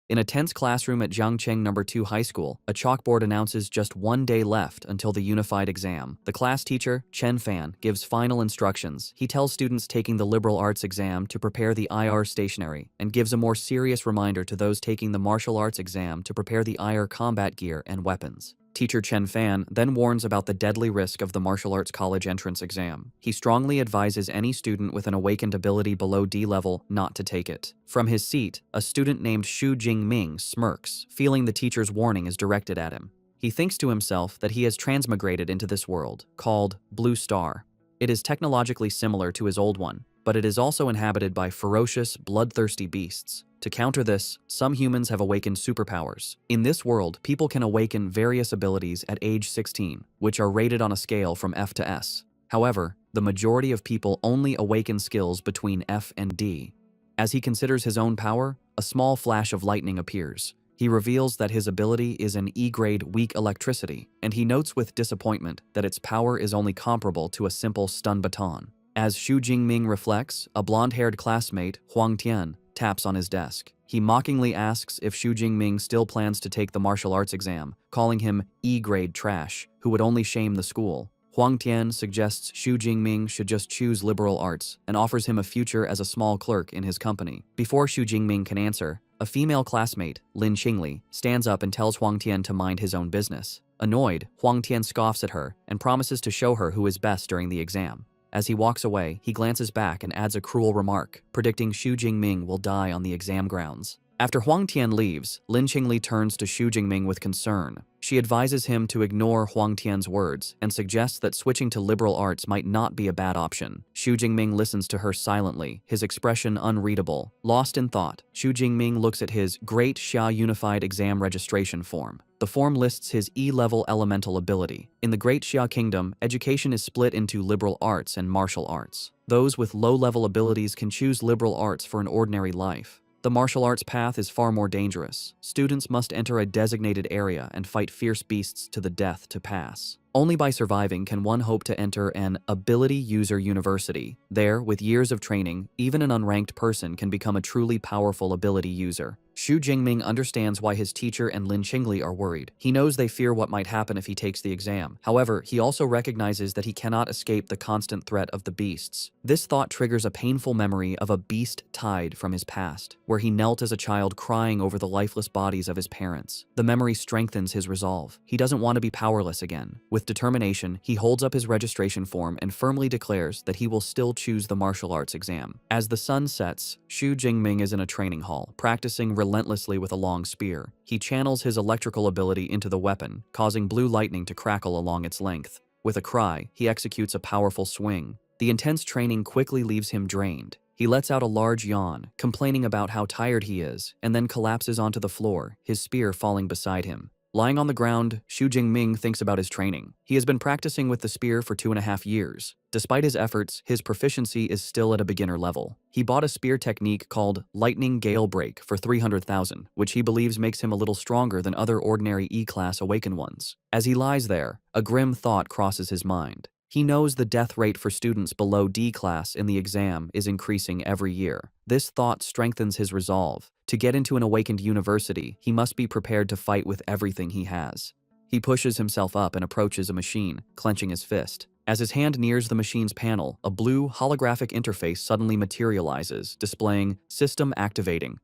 In a tense classroom at Jiangcheng No. 2 High School, a chalkboard announces just 1 day left until the unified exam. The class teacher, Chen Fan, gives final instructions. He tells students taking the liberal arts exam to prepare the IR stationery and gives a more serious reminder to those taking the martial arts exam to prepare the IR combat gear and weapons. Teacher Chen Fan then warns about the deadly risk of the martial arts college entrance exam. He strongly advises any student with an awakened ability below D level not to take it. From his seat, a student named Xu Jingming smirks, feeling the teacher's warning is directed at him. He thinks to himself that he has transmigrated into this world, called Blue Star. It is technologically similar to his old one, but it is also inhabited by ferocious, bloodthirsty beasts. To counter this, some humans have awakened superpowers. In this world, people can awaken various abilities at age 16, which are rated on a scale from F to S. However, the majority of people only awaken skills between F and D. As he considers his own power, a small flash of lightning appears. He reveals that his ability is an E-grade weak electricity, and he notes with disappointment that its power is only comparable to a simple stun baton. As Xu Jingming reflects, a blonde-haired classmate, Huang Tian, taps on his desk. He mockingly asks if Xu Jingming still plans to take the martial arts exam, calling him E-grade trash, who would only shame the school. Huang Tian suggests Xu Jingming should just choose liberal arts and offers him a future as a small clerk in his company. Before Xu Jingming can answer, a female classmate, Lin Qingli, stands up and tells Huang Tian to mind his own business. Annoyed, Huang Tian scoffs at her and promises to show her who is best during the exam. As he walks away, he glances back and adds a cruel remark, predicting Xu Jingming will die on the exam grounds. After Huang Tian leaves, Lin Qingli turns to Xu Jingming with concern. She advises him to ignore Huang Tian's words and suggests that switching to liberal arts might not be a bad option. Xu Jingming listens to her silently, his expression unreadable. Lost in thought, Xu Jingming looks at his Great Xia Unified Exam registration form. The form lists his E-level elemental ability. In the Great Xia Kingdom, education is split into liberal arts and martial arts. Those with low-level abilities can choose liberal arts for an ordinary life. The martial arts path is far more dangerous. Students must enter a designated area and fight fierce beasts to the death to pass. Only by surviving can one hope to enter an ability user university. There, with years of training, even an unranked person can become a truly powerful ability user. Xu Jingming understands why his teacher and Lin Qingli are worried. He knows they fear what might happen if he takes the exam. However, he also recognizes that he cannot escape the constant threat of the beasts. This thought triggers a painful memory of a beast tide from his past, where he knelt as a child crying over the lifeless bodies of his parents. The memory strengthens his resolve. He doesn't want to be powerless again. With determination, he holds up his registration form and firmly declares that he will still choose the martial arts exam. As the sun sets, Xu Jingming is in a training hall, practicing relentlessly with a long spear. He channels his electrical ability into the weapon, causing blue lightning to crackle along its length. With a cry, he executes a powerful swing. The intense training quickly leaves him drained. He lets out a large yawn, complaining about how tired he is, and then collapses onto the floor, his spear falling beside him. Lying on the ground, Xu Jingming thinks about his training. He has been practicing with the spear for 2.5 years. Despite his efforts, his proficiency is still at a beginner level. He bought a spear technique called Lightning Gale Break for 300,000, which he believes makes him a little stronger than other ordinary E-class awakened ones. As he lies there, a grim thought crosses his mind. He knows the death rate for students below D class in the exam is increasing every year. This thought strengthens his resolve. To get into an awakened university, he must be prepared to fight with everything he has. He pushes himself up and approaches a machine, clenching his fist. As his hand nears the machine's panel, a blue holographic interface suddenly materializes, displaying "System Activating."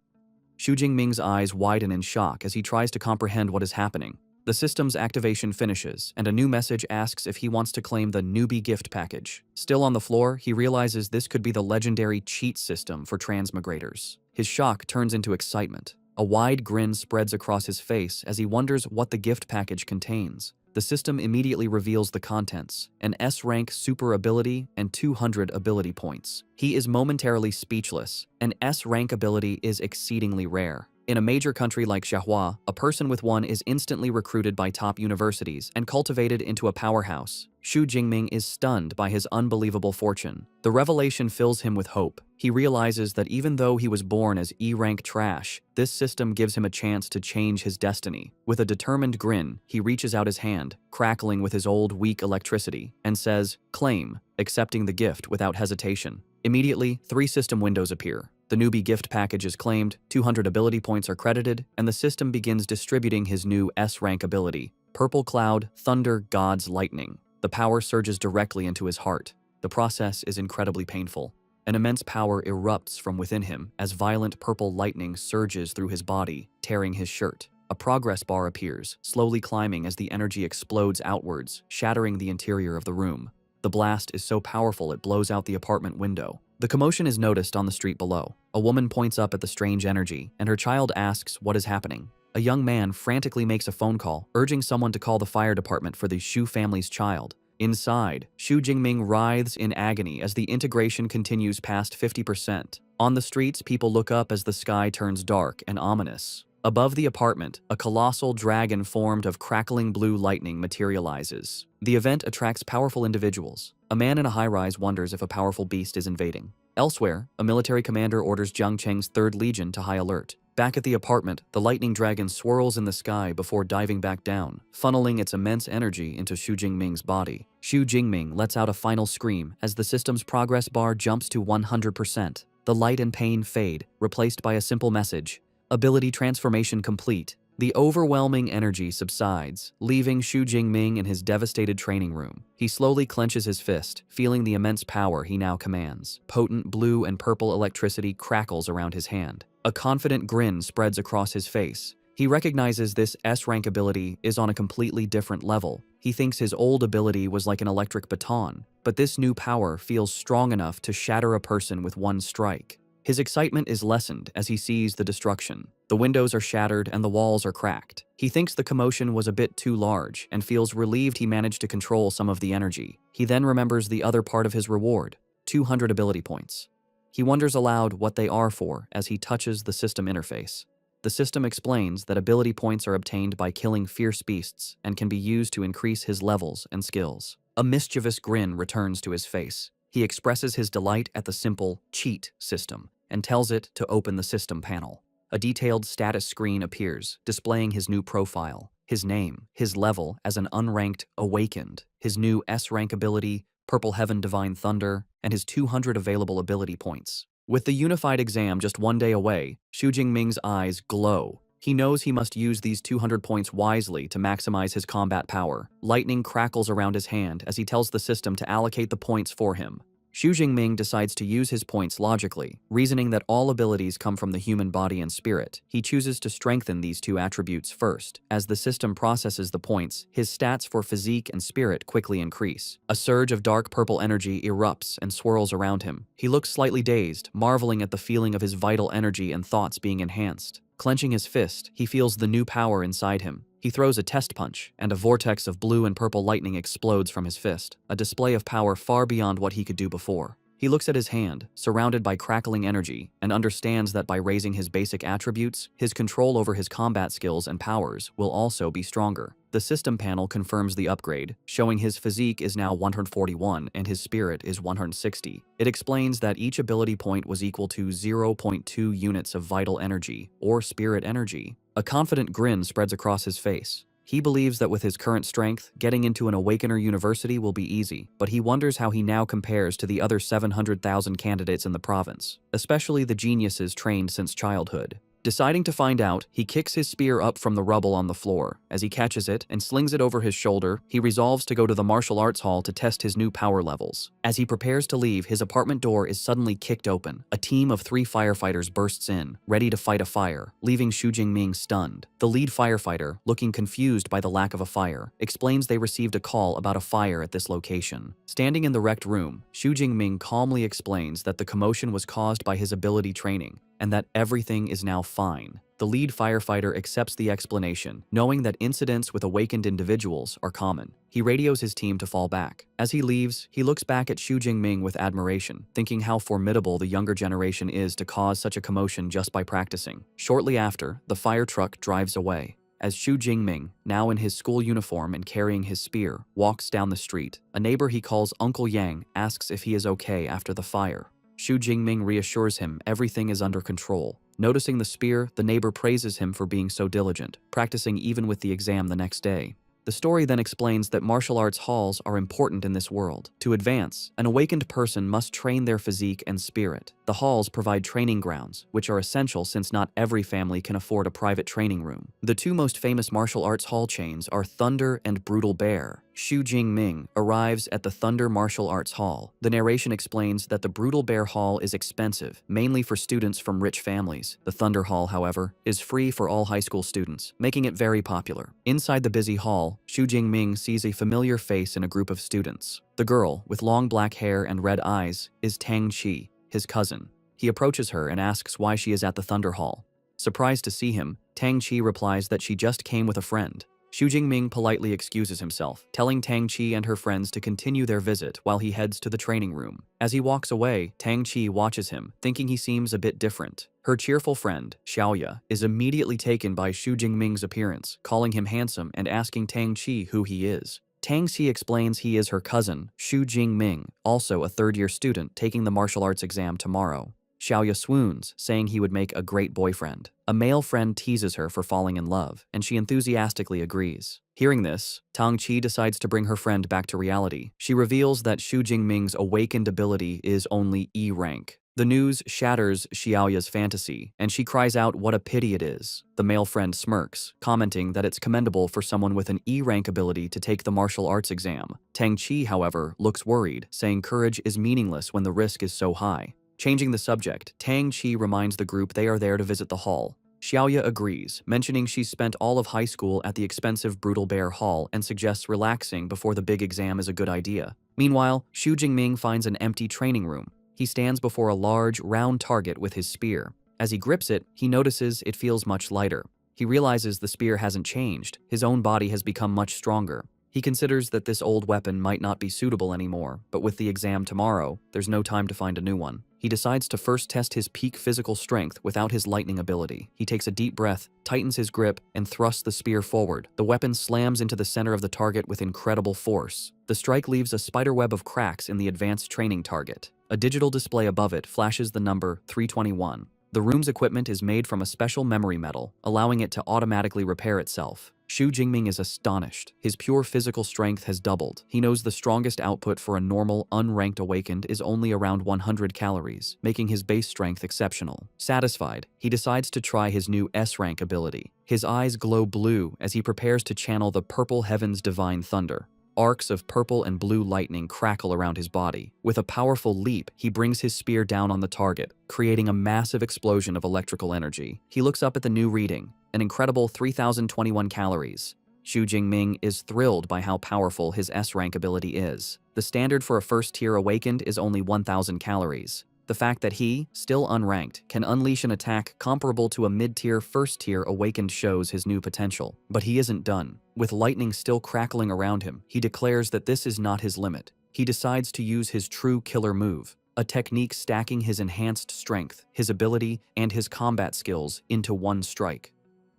Xu Jingming's eyes widen in shock as he tries to comprehend what is happening. The system's activation finishes, and a new message asks if he wants to claim the newbie gift package. Still on the floor, he realizes this could be the legendary cheat system for transmigrators. His shock turns into excitement. A wide grin spreads across his face as he wonders what the gift package contains. The system immediately reveals the contents: an S-rank super ability and 200 ability points. He is momentarily speechless. An S-rank ability is exceedingly rare. In a major country like Xiahua, a person with one is instantly recruited by top universities and cultivated into a powerhouse. Xu Jingming is stunned by his unbelievable fortune. The revelation fills him with hope. He realizes that even though he was born as E-rank trash, this system gives him a chance to change his destiny. With a determined grin, he reaches out his hand, crackling with his old weak electricity, and says, "Claim," accepting the gift without hesitation. Immediately, 3 system windows appear. The newbie gift package is claimed, 200 ability points are credited, and the system begins distributing his new S-rank ability, Purple Cloud, Thunder, God's Lightning. The power surges directly into his heart. The process is incredibly painful. An immense power erupts from within him as violent purple lightning surges through his body, tearing his shirt. A progress bar appears, slowly climbing as the energy explodes outwards, shattering the interior of the room. The blast is so powerful it blows out the apartment window. The commotion is noticed on the street below. A woman points up at the strange energy, and her child asks what is happening. A young man frantically makes a phone call, urging someone to call the fire department for the Shu family's child. Inside, Xu Jingming writhes in agony as the integration continues past 50%. On the streets, people look up as the sky turns dark and ominous. Above the apartment, a colossal dragon formed of crackling blue lightning materializes. The event attracts powerful individuals. A man in a high-rise wonders if a powerful beast is invading. Elsewhere, a military commander orders Jiang Cheng's 3rd Legion to high alert. Back at the apartment, the lightning dragon swirls in the sky before diving back down, funneling its immense energy into Xu Jingming's body. Xu Jingming lets out a final scream as the system's progress bar jumps to 100%. The light and pain fade, replaced by a simple message: ability transformation complete. The overwhelming energy subsides, leaving Xu Jingming in his devastated training room. He slowly clenches his fist, feeling the immense power he now commands. Potent blue and purple electricity crackles around his hand. A confident grin spreads across his face. He recognizes this S-rank ability is on a completely different level. He thinks his old ability was like an electric baton, but this new power feels strong enough to shatter a person with one strike. His excitement is lessened as he sees the destruction. The windows are shattered and the walls are cracked. He thinks the commotion was a bit too large and feels relieved he managed to control some of the energy. He then remembers the other part of his reward, 200 ability points. He wonders aloud what they are for as he touches the system interface. The system explains that ability points are obtained by killing fierce beasts and can be used to increase his levels and skills. A mischievous grin returns to his face. He expresses his delight at the simple cheat system and tells it to open the system panel. A detailed status screen appears, displaying his new profile, his name, his level as an unranked awakened, his new S-rank ability, Purple Heaven Divine Thunder, and his 200 available ability points. With the unified exam just one day away, Xu Jingming's eyes glow. He knows he must use these 200 points wisely to maximize his combat power. Lightning crackles around his hand as he tells the system to allocate the points for him. Xu Jingming decides to use his points logically, reasoning that all abilities come from the human body and spirit. He chooses to strengthen these two attributes first. As the system processes the points, his stats for physique and spirit quickly increase. A surge of dark purple energy erupts and swirls around him. He looks slightly dazed, marveling at the feeling of his vital energy and thoughts being enhanced. Clenching his fist, he feels the new power inside him. He throws a test punch, and a vortex of blue and purple lightning explodes from his fist, a display of power far beyond what he could do before. He looks at his hand, surrounded by crackling energy, and understands that by raising his basic attributes, his control over his combat skills and powers will also be stronger. The system panel confirms the upgrade, showing his physique is now 141 and his spirit is 160. It explains that each ability point was equal to 0.2 units of vital energy, or spirit energy. A confident grin spreads across his face. He believes that with his current strength, getting into an Awakener university will be easy, but he wonders how he now compares to the other 700,000 candidates in the province, especially the geniuses trained since childhood. Deciding to find out, he kicks his spear up from the rubble on the floor. As he catches it and slings it over his shoulder, he resolves to go to the martial arts hall to test his new power levels. As he prepares to leave, his apartment door is suddenly kicked open. A team of 3 firefighters bursts in, ready to fight a fire, leaving Xu Jingming stunned. The lead firefighter, looking confused by the lack of a fire, explains they received a call about a fire at this location. Standing in the wrecked room, Xu Jingming calmly explains that the commotion was caused by his ability training, and that everything is now fine. The lead firefighter accepts the explanation, knowing that incidents with awakened individuals are common. He radios his team to fall back. As he leaves, he looks back at Xu Jingming with admiration, thinking how formidable the younger generation is to cause such a commotion just by practicing. Shortly after, the fire truck drives away. As Xu Jingming, now in his school uniform and carrying his spear, walks down the street, a neighbor he calls Uncle Yang asks if he is okay after the fire. Xu Jingming reassures him everything is under control. Noticing the spear, the neighbor praises him for being so diligent, practicing even with the exam the next day. The story then explains that martial arts halls are important in this world. To advance, an awakened person must train their physique and spirit. The halls provide training grounds, which are essential since not every family can afford a private training room. The two most famous martial arts hall chains are Thunder and Brutal Bear. Xu Jingming arrives at the Thunder Martial Arts Hall. The narration explains that the Brutal Bear Hall is expensive, mainly for students from rich families. The Thunder Hall, however, is free for all high school students, making it very popular. Inside the busy hall, Xu Jingming sees a familiar face in a group of students. The girl, with long black hair and red eyes, is Tang Qi, his cousin. He approaches her and asks why she is at the Thunder Hall. Surprised to see him, Tang Qi replies that she just came with a friend. Xu Jingming politely excuses himself, telling Tang Qi and her friends to continue their visit while he heads to the training room. As he walks away, Tang Qi watches him, thinking he seems a bit different. Her cheerful friend, Xiaoya, is immediately taken by Xu Jingming's appearance, calling him handsome and asking Tang Qi who he is. Tang Xi explains he is her cousin, Xu Jingming, also a third-year student taking the martial arts exam tomorrow. Xiaoya swoons, saying he would make a great boyfriend. A male friend teases her for falling in love, and she enthusiastically agrees. Hearing this, Tang Qi decides to bring her friend back to reality. She reveals that Xu Jingming's awakened ability is only E rank. The news shatters Xiaoya's fantasy, and she cries out what a pity it is. The male friend smirks, commenting that it's commendable for someone with an E-rank ability to take the martial arts exam. Tang Qi, however, looks worried, saying courage is meaningless when the risk is so high. Changing the subject, Tang Qi reminds the group they are there to visit the hall. Xiaoya agrees, mentioning she's spent all of high school at the expensive Brutal Bear Hall and suggests relaxing before the big exam is a good idea. Meanwhile, Xu Jingming finds an empty training room. He stands before a large, round target with his spear. As he grips it, he notices it feels much lighter. He realizes the spear hasn't changed. His own body has become much stronger. He considers that this old weapon might not be suitable anymore, but with the exam tomorrow, there's no time to find a new one. He decides to first test his peak physical strength without his lightning ability. He takes a deep breath, tightens his grip, and thrusts the spear forward. The weapon slams into the center of the target with incredible force. The strike leaves a spiderweb of cracks in the advanced training target. A digital display above it flashes the number 321. The room's equipment is made from a special memory metal, allowing it to automatically repair itself. Xu Jingming is astonished. His pure physical strength has doubled. He knows the strongest output for a normal, unranked awakened is only around 100 calories, making his base strength exceptional. Satisfied, he decides to try his new S-rank ability. His eyes glow blue as he prepares to channel the purple heaven's divine thunder. Arcs of purple and blue lightning crackle around his body. With a powerful leap, he brings his spear down on the target, creating a massive explosion of electrical energy. He looks up at the new reading, an incredible 3,021 calories. Xu Jingming is thrilled by how powerful his S-rank ability is. The standard for a first-tier awakened is only 1,000 calories. The fact that he, still unranked, can unleash an attack comparable to a mid-tier first-tier awakened shows his new potential. But he isn't done. With lightning still crackling around him, he declares that this is not his limit. He decides to use his true killer move, a technique stacking his enhanced strength, his ability, and his combat skills into one strike.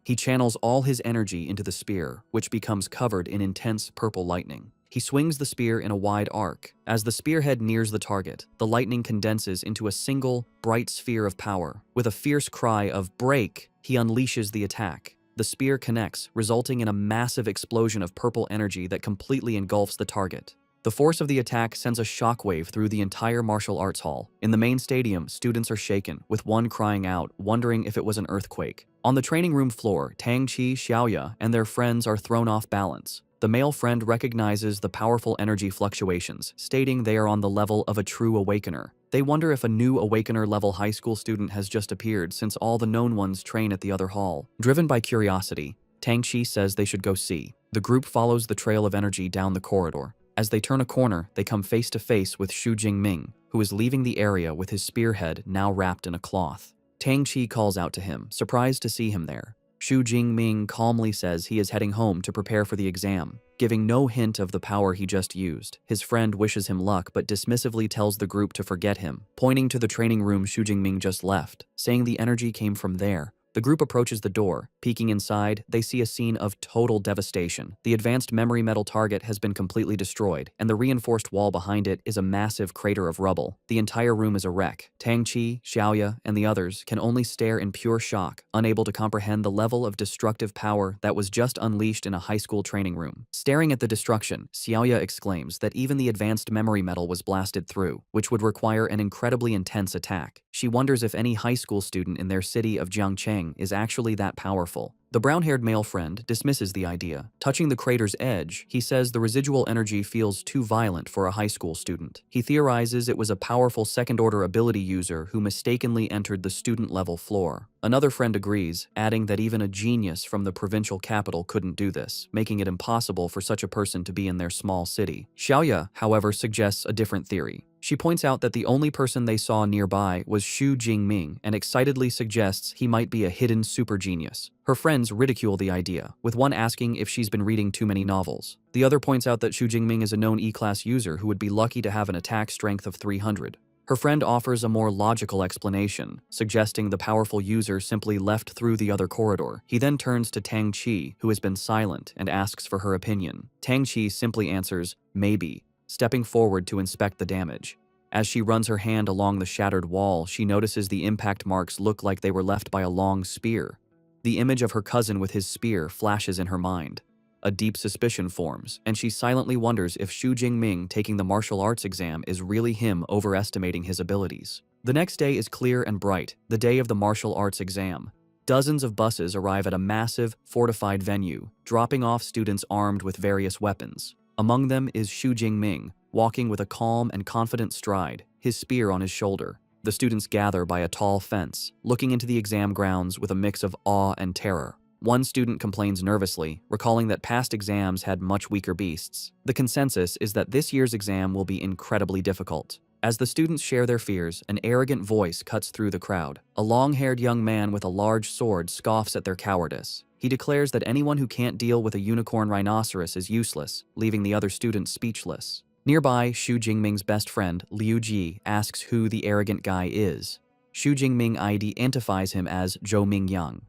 He channels all his energy into the spear, which becomes covered in intense purple lightning. He swings the spear in a wide arc. As the spearhead nears the target, the lightning condenses into a single, bright sphere of power. With a fierce cry of "break," he unleashes the attack. The spear connects, resulting in a massive explosion of purple energy that completely engulfs the target. The force of the attack sends a shockwave through the entire martial arts hall. In the main stadium, students are shaken, with one crying out, wondering if it was an earthquake. On the training room floor, Tang Qi, Xiaoya, and their friends are thrown off balance. The male friend recognizes the powerful energy fluctuations, stating they are on the level of a true awakener. They wonder if a new awakener-level high school student has just appeared since all the known ones train at the other hall. Driven by curiosity, Tang Qi says they should go see. The group follows the trail of energy down the corridor. As they turn a corner, they come face to face with Xu Jingming, who is leaving the area with his spearhead now wrapped in a cloth. Tang Qi calls out to him, surprised to see him there. Xu Jingming calmly says he is heading home to prepare for the exam, giving no hint of the power he just used. His friend wishes him luck but dismissively tells the group to forget him, pointing to the training room Xu Jingming just left, saying the energy came from there. The group approaches the door. Peeking inside, they see a scene of total devastation. The advanced memory metal target has been completely destroyed, and the reinforced wall behind it is a massive crater of rubble. The entire room is a wreck. Tang Qi, Xiaoya, and the others can only stare in pure shock, unable to comprehend the level of destructive power that was just unleashed in a high school training room. Staring at the destruction, Xiaoya exclaims that even the advanced memory metal was blasted through, which would require an incredibly intense attack. She wonders if any high school student in their city of Jiangcheng is actually that powerful. The brown-haired male friend dismisses the idea. Touching the crater's edge, he says the residual energy feels too violent for a high school student. He theorizes it was a powerful second-order ability user who mistakenly entered the student-level floor. Another friend agrees, adding that even a genius from the provincial capital couldn't do this, making it impossible for such a person to be in their small city. Xiaoya, however, suggests a different theory. She points out that the only person they saw nearby was Xu Jingming and excitedly suggests he might be a hidden super genius. Her friends ridicule the idea, with one asking if she's been reading too many novels. The other points out that Xu Jingming is a known E-class user who would be lucky to have an attack strength of 300. Her friend offers a more logical explanation, suggesting the powerful user simply left through the other corridor. He then turns to Tang Qi, who has been silent, and asks for her opinion. Tang Qi simply answers, maybe, stepping forward to inspect the damage. As she runs her hand along the shattered wall, she notices the impact marks look like they were left by a long spear. The image of her cousin with his spear flashes in her mind. A deep suspicion forms, and she silently wonders if Xu Jingming taking the martial arts exam is really him overestimating his abilities. The next day is clear and bright, the day of the martial arts exam. Dozens of buses arrive at a massive, fortified venue, dropping off students armed with various weapons. Among them is Xu Jingming, walking with a calm and confident stride, his spear on his shoulder. The students gather by a tall fence, looking into the exam grounds with a mix of awe and terror. One student complains nervously, recalling that past exams had much weaker beasts. The consensus is that this year's exam will be incredibly difficult. As the students share their fears, an arrogant voice cuts through the crowd. A long-haired young man with a large sword scoffs at their cowardice. He declares that anyone who can't deal with a unicorn rhinoceros is useless, leaving the other students speechless. Nearby, Xu Jingming's best friend, Liu Ji, asks who the arrogant guy is. Xu Jingming identifies him as Zhou Mingyang.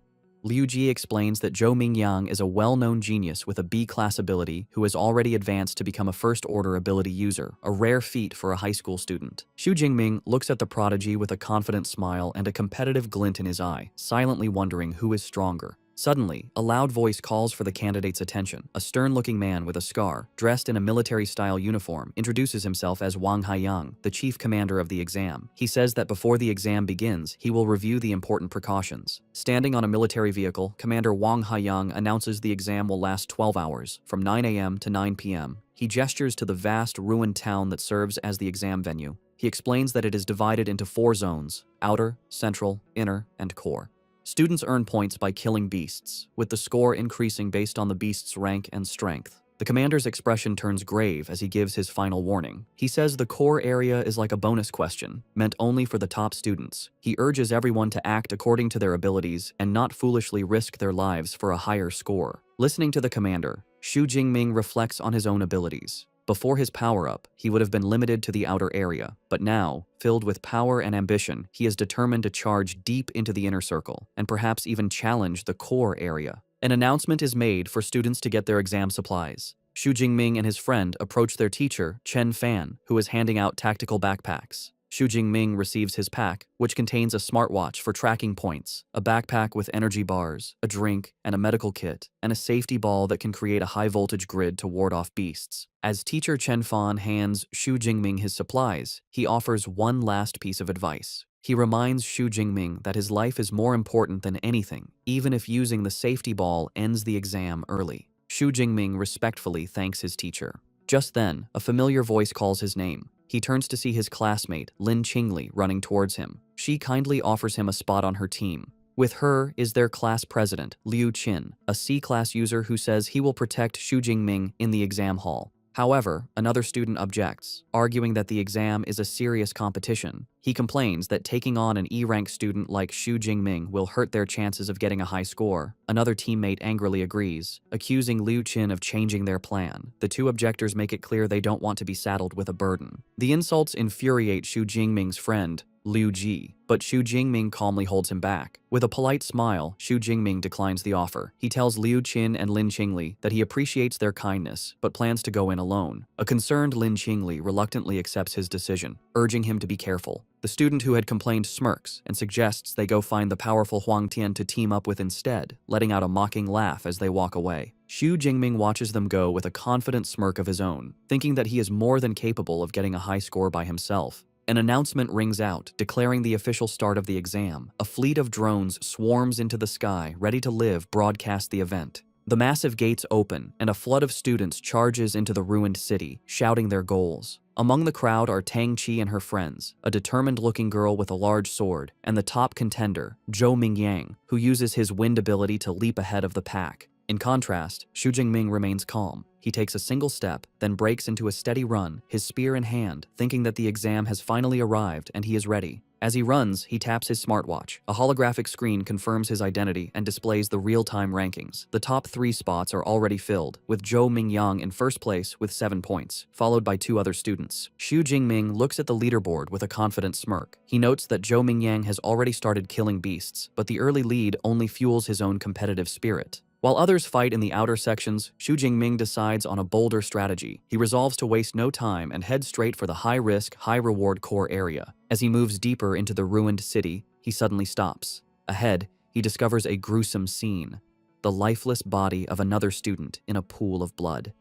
Liu Ji explains that Zhou Mingyang is a well-known genius with a B-class ability who has already advanced to become a first-order ability user, a rare feat for a high school student. Xu Jingming looks at the prodigy with a confident smile and a competitive glint in his eye, silently wondering who is stronger. Suddenly, a loud voice calls for the candidate's attention. A stern-looking man with a scar, dressed in a military-style uniform, introduces himself as Wang Haiyang, the chief commander of the exam. He says that before the exam begins, he will review the important precautions. Standing on a military vehicle, Commander Wang Haiyang announces the exam will last 12 hours, from 9 a.m. to 9 p.m. He gestures to the vast, ruined town that serves as the exam venue. He explains that it is divided into 4 zones: outer, central, inner, and core. Students earn points by killing beasts, with the score increasing based on the beast's rank and strength. The commander's expression turns grave as he gives his final warning. He says the core area is like a bonus question, meant only for the top students. He urges everyone to act according to their abilities and not foolishly risk their lives for a higher score. Listening to the commander, Xu Jingming reflects on his own abilities. Before his power-up, he would have been limited to the outer area, but now, filled with power and ambition, he is determined to charge deep into the inner circle, and perhaps even challenge the core area. An announcement is made for students to get their exam supplies. Xu Jingming and his friend approach their teacher, Chen Fan, who is handing out tactical backpacks. Xu Jingming receives his pack, which contains a smartwatch for tracking points, a backpack with energy bars, a drink, and a medical kit, and a safety ball that can create a high-voltage grid to ward off beasts. As teacher Chen Fan hands Xu Jingming his supplies, he offers one last piece of advice. He reminds Xu Jingming that his life is more important than anything, even if using the safety ball ends the exam early. Xu Jingming respectfully thanks his teacher. Just then, a familiar voice calls his name. He turns to see his classmate, Lin Qingli, running towards him. She kindly offers him a spot on her team. With her is their class president, Liu Qin, a C-class user who says he will protect Xu Jingming in the exam hall. However, another student objects, arguing that the exam is a serious competition. He complains that taking on an E-rank student like Xu Jingming will hurt their chances of getting a high score. Another teammate angrily agrees, accusing Liu Qin of changing their plan. The two objectors make it clear they don't want to be saddled with a burden. The insults infuriate Xu Jingming's friend, Liu Ji, but Xu Jingming calmly holds him back. With a polite smile, Xu Jingming declines the offer. He tells Liu Qin and Lin Qingli that he appreciates their kindness, but plans to go in alone. A concerned Lin Qingli reluctantly accepts his decision, urging him to be careful. The student who had complained smirks and suggests they go find the powerful Huang Tian to team up with instead, letting out a mocking laugh as they walk away. Xu Jingming watches them go with a confident smirk of his own, thinking that he is more than capable of getting a high score by himself. An announcement rings out, declaring the official start of the exam. A fleet of drones swarms into the sky, ready to live broadcast the event. The massive gates open, and a flood of students charges into the ruined city, shouting their goals. Among the crowd are Tang Qi and her friends, a determined-looking girl with a large sword, and the top contender, Zhou Mingyang, who uses his wind ability to leap ahead of the pack. In contrast, Xu Jingming remains calm. He takes a single step, then breaks into a steady run, his spear in hand, thinking that the exam has finally arrived and he is ready. As he runs, he taps his smartwatch. A holographic screen confirms his identity and displays the real-time rankings. The top 3 spots are already filled, with Zhou Mingyang in first place with 7 points, followed by 2 other students. Xu Jingming looks at the leaderboard with a confident smirk. He notes that Zhou Mingyang has already started killing beasts, but the early lead only fuels his own competitive spirit. While others fight in the outer sections, Xu Jingming decides on a bolder strategy. He resolves to waste no time and head straight for the high-risk, high-reward core area. As he moves deeper into the ruined city, he suddenly stops. Ahead, he discovers a gruesome scene: the lifeless body of another student in a pool of blood.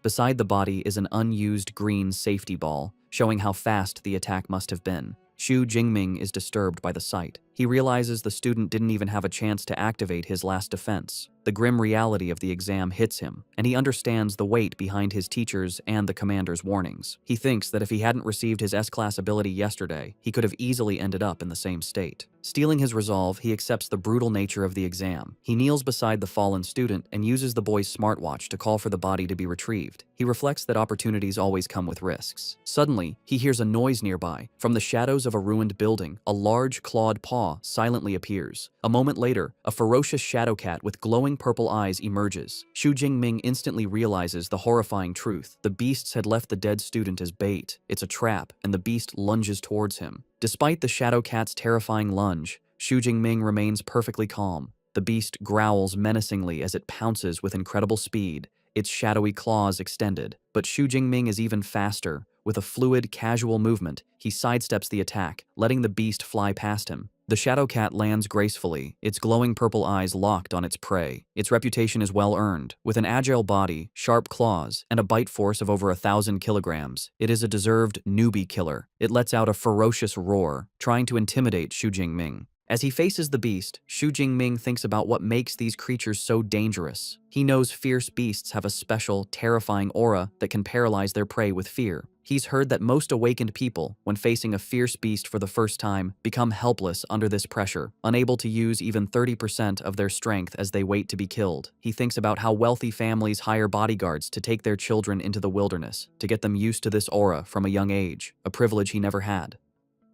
Beside the body is an unused green safety ball, showing how fast the attack must have been. Xu Jingming is disturbed by the sight. He realizes the student didn't even have a chance to activate his last defense. The grim reality of the exam hits him, and he understands the weight behind his teachers and the commander's warnings. He thinks that if he hadn't received his S-class ability yesterday, he could have easily ended up in the same state. Stealing his resolve, he accepts the brutal nature of the exam. He kneels beside the fallen student and uses the boy's smartwatch to call for the body to be retrieved. He reflects that opportunities always come with risks. Suddenly, he hears a noise nearby. From the shadows of a ruined building, a large clawed paw silently appears. A moment later, a ferocious shadow cat with glowing purple eyes emerges. Xu Jingming instantly realizes the horrifying truth. The beasts had left the dead student as bait. It's a trap, and the beast lunges towards him. Despite the shadow cat's terrifying lunge, Xu Jingming remains perfectly calm. The beast growls menacingly as it pounces with incredible speed, its shadowy claws extended. But Xu Jingming is even faster. With a fluid, casual movement, he sidesteps the attack, letting the beast fly past him. The shadow cat lands gracefully, its glowing purple eyes locked on its prey. Its reputation is well earned. With an agile body, sharp claws, and a bite force of over 1,000 kilograms, it is a deserved newbie killer. It lets out a ferocious roar, trying to intimidate Xu Jingming. As he faces the beast, Xu Jingming thinks about what makes these creatures so dangerous. He knows fierce beasts have a special, terrifying aura that can paralyze their prey with fear. He's heard that most awakened people, when facing a fierce beast for the first time, become helpless under this pressure, unable to use even 30% of their strength as they wait to be killed. He thinks about how wealthy families hire bodyguards to take their children into the wilderness, to get them used to this aura from a young age, a privilege he never had.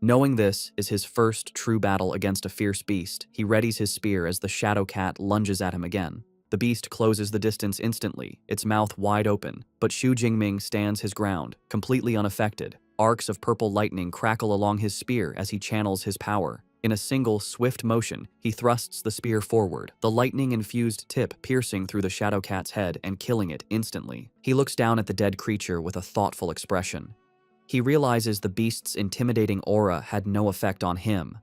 Knowing this is his first true battle against a fierce beast, he readies his spear as the shadow cat lunges at him again. The beast closes the distance instantly, its mouth wide open, but Xu Jingming stands his ground, completely unaffected. Arcs of purple lightning crackle along his spear as he channels his power. In a single, swift motion, he thrusts the spear forward, the lightning-infused tip piercing through the shadow cat's head and killing it instantly. He looks down at the dead creature with a thoughtful expression. He realizes the beast's intimidating aura had no effect on him.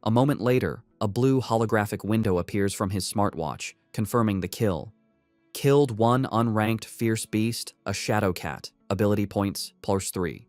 A moment later, a blue holographic window appears from his smartwatch, confirming the kill. Killed one unranked fierce beast, a shadow cat. Ability points +3.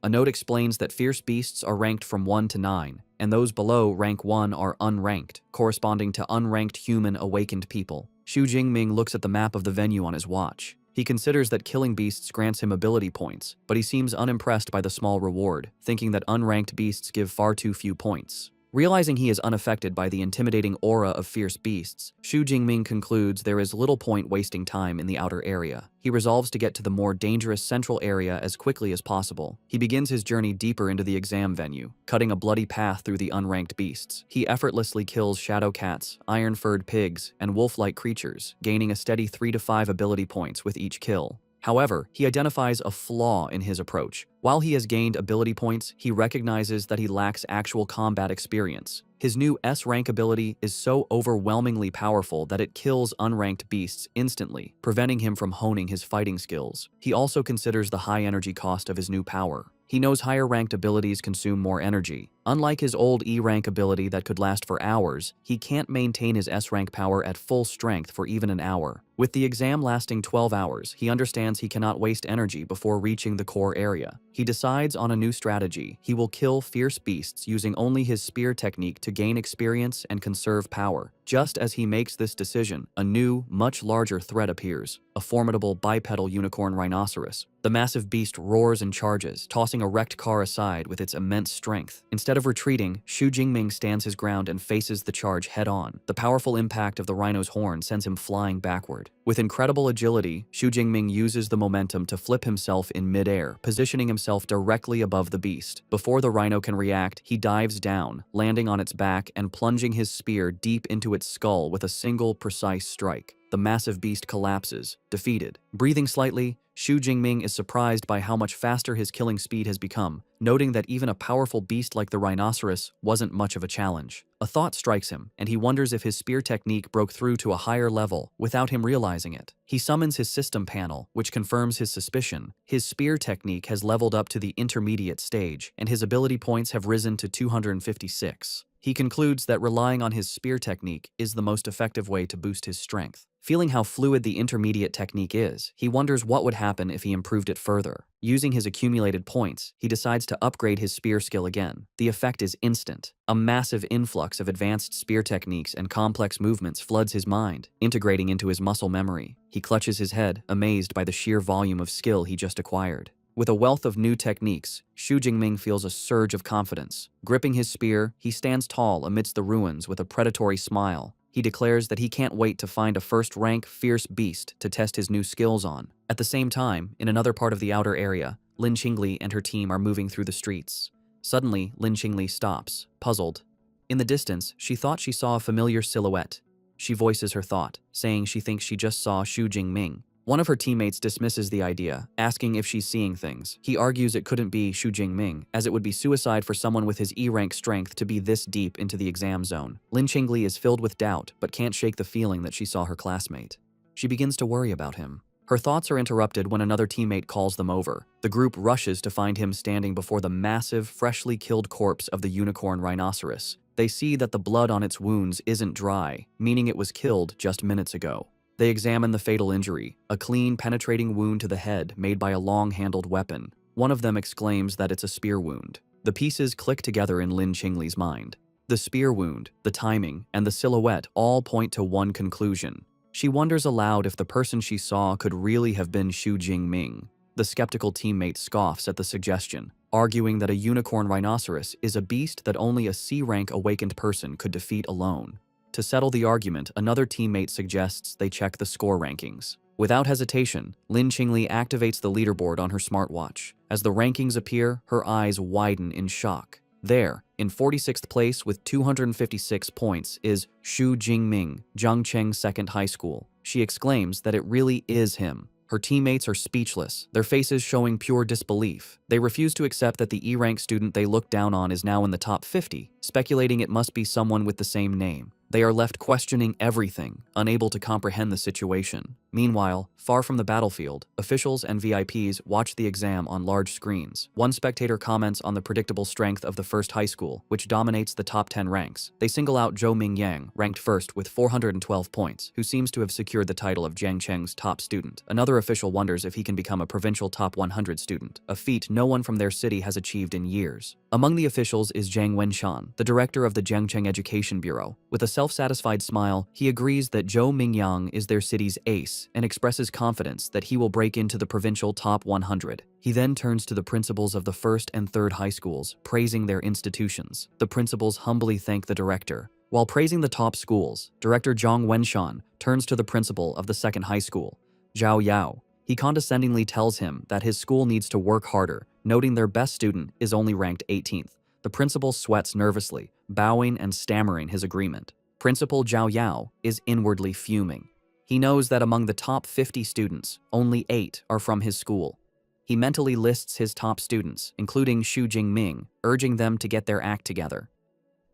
A note explains that fierce beasts are ranked from 1 to 9, and those below rank 1 are unranked, corresponding to unranked human awakened people. Xu Jingming looks at the map of the venue on his watch. He considers that killing beasts grants him ability points, but he seems unimpressed by the small reward, thinking that unranked beasts give far too few points. Realizing he is unaffected by the intimidating aura of fierce beasts, Xu Jingming concludes there is little point wasting time in the outer area. He resolves to get to the more dangerous central area as quickly as possible. He begins his journey deeper into the exam venue, cutting a bloody path through the unranked beasts. He effortlessly kills shadow cats, iron-furred pigs, and wolf-like creatures, gaining a steady 3 to 5 ability points with each kill. However, he identifies a flaw in his approach. While he has gained ability points, he recognizes that he lacks actual combat experience. His new S-rank ability is so overwhelmingly powerful that it kills unranked beasts instantly, preventing him from honing his fighting skills. He also considers the high energy cost of his new power. He knows higher-ranked abilities consume more energy. Unlike his old E-rank ability that could last for hours, he can't maintain his S-rank power at full strength for even an hour. With the exam lasting 12 hours, he understands he cannot waste energy before reaching the core area. He decides on a new strategy. He will kill fierce beasts using only his spear technique to gain experience and conserve power. Just as he makes this decision, a new, much larger threat appears, a formidable bipedal unicorn rhinoceros. The massive beast roars and charges, tossing a wrecked car aside with its immense strength. Instead of retreating, Xu Jingming stands his ground and faces the charge head-on. The powerful impact of the rhino's horn sends him flying backward. With incredible agility, Xu Jingming uses the momentum to flip himself in mid-air, positioning himself directly above the beast. Before the rhino can react, he dives down, landing on its back and plunging his spear deep into its skull with a single, precise strike. The massive beast collapses, defeated. Breathing slightly, Xu Jingming is surprised by how much faster his killing speed has become, noting that even a powerful beast like the rhinoceros wasn't much of a challenge. A thought strikes him, and he wonders if his spear technique broke through to a higher level without him realizing it. He summons his system panel, which confirms his suspicion. His spear technique has leveled up to the intermediate stage, and his ability points have risen to 256. He concludes that relying on his spear technique is the most effective way to boost his strength. Feeling how fluid the intermediate technique is, he wonders what would happen if he improved it further. Using his accumulated points, he decides to upgrade his spear skill again. The effect is instant. A massive influx of advanced spear techniques and complex movements floods his mind, integrating into his muscle memory. He clutches his head, amazed by the sheer volume of skill he just acquired. With a wealth of new techniques, Xu Jingming feels a surge of confidence. Gripping his spear, he stands tall amidst the ruins with a predatory smile. He declares that he can't wait to find a first-rank, fierce beast to test his new skills on. At the same time, in another part of the outer area, Lin Qingli and her team are moving through the streets. Suddenly, Lin Qingli stops, puzzled. In the distance, she thought she saw a familiar silhouette. She voices her thought, saying she thinks she just saw Xu Jingming. One of her teammates dismisses the idea, asking if she's seeing things. He argues it couldn't be Xu Jingming, as it would be suicide for someone with his E-rank strength to be this deep into the exam zone. Lin Qingli is filled with doubt, but can't shake the feeling that she saw her classmate. She begins to worry about him. Her thoughts are interrupted when another teammate calls them over. The group rushes to find him standing before the massive, freshly killed corpse of the unicorn rhinoceros. They see that the blood on its wounds isn't dry, meaning it was killed just minutes ago. They examine the fatal injury, a clean, penetrating wound to the head made by a long-handled weapon. One of them exclaims that it's a spear wound. The pieces click together in Lin Qingli's mind. The spear wound, the timing, and the silhouette all point to one conclusion. She wonders aloud if the person she saw could really have been Xu Jingming. The skeptical teammate scoffs at the suggestion, arguing that a unicorn rhinoceros is a beast that only a C-rank awakened person could defeat alone. To settle the argument, another teammate suggests they check the score rankings. Without hesitation, Lin Qingli activates the leaderboard on her smartwatch. As the rankings appear, her eyes widen in shock. There, in 46th place with 256 points, is Xu Jingming, Zhangcheng Second High School. She exclaims that it really is him. Her teammates are speechless, their faces showing pure disbelief. They refuse to accept that the E-rank student they look down on is now in the top 50, speculating it must be someone with the same name. They are left questioning everything, unable to comprehend the situation. Meanwhile, far from the battlefield, officials and VIPs watch the exam on large screens. One spectator comments on the predictable strength of the first high school, which dominates the top 10 ranks. They single out Zhou Mingyang, ranked first with 412 points, who seems to have secured the title of Jiangcheng's top student. Another official wonders if he can become a provincial top 100 student, a feat no one from their city has achieved in years. Among the officials is Zhang Wenshan, the director of the Jiangcheng Education Bureau. With a self-satisfied smile, he agrees that Zhou Mingyang is their city's ace, face and expresses confidence that he will break into the provincial top 100. He then turns to the principals of the first and third high schools, praising their institutions. The principals humbly thank the director. While praising the top schools, Director Zhang Wenshan turns to the principal of the second high school, Zhao Yao. He condescendingly tells him that his school needs to work harder, noting their best student is only ranked 18th. The principal sweats nervously, bowing and stammering his agreement. Principal Zhao Yao is inwardly fuming. He knows that among the top 50 students, only 8 are from his school. He mentally lists his top students, including Xu Jingming, urging them to get their act together.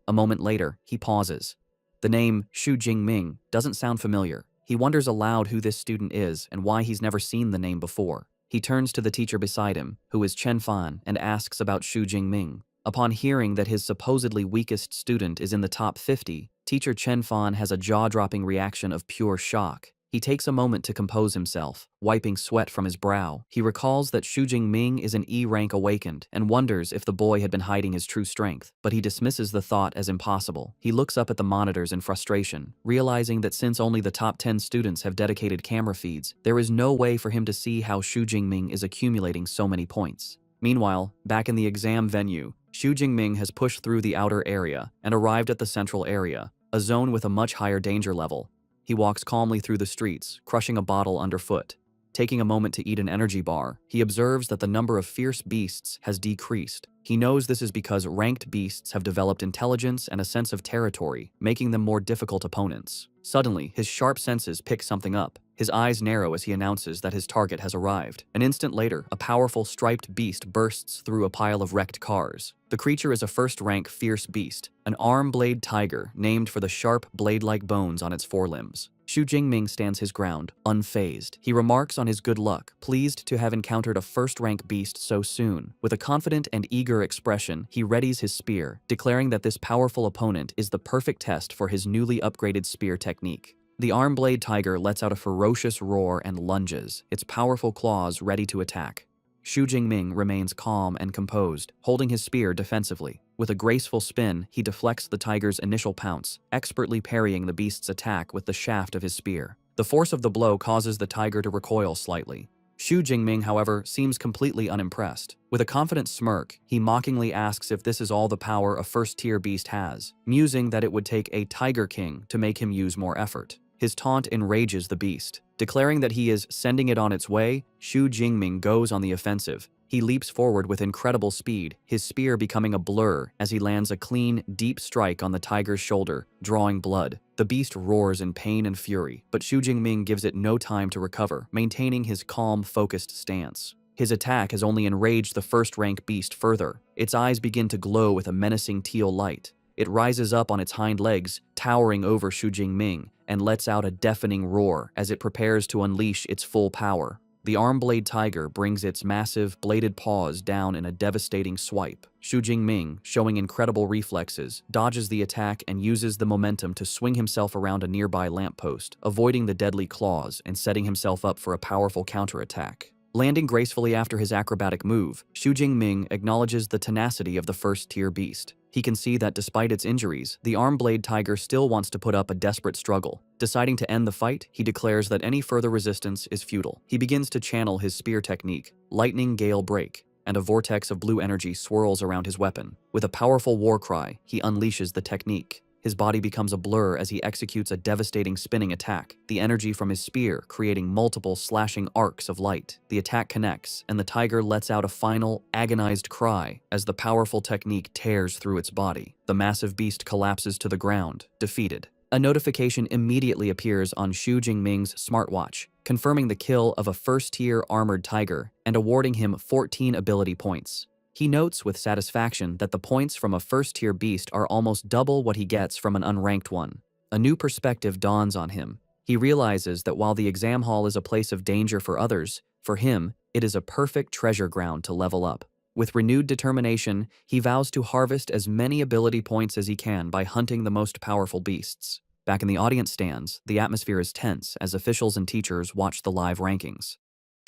A moment later, he pauses. The name Xu Jingming doesn't sound familiar. He wonders aloud who this student is and why he's never seen the name before. He turns to the teacher beside him, who is Chen Fan, and asks about Xu Jingming. Upon hearing that his supposedly weakest student is in the top 50, teacher Chen Fan has a jaw-dropping reaction of pure shock. He takes a moment to compose himself, wiping sweat from his brow. He recalls that Xu Jingming is an E rank awakened and wonders if the boy had been hiding his true strength, but he dismisses the thought as impossible. He looks up at the monitors in frustration, realizing that since only the top 10 students have dedicated camera feeds, there is no way for him to see how Xu Jingming is accumulating so many points. Meanwhile, back in the exam venue, Xu Jingming has pushed through the outer area and arrived at the central area, a zone with a much higher danger level. He walks calmly through the streets, crushing a bottle underfoot. Taking a moment to eat an energy bar, he observes that the number of fierce beasts has decreased. He knows this is because ranked beasts have developed intelligence and a sense of territory, making them more difficult opponents. Suddenly, his sharp senses pick something up. His eyes narrow as he announces that his target has arrived. An instant later, a powerful striped beast bursts through a pile of wrecked cars. The creature is a first-rank fierce beast, an arm-blade tiger named for the sharp, blade-like bones on its forelimbs. Xu Jingming stands his ground, unfazed. He remarks on his good luck, pleased to have encountered a first-rank beast so soon. With a confident and eager expression, he readies his spear, declaring that this powerful opponent is the perfect test for his newly upgraded spear technique. The arm-blade tiger lets out a ferocious roar and lunges, its powerful claws ready to attack. Xu Jingming remains calm and composed, holding his spear defensively. With a graceful spin, he deflects the tiger's initial pounce, expertly parrying the beast's attack with the shaft of his spear. The force of the blow causes the tiger to recoil slightly. Xu Jingming, however, seems completely unimpressed. With a confident smirk, he mockingly asks if this is all the power a first-tier beast has, musing that it would take a Tiger King to make him use more effort. His taunt enrages the beast. Declaring that he is sending it on its way, Xu Jingming goes on the offensive. He leaps forward with incredible speed, his spear becoming a blur as he lands a clean, deep strike on the tiger's shoulder, drawing blood. The beast roars in pain and fury, but Xu Jingming gives it no time to recover, maintaining his calm, focused stance. His attack has only enraged the first-rank beast further. Its eyes begin to glow with a menacing teal light. It rises up on its hind legs, towering over Xu Jingming, and lets out a deafening roar as it prepares to unleash its full power. The arm-blade tiger brings its massive, bladed paws down in a devastating swipe. Xu Jingming, showing incredible reflexes, dodges the attack and uses the momentum to swing himself around a nearby lamppost, avoiding the deadly claws and setting himself up for a powerful counterattack. Landing gracefully after his acrobatic move, Xu Jingming acknowledges the tenacity of the first-tier beast. He can see that despite its injuries, the arm-blade tiger still wants to put up a desperate struggle. Deciding to end the fight, he declares that any further resistance is futile. He begins to channel his spear technique, Lightning Gale Break, and a vortex of blue energy swirls around his weapon. With a powerful war cry, he unleashes the technique. His body becomes a blur as he executes a devastating spinning attack, the energy from his spear creating multiple slashing arcs of light. The attack connects, and the tiger lets out a final, agonized cry as the powerful technique tears through its body. The massive beast collapses to the ground, defeated. A notification immediately appears on Xu Jingming's smartwatch, confirming the kill of a first-tier armored tiger and awarding him 14 ability points. He notes with satisfaction that the points from a first-tier beast are almost double what he gets from an unranked one. A new perspective dawns on him. He realizes that while the exam hall is a place of danger for others, for him, it is a perfect treasure ground to level up. With renewed determination, he vows to harvest as many ability points as he can by hunting the most powerful beasts. Back in the audience stands, the atmosphere is tense as officials and teachers watch the live rankings.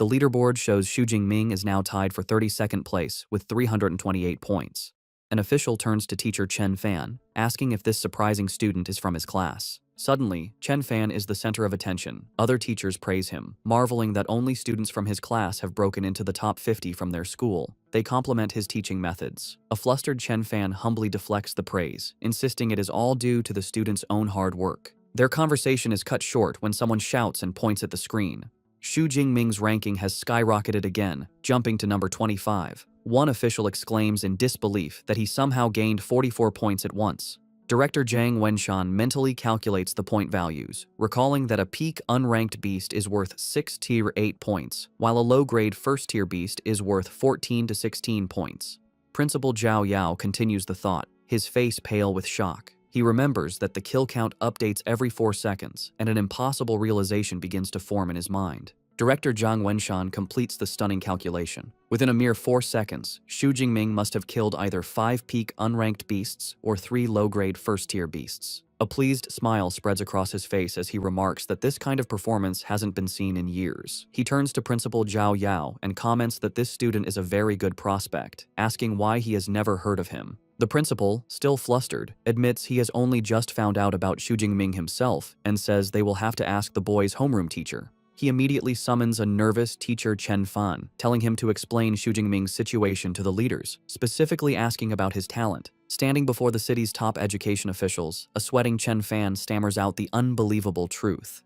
The leaderboard shows Xu Jingming is now tied for 32nd place with 328 points. An official turns to teacher Chen Fan, asking if this surprising student is from his class. Suddenly, Chen Fan is the center of attention. Other teachers praise him, marveling that only students from his class have broken into the top 50 from their school. They compliment his teaching methods. A flustered Chen Fan humbly deflects the praise, insisting it is all due to the students' own hard work. Their conversation is cut short when someone shouts and points at the screen. Xu Jingming's ranking has skyrocketed again, jumping to number 25. One official exclaims in disbelief that he somehow gained 44 points at once. Director Zhang Wenshan mentally calculates the point values, recalling that a peak unranked beast is worth 6 tier 8 points, while a low-grade first-tier beast is worth 14 to 16 points. Principal Zhao Yao continues the thought, his face pale with shock. He remembers that the kill count updates every 4 seconds, and an impossible realization begins to form in his mind. Director Zhang Wenshan completes the stunning calculation. Within a mere 4 seconds, Xu Jingming must have killed either 5 peak unranked beasts or 3 low-grade first-tier beasts. A pleased smile spreads across his face as he remarks that this kind of performance hasn't been seen in years. He turns to Principal Zhao Yao and comments that this student is a very good prospect, asking why he has never heard of him. The principal, still flustered, admits he has only just found out about Xu Jingming himself and says they will have to ask the boy's homeroom teacher. He immediately summons a nervous teacher Chen Fan, telling him to explain Xu Jingming's situation to the leaders, specifically asking about his talent. Standing before the city's top education officials, a sweating Chen Fan stammers out the unbelievable truth.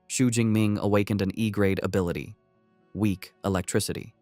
Xu Jingming awakened an E-grade ability. Weak electricity.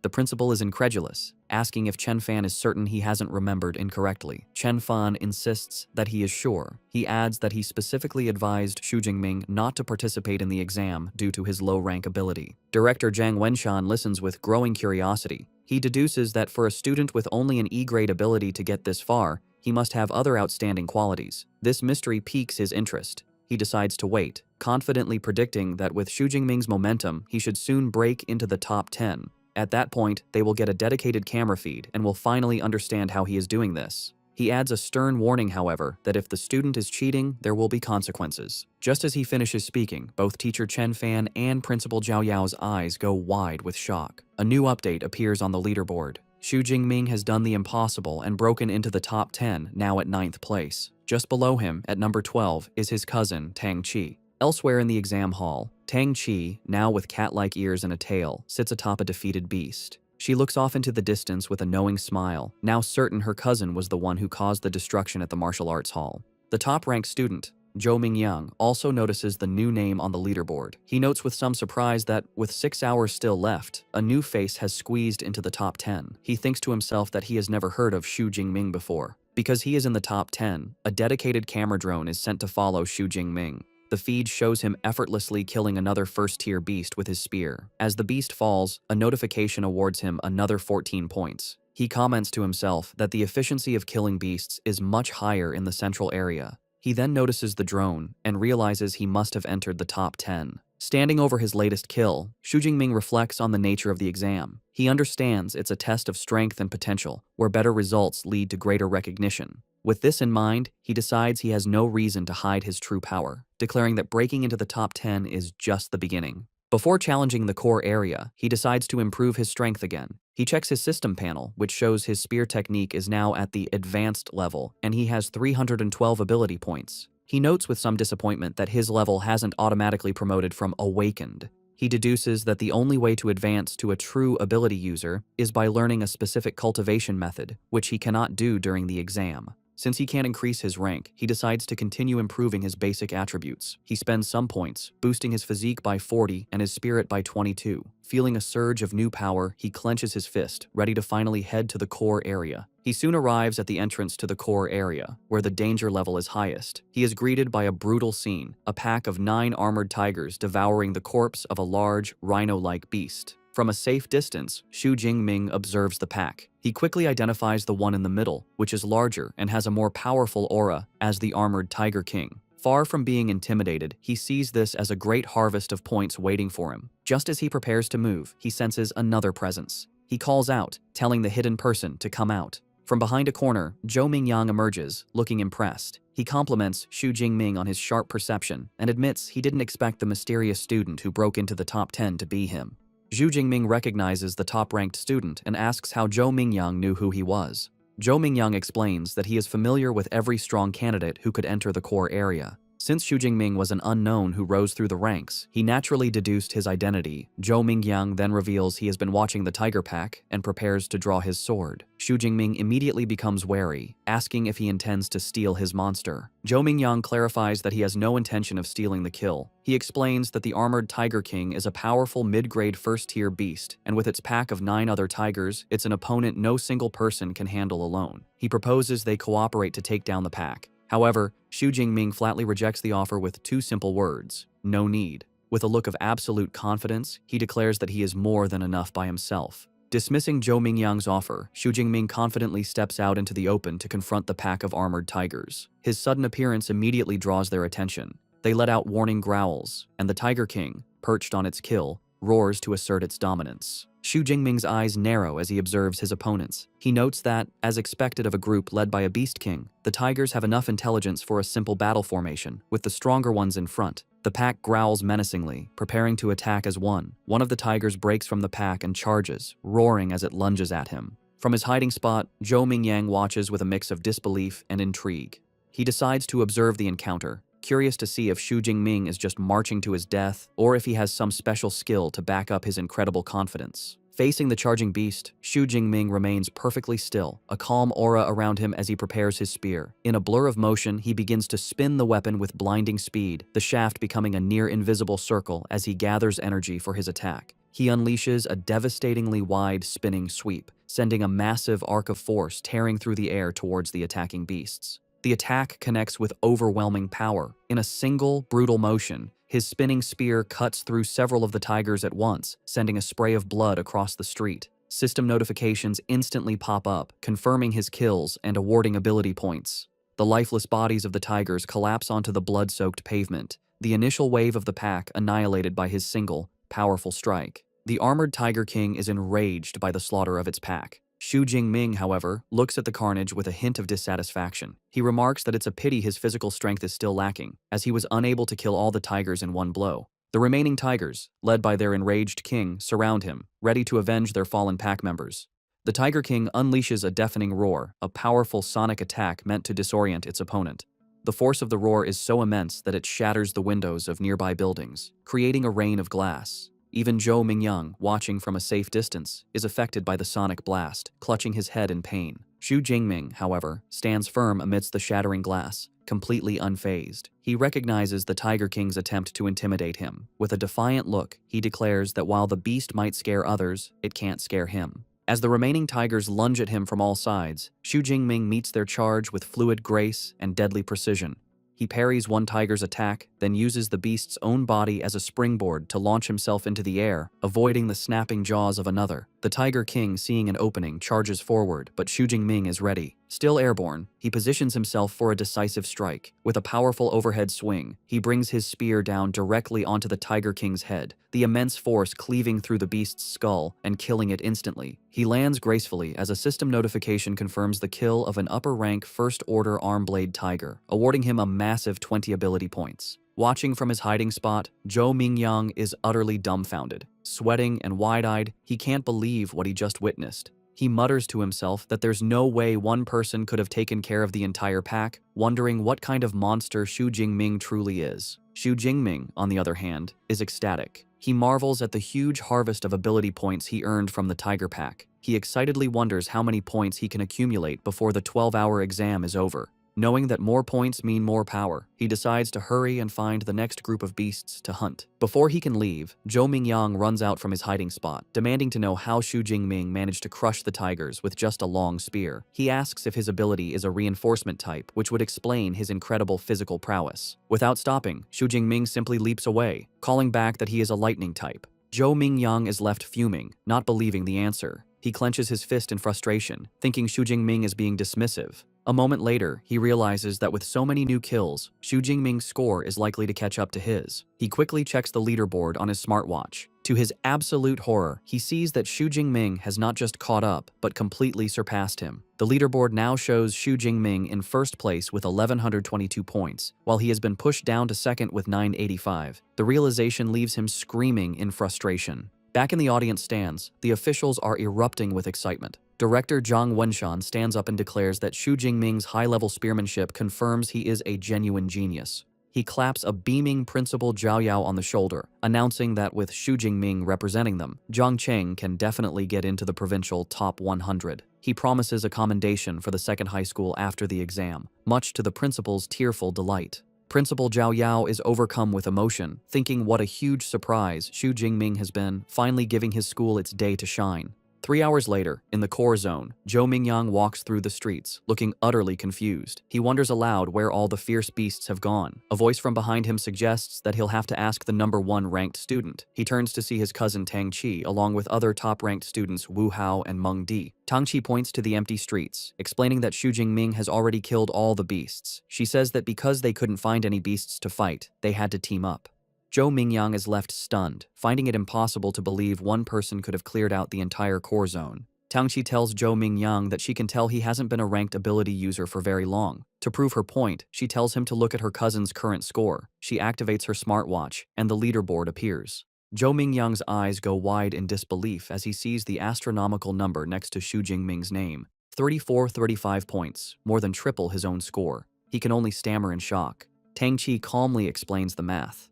The principal is incredulous, asking if Chen Fan is certain he hasn't remembered incorrectly. Chen Fan insists that he is sure. He adds that he specifically advised Xu Jingming not to participate in the exam due to his low-rank ability. Director Zhang Wenshan listens with growing curiosity. He deduces that for a student with only an E-grade ability to get this far, he must have other outstanding qualities. This mystery piques his interest. He decides to wait, confidently predicting that with Xu Jingming's momentum, he should soon break into the top 10. At that point, they will get a dedicated camera feed and will finally understand how he is doing this. He adds a stern warning, however, that if the student is cheating, there will be consequences. Just as he finishes speaking, both teacher Chen Fan and Principal Zhao Yao's eyes go wide with shock. A new update appears on the leaderboard. Xu Jingming has done the impossible and broken into the top 10, now at 9th place. Just below him, at number 12, is his cousin, Tang Qi. Elsewhere in the exam hall, Tang Qi, now with cat-like ears and a tail, sits atop a defeated beast. She looks off into the distance with a knowing smile, now certain her cousin was the one who caused the destruction at the martial arts hall. The top-ranked student, Zhou Mingyang, also notices the new name on the leaderboard. He notes with some surprise that, with 6 hours still left, a new face has squeezed into the top 10. He thinks to himself that he has never heard of Xu Jingming before. Because he is in the top 10, a dedicated camera drone is sent to follow Xu Jingming. The feed shows him effortlessly killing another first-tier beast with his spear. As the beast falls, a notification awards him another 14 points. He comments to himself that the efficiency of killing beasts is much higher in the central area. He then notices the drone and realizes he must have entered the top 10. Standing over his latest kill, Xu Jingming reflects on the nature of the exam. He understands it's a test of strength and potential, where better results lead to greater recognition. With this in mind, he decides he has no reason to hide his true power, declaring that breaking into the top 10 is just the beginning. Before challenging the core area, he decides to improve his strength again. He checks his system panel, which shows his spear technique is now at the advanced level, and he has 312 ability points. He notes with some disappointment that his level hasn't automatically promoted from awakened. He deduces that the only way to advance to a true ability user is by learning a specific cultivation method, which he cannot do during the exam. Since he can't increase his rank, he decides to continue improving his basic attributes. He spends some points, boosting his physique by 40 and his spirit by 22. Feeling a surge of new power, he clenches his fist, ready to finally head to the core area. He soon arrives at the entrance to the core area, where the danger level is highest. He is greeted by a brutal scene, a pack of 9 armored tigers devouring the corpse of a large, rhino-like beast. From a safe distance, Xu Jingming observes the pack. He quickly identifies the one in the middle, which is larger and has a more powerful aura, as the armored Tiger King. Far from being intimidated, he sees this as a great harvest of points waiting for him. Just as he prepares to move, he senses another presence. He calls out, telling the hidden person to come out. From behind a corner, Zhou Mingyang emerges, looking impressed. He compliments Xu Jingming on his sharp perception and admits he didn't expect the mysterious student who broke into the top 10 to be him. Xu Jingming recognizes the top-ranked student and asks how Zhou Mingyang knew who he was. Zhou Mingyang explains that he is familiar with every strong candidate who could enter the core area. Since Xu Jingming was an unknown who rose through the ranks, he naturally deduced his identity. Zhou Mingyang then reveals he has been watching the tiger pack and prepares to draw his sword. Xu Jingming immediately becomes wary, asking if he intends to steal his monster. Zhou Mingyang clarifies that he has no intention of stealing the kill. He explains that the armored Tiger King is a powerful mid-grade first-tier beast, and with its pack of 9 other tigers, it's an opponent no single person can handle alone. He proposes they cooperate to take down the pack. However, Xu Jingming flatly rejects the offer with 2 simple words: no need. With a look of absolute confidence, he declares that he is more than enough by himself. Dismissing Zhou Mingyang's offer, Xu Jingming confidently steps out into the open to confront the pack of armored tigers. His sudden appearance immediately draws their attention. They let out warning growls, and the Tiger King, perched on its kill, roars to assert its dominance. Xu Jingming's eyes narrow as he observes his opponents. He notes that, as expected of a group led by a Beast King, the tigers have enough intelligence for a simple battle formation, with the stronger ones in front. The pack growls menacingly, preparing to attack as one. One of the tigers breaks from the pack and charges, roaring as it lunges at him. From his hiding spot, Zhou Mingyang watches with a mix of disbelief and intrigue. He decides to observe the encounter, curious to see if Xu Jingming is just marching to his death or if he has some special skill to back up his incredible confidence. Facing the charging beast, Xu Jingming remains perfectly still, a calm aura around him as he prepares his spear. In a blur of motion, he begins to spin the weapon with blinding speed, the shaft becoming a near-invisible circle as he gathers energy for his attack. He unleashes a devastatingly wide spinning sweep, sending a massive arc of force tearing through the air towards the attacking beasts. The attack connects with overwhelming power. In a single, brutal motion, his spinning spear cuts through several of the tigers at once, sending a spray of blood across the street. System notifications instantly pop up, confirming his kills and awarding ability points. The lifeless bodies of the tigers collapse onto the blood-soaked pavement, the initial wave of the pack annihilated by his single, powerful strike. The armored Tiger King is enraged by the slaughter of its pack. Xu Jingming, however, looks at the carnage with a hint of dissatisfaction. He remarks that it's a pity his physical strength is still lacking, as he was unable to kill all the tigers in one blow. The remaining tigers, led by their enraged king, surround him, ready to avenge their fallen pack members. The Tiger King unleashes a deafening roar, a powerful sonic attack meant to disorient its opponent. The force of the roar is so immense that it shatters the windows of nearby buildings, creating a rain of glass. Even Zhou Mingyang, watching from a safe distance, is affected by the sonic blast, clutching his head in pain. Xu Jingming, however, stands firm amidst the shattering glass, completely unfazed. He recognizes the Tiger King's attempt to intimidate him. With a defiant look, he declares that while the beast might scare others, it can't scare him. As the remaining tigers lunge at him from all sides, Xu Jingming meets their charge with fluid grace and deadly precision. He parries one tiger's attack, then uses the beast's own body as a springboard to launch himself into the air, avoiding the snapping jaws of another. The Tiger King, seeing an opening, charges forward, but Xu Jingming is ready. Still airborne, he positions himself for a decisive strike. With a powerful overhead swing, he brings his spear down directly onto the Tiger King's head, the immense force cleaving through the beast's skull and killing it instantly. He lands gracefully as a system notification confirms the kill of an upper-rank first-order arm-blade tiger, awarding him a massive 20 ability points. Watching from his hiding spot, Zhou Mingyang is utterly dumbfounded. Sweating and wide-eyed, he can't believe what he just witnessed. He mutters to himself that there's no way one person could have taken care of the entire pack, wondering what kind of monster Xu Jingming truly is. Xu Jingming, on the other hand, is ecstatic. He marvels at the huge harvest of ability points he earned from the Tiger Pack. He excitedly wonders how many points he can accumulate before the 12-hour exam is over. Knowing that more points mean more power, he decides to hurry and find the next group of beasts to hunt. Before he can leave, Zhou Mingyang runs out from his hiding spot, demanding to know how Xu Jingming managed to crush the tigers with just a long spear. He asks if his ability is a reinforcement type, which would explain his incredible physical prowess. Without stopping, Xu Jingming simply leaps away, calling back that he is a lightning type. Zhou Mingyang is left fuming, not believing the answer. He clenches his fist in frustration, thinking Xu Jingming is being dismissive. A moment later, he realizes that with so many new kills, Xu Jingming's score is likely to catch up to his. He quickly checks the leaderboard on his smartwatch. To his absolute horror, he sees that Xu Jingming has not just caught up, but completely surpassed him. The leaderboard now shows Xu Jingming in first place with 1,122 points, while he has been pushed down to second with 985. The realization leaves him screaming in frustration. Back in the audience stands, the officials are erupting with excitement. Director Zhang Wenshan stands up and declares that Xu Jingming's high-level spearmanship confirms he is a genuine genius. He claps a beaming Principal Zhao Yao on the shoulder, announcing that with Xu Jingming representing them, Zhang Cheng can definitely get into the provincial top 100. He promises a commendation for the second high school after the exam, much to the principal's tearful delight. Principal Zhao Yao is overcome with emotion, thinking what a huge surprise Xu Jingming has been, finally giving his school its day to shine. 3 hours later, in the core zone, Zhou Mingyang walks through the streets, looking utterly confused. He wonders aloud where all the fierce beasts have gone. A voice from behind him suggests that he'll have to ask the number 1 ranked student. He turns to see his cousin Tang Qi, along with other top-ranked students Wu Hao and Meng Di. Tang Qi points to the empty streets, explaining that Xu Jingming has already killed all the beasts. She says that because they couldn't find any beasts to fight, they had to team up. Zhou Mingyang is left stunned, finding it impossible to believe one person could have cleared out the entire core zone. Tangqi tells Zhou Mingyang that she can tell he hasn't been a ranked ability user for very long. To prove her point, she tells him to look at her cousin's current score. She activates her smartwatch, and the leaderboard appears. Zhou Mingyang's eyes go wide in disbelief as he sees the astronomical number next to Xu Jingming's name. 35 points, more than triple his own score. He can only stammer in shock. Tangqi calmly explains the math.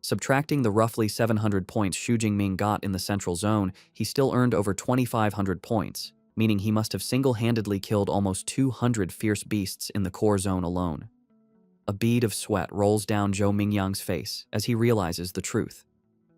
Subtracting the roughly 700 points Xu Jingming got in the central zone, he still earned over 2,500 points, meaning he must have single-handedly killed almost 200 fierce beasts in the core zone alone. A bead of sweat rolls down Zhou Mingyang's face as he realizes the truth.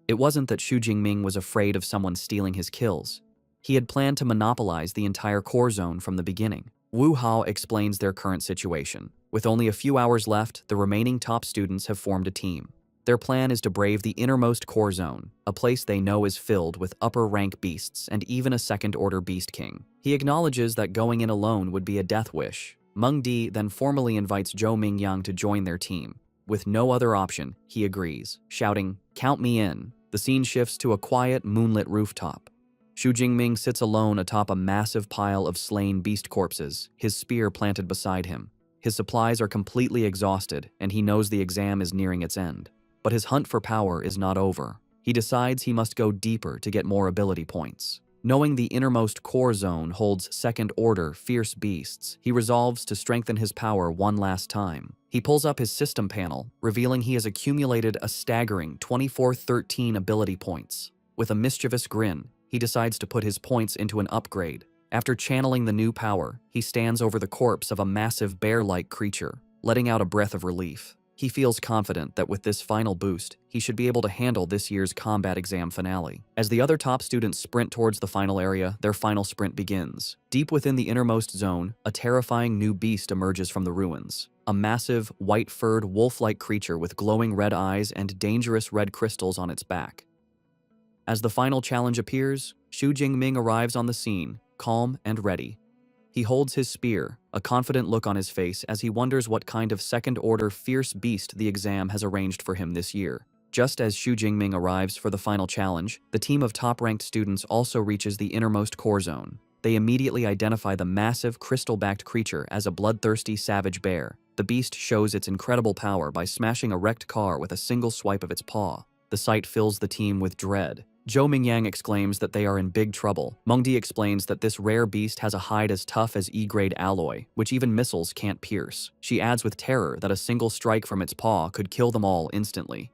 It wasn't that Xu Jingming was afraid of someone stealing his kills. He had planned to monopolize the entire core zone from the beginning. Wu Hao explains their current situation. With only a few hours left, the remaining top students have formed a team. Their plan is to brave the innermost core zone, a place they know is filled with upper-rank beasts and even a second-order beast king. He acknowledges that going in alone would be a death wish. Meng Di then formally invites Zhou Mingyang to join their team. With no other option, he agrees, shouting, "Count me in." The scene shifts to a quiet, moonlit rooftop. Xu Jingming sits alone atop a massive pile of slain beast corpses, his spear planted beside him. His supplies are completely exhausted, and he knows the exam is nearing its end. But his hunt for power is not over. He decides he must go deeper to get more ability points. Knowing the innermost core zone holds second-order fierce beasts, he resolves to strengthen his power one last time. He pulls up his system panel, revealing he has accumulated a staggering 2413 ability points. With a mischievous grin, he decides to put his points into an upgrade. After channeling the new power, he stands over the corpse of a massive bear-like creature, letting out a breath of relief. He feels confident that with this final boost, he should be able to handle this year's combat exam finale. As the other top students sprint towards the final area, their final sprint begins. Deep within the innermost zone, a terrifying new beast emerges from the ruins. A massive, white-furred, wolf-like creature with glowing red eyes and dangerous red crystals on its back. As the final challenge appears, Xu Jingming arrives on the scene, calm and ready. He holds his spear, a confident look on his face as he wonders what kind of second-order fierce beast the exam has arranged for him this year. Just as Xu Jingming arrives for the final challenge, the team of top-ranked students also reaches the innermost core zone. They immediately identify the massive, crystal-backed creature as a bloodthirsty savage bear. The beast shows its incredible power by smashing a wrecked car with a single swipe of its paw. The sight fills the team with dread. Zhou Mingyang exclaims that they are in big trouble. Meng Di explains that this rare beast has a hide as tough as E-grade alloy, which even missiles can't pierce. She adds with terror that a single strike from its paw could kill them all instantly.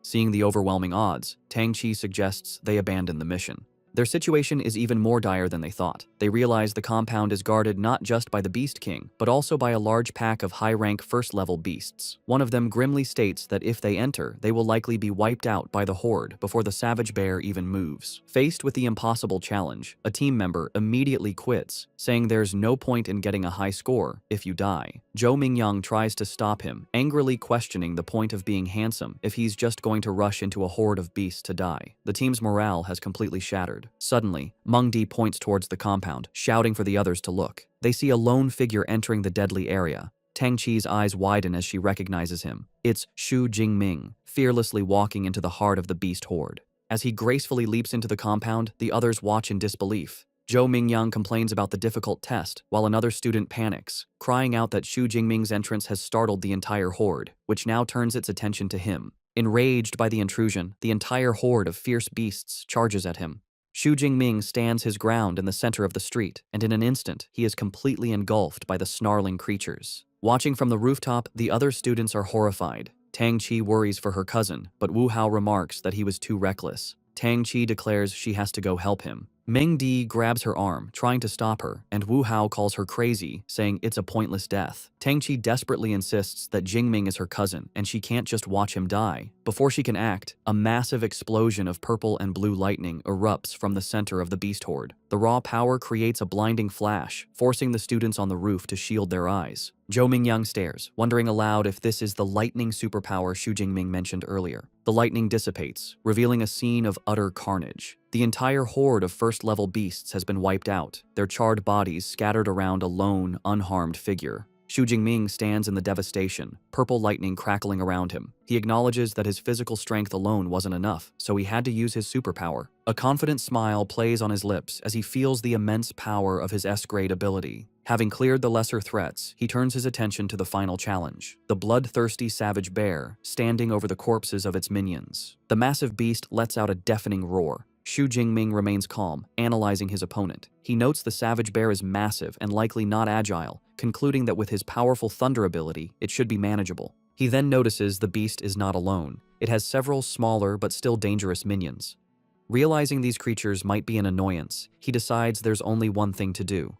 Seeing the overwhelming odds, Tang Qi suggests they abandon the mission. Their situation is even more dire than they thought. They realize the compound is guarded not just by the Beast King, but also by a large pack of high-rank first-level beasts. One of them grimly states that if they enter, they will likely be wiped out by the horde before the savage bear even moves. Faced with the impossible challenge, a team member immediately quits, saying there's no point in getting a high score if you die. Zhou Mingyang tries to stop him, angrily questioning the point of being handsome if he's just going to rush into a horde of beasts to die. The team's morale has completely shattered. Suddenly, Meng Di points towards the compound, shouting for the others to look. They see a lone figure entering the deadly area. Tang Qi's eyes widen as she recognizes him. It's Xu Jingming, fearlessly walking into the heart of the beast horde. As he gracefully leaps into the compound, the others watch in disbelief. Zhou Mingyang complains about the difficult test, while another student panics, crying out that Xu Jingming's entrance has startled the entire horde, which now turns its attention to him. Enraged by the intrusion, the entire horde of fierce beasts charges at him. Xu Jingming stands his ground in the center of the street, and in an instant, he is completely engulfed by the snarling creatures. Watching from the rooftop, the other students are horrified. Tang Qi worries for her cousin, but Wu Hao remarks that he was too reckless. Tang Qi declares she has to go help him. Ming Di grabs her arm, trying to stop her, and Wu Hao calls her crazy, saying it's a pointless death. Tang Qi desperately insists that Jingming is her cousin, and she can't just watch him die. Before she can act, a massive explosion of purple and blue lightning erupts from the center of the beast horde. The raw power creates a blinding flash, forcing the students on the roof to shield their eyes. Zhou Mingyang stares, wondering aloud if this is the lightning superpower Xu Jingming mentioned earlier. The lightning dissipates, revealing a scene of utter carnage. The entire horde of first-level beasts has been wiped out, their charred bodies scattered around a lone, unharmed figure. Xu Jingming stands in the devastation, purple lightning crackling around him. He acknowledges that his physical strength alone wasn't enough, so he had to use his superpower. A confident smile plays on his lips as he feels the immense power of his S-grade ability. Having cleared the lesser threats, he turns his attention to the final challenge, the bloodthirsty savage bear, standing over the corpses of its minions. The massive beast lets out a deafening roar. Xu Jingming remains calm, analyzing his opponent. He notes the savage bear is massive and likely not agile, concluding that with his powerful thunder ability, it should be manageable. He then notices the beast is not alone. It has several smaller but still dangerous minions. Realizing these creatures might be an annoyance, he decides there's only one thing to do.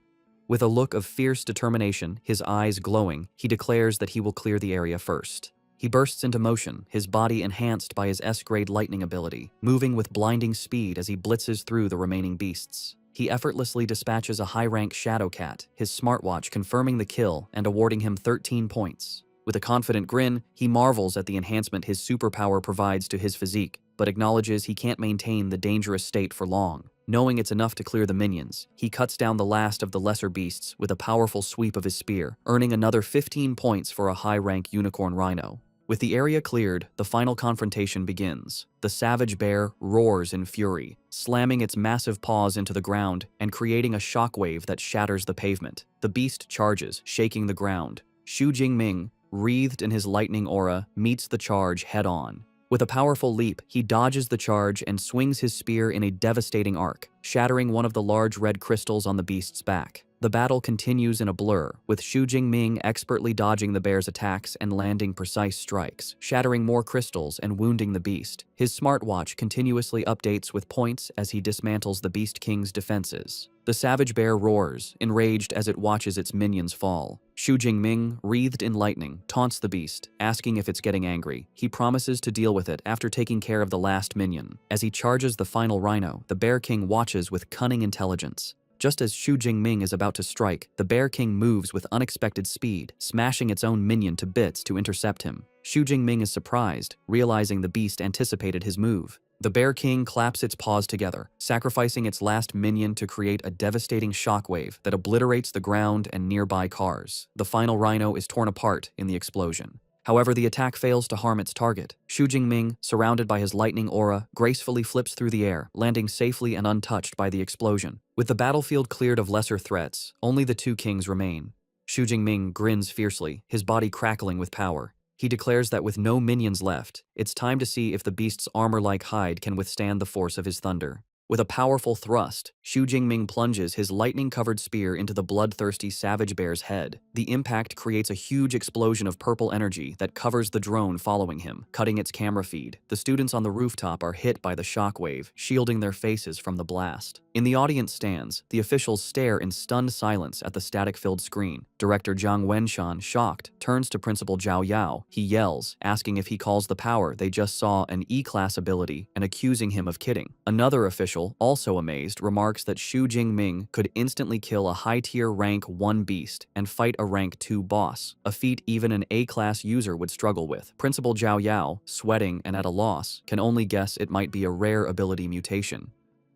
With a look of fierce determination, his eyes glowing, he declares that he will clear the area first. He bursts into motion, his body enhanced by his S-grade lightning ability, moving with blinding speed as he blitzes through the remaining beasts. He effortlessly dispatches a high-rank Shadow Cat, his smartwatch confirming the kill and awarding him 13 points. With a confident grin, he marvels at the enhancement his superpower provides to his physique, but acknowledges he can't maintain the dangerous state for long. Knowing it's enough to clear the minions, he cuts down the last of the lesser beasts with a powerful sweep of his spear, earning another 15 points for a high-rank unicorn rhino. With the area cleared, the final confrontation begins. The savage bear roars in fury, slamming its massive paws into the ground and creating a shockwave that shatters the pavement. The beast charges, shaking the ground. Xu Jingming, wreathed in his lightning aura, meets the charge head-on. With a powerful leap, he dodges the charge and swings his spear in a devastating arc, shattering one of the large red crystals on the beast's back. The battle continues in a blur, with Xu Jingming expertly dodging the bear's attacks and landing precise strikes, shattering more crystals and wounding the beast. His smartwatch continuously updates with points as he dismantles the Beast King's defenses. The savage bear roars, enraged as it watches its minions fall. Xu Jingming, wreathed in lightning, taunts the beast, asking if it's getting angry. He promises to deal with it after taking care of the last minion. As he charges the final rhino, the Bear King watches with cunning intelligence. Just as Xu Jingming is about to strike, the Bear King moves with unexpected speed, smashing its own minion to bits to intercept him. Xu Jingming is surprised, realizing the beast anticipated his move. The Bear King claps its paws together, sacrificing its last minion to create a devastating shockwave that obliterates the ground and nearby cars. The final rhino is torn apart in the explosion. However, the attack fails to harm its target. Xu Jingming, surrounded by his lightning aura, gracefully flips through the air, landing safely and untouched by the explosion. With the battlefield cleared of lesser threats, only the two kings remain. Xu Jingming grins fiercely, his body crackling with power. He declares that with no minions left, it's time to see if the beast's armor-like hide can withstand the force of his thunder. With a powerful thrust, Xu Jingming plunges his lightning-covered spear into the bloodthirsty savage bear's head. The impact creates a huge explosion of purple energy that covers the drone following him, cutting its camera feed. The students on the rooftop are hit by the shockwave, shielding their faces from the blast. In the audience stands, the officials stare in stunned silence at the static-filled screen. Director Zhang Wenshan, shocked, turns to Principal Zhao Yao. He yells, asking if he calls the power they just saw an E-class ability and accusing him of kidding. Another official, also amazed, remarks that Xu Jingming could instantly kill a high-tier rank 1 beast and fight a rank 2 boss, a feat even an A-class user would struggle with. Principal Zhao Yao, sweating and at a loss, can only guess it might be a rare ability mutation.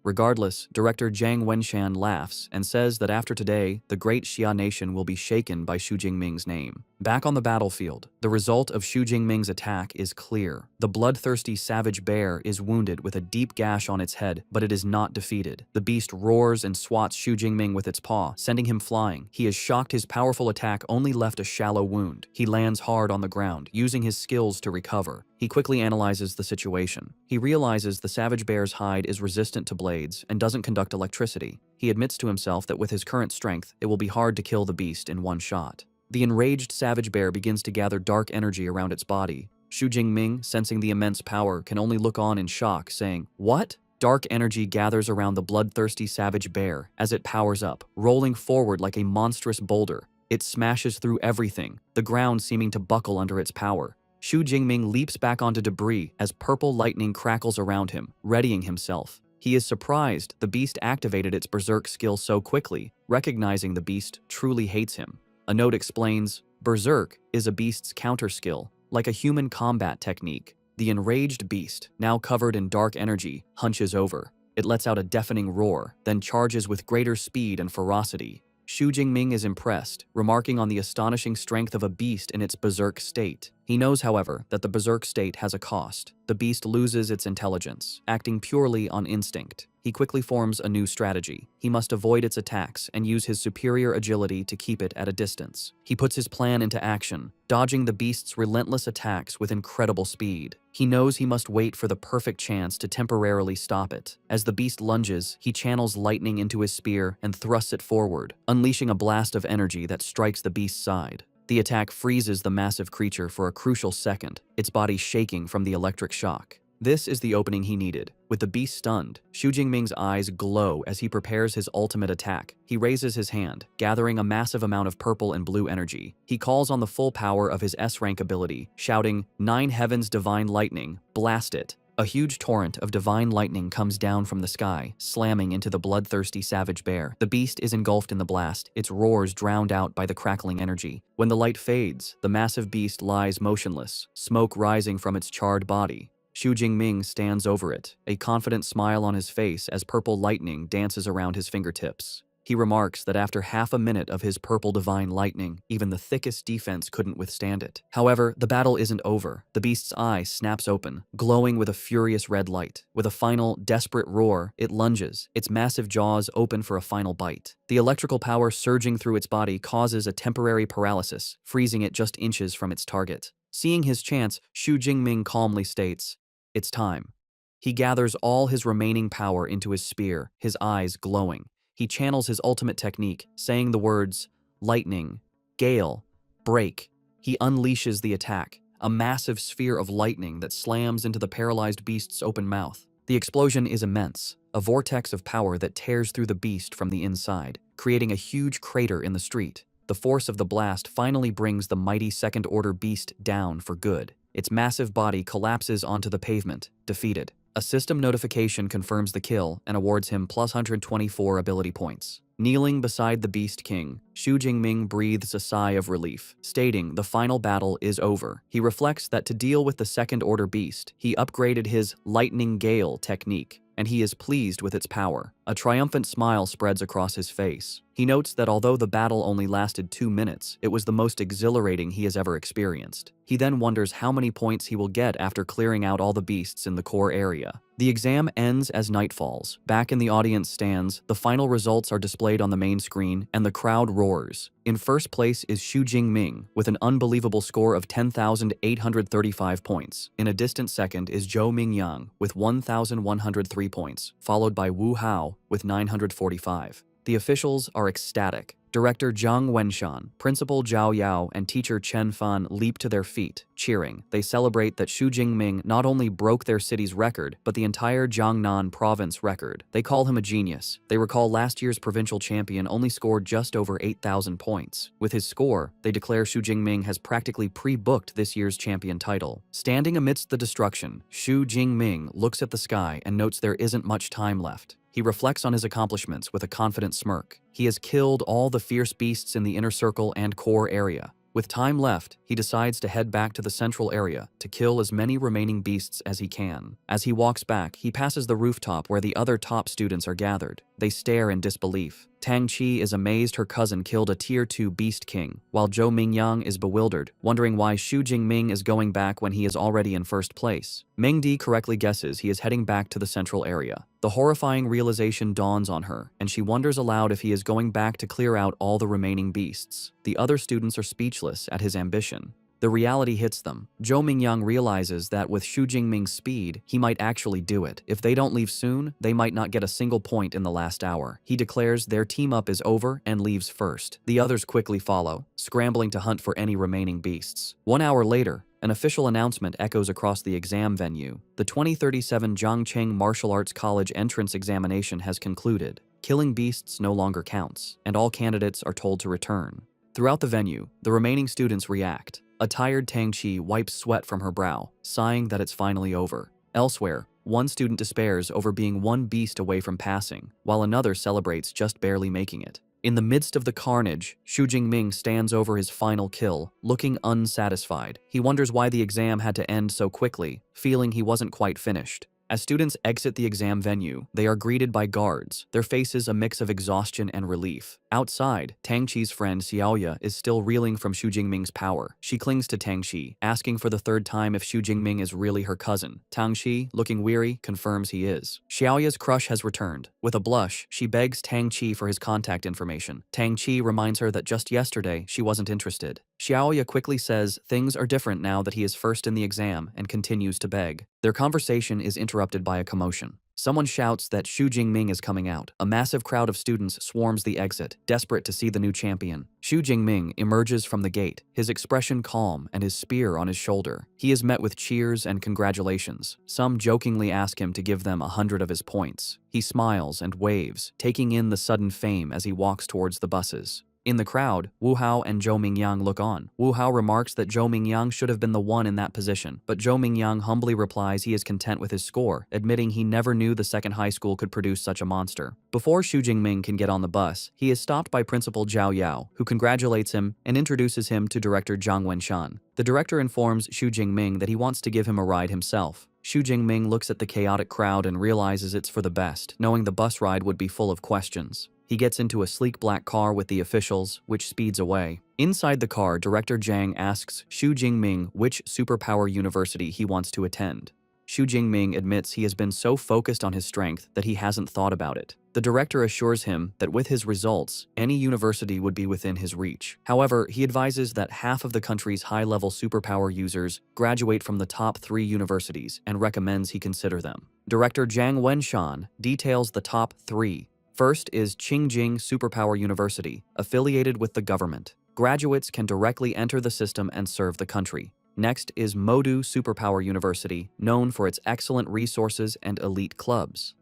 Regardless, Director Zhang Wenshan laughs and says that after today, the great Xia nation will be shaken by Xu Jingming's name. Back on the battlefield, the result of Xu Jingming's attack is clear. The bloodthirsty savage bear is wounded with a deep gash on its head, but it is not defeated. The beast roars and swats Xu Jingming with its paw, sending him flying. He is shocked his powerful attack only left a shallow wound. He lands hard on the ground, using his skills to recover. He quickly analyzes the situation. He realizes the savage bear's hide is resistant to blades and doesn't conduct electricity. He admits to himself that with his current strength, it will be hard to kill the beast in one shot. The enraged savage bear begins to gather dark energy around its body. Xu Jingming, sensing the immense power, can only look on in shock, saying, "What?" Dark energy gathers around the bloodthirsty savage bear as it powers up, rolling forward like a monstrous boulder. It smashes through everything, the ground seeming to buckle under its power. Xu Jingming leaps back onto debris as purple lightning crackles around him, readying himself. He is surprised the beast activated its berserk skill so quickly, recognizing the beast truly hates him. A note explains, berserk is a beast's counter skill, like a human combat technique. The enraged beast, now covered in dark energy, hunches over. It lets out a deafening roar, then charges with greater speed and ferocity. Xu Jingming is impressed, remarking on the astonishing strength of a beast in its berserk state. He knows, however, that the berserk state has a cost. The beast loses its intelligence, acting purely on instinct. He quickly forms a new strategy. He must avoid its attacks and use his superior agility to keep it at a distance. He puts his plan into action, dodging the beast's relentless attacks with incredible speed. He knows he must wait for the perfect chance to temporarily stop it. As the beast lunges, he channels lightning into his spear and thrusts it forward, unleashing a blast of energy that strikes the beast's side. The attack freezes the massive creature for a crucial second, its body shaking from the electric shock. This is the opening he needed. With the beast stunned, Xu Jingming's eyes glow as he prepares his ultimate attack. He raises his hand, gathering a massive amount of purple and blue energy. He calls on the full power of his S-rank ability, shouting, "Nine Heavens Divine Lightning, blast it!" A huge torrent of divine lightning comes down from the sky, slamming into the bloodthirsty savage bear. The beast is engulfed in the blast, its roars drowned out by the crackling energy. When the light fades, the massive beast lies motionless, smoke rising from its charred body. Xu Jingming stands over it, a confident smile on his face as purple lightning dances around his fingertips. He remarks that after half a minute of his purple divine lightning, even the thickest defense couldn't withstand it. However, the battle isn't over. The beast's eye snaps open, glowing with a furious red light. With a final, desperate roar, it lunges, its massive jaws open for a final bite. The electrical power surging through its body causes a temporary paralysis, freezing it just inches from its target. Seeing his chance, Xu Jingming calmly states, "It's time." He gathers all his remaining power into his spear, his eyes glowing. He channels his ultimate technique, saying the words, "Lightning, Gale, Break." He unleashes the attack, a massive sphere of lightning that slams into the paralyzed beast's open mouth. The explosion is immense, a vortex of power that tears through the beast from the inside, creating a huge crater in the street. The force of the blast finally brings the mighty second-order beast down for good. Its massive body collapses onto the pavement, defeated. A system notification confirms the kill and awards him plus 124 ability points. Kneeling beside the Beast King, Xu Jingming breathes a sigh of relief, stating the final battle is over. He reflects that to deal with the second-order beast, he upgraded his Lightning Gale technique, and he is pleased with its power. A triumphant smile spreads across his face. He notes that although the battle only lasted 2 minutes, it was the most exhilarating he has ever experienced. He then wonders how many points he will get after clearing out all the beasts in the core area. The exam ends as night falls. Back in the audience stands, the final results are displayed on the main screen, and the crowd roars. In first place is Xu Jingming, with an unbelievable score of 10,835 points. In a distant second is Zhou Mingyang, with 1,103 points, followed by Wu Hao, with 945. The officials are ecstatic. Director Zhang Wenshan, Principal Zhao Yao, and teacher Chen Fan leap to their feet, cheering. They celebrate that Xu Jingming not only broke their city's record, but the entire Jiangnan province record. They call him a genius. They recall last year's provincial champion only scored just over 8,000 points. With his score, they declare Xu Jingming has practically pre-booked this year's champion title. Standing amidst the destruction, Xu Jingming looks at the sky and notes there isn't much time left. He reflects on his accomplishments with a confident smirk. He has killed all the fierce beasts in the inner circle and core area. With time left, he decides to head back to the central area to kill as many remaining beasts as he can. As he walks back, he passes the rooftop where the other top students are gathered. They stare in disbelief. Tang Qi is amazed her cousin killed a Tier 2 Beast King, while Zhou Mingyang is bewildered, wondering why Xu Jingming is going back when he is already in first place. Mengdi correctly guesses he is heading back to the central area. The horrifying realization dawns on her, and she wonders aloud if he is going back to clear out all the remaining beasts. The other students are speechless at his ambition. The reality hits them. Zhou Mingyang realizes that with Xu Jingming's speed, he might actually do it. If they don't leave soon, they might not get a single point in the last hour. He declares their team-up is over and leaves first. The others quickly follow, scrambling to hunt for any remaining beasts. 1 hour later, an official announcement echoes across the exam venue. The 2037 Zhangcheng Martial Arts College entrance examination has concluded. Killing beasts no longer counts, and all candidates are told to return. Throughout the venue, the remaining students react. A tired Tang Qi wipes sweat from her brow, sighing that it's finally over. Elsewhere, one student despairs over being one beast away from passing, while another celebrates just barely making it. In the midst of the carnage, Xu Jingming stands over his final kill, looking unsatisfied. He wonders why the exam had to end so quickly, feeling he wasn't quite finished. As students exit the exam venue, they are greeted by guards, their faces a mix of exhaustion and relief. Outside, Tang Qi's friend Xiaoya is still reeling from Xu Jingming's power. She clings to Tang Qi, asking for the third time if Xu Jingming is really her cousin. Tang Qi, looking weary, confirms he is. Xiaoya's crush has returned. With a blush, she begs Tang Qi for his contact information. Tang Qi reminds her that just yesterday, she wasn't interested. Xiaoya quickly says things are different now that he is first in the exam and continues to beg. Their conversation is interrupted by a commotion. Someone shouts that Xu Jingming is coming out. A massive crowd of students swarms the exit, desperate to see the new champion. Xu Jingming emerges from the gate, his expression calm and his spear on his shoulder. He is met with cheers and congratulations. Some jokingly ask him to give them 100 of his points. He smiles and waves, taking in the sudden fame as he walks towards the buses. In the crowd, Wu Hao and Zhou Mingyang look on. Wu Hao remarks that Zhou Mingyang should have been the one in that position, but Zhou Mingyang humbly replies he is content with his score, admitting he never knew the second high school could produce such a monster. Before Xu Jingming can get on the bus, he is stopped by Principal Zhao Yao, who congratulates him and introduces him to Director Zhang Wenshan. The director informs Xu Jingming that he wants to give him a ride himself. Xu Jingming looks at the chaotic crowd and realizes it's for the best, knowing the bus ride would be full of questions. He gets into a sleek black car with the officials, which speeds away. Inside the car, Director Zhang asks Xu Jingming which superpower university he wants to attend. Xu Jingming admits he has been so focused on his strength that he hasn't thought about it. The director assures him that with his results, any university would be within his reach. However, he advises that half of the country's high-level superpower users graduate from the top 3 universities and recommends he consider them. Director Zhang Wenshan details the top 3. First is Qingjing Superpower University, affiliated with the government. Graduates can directly enter the system and serve the country. Next is Modu Superpower University, known for its excellent resources and elite clubs.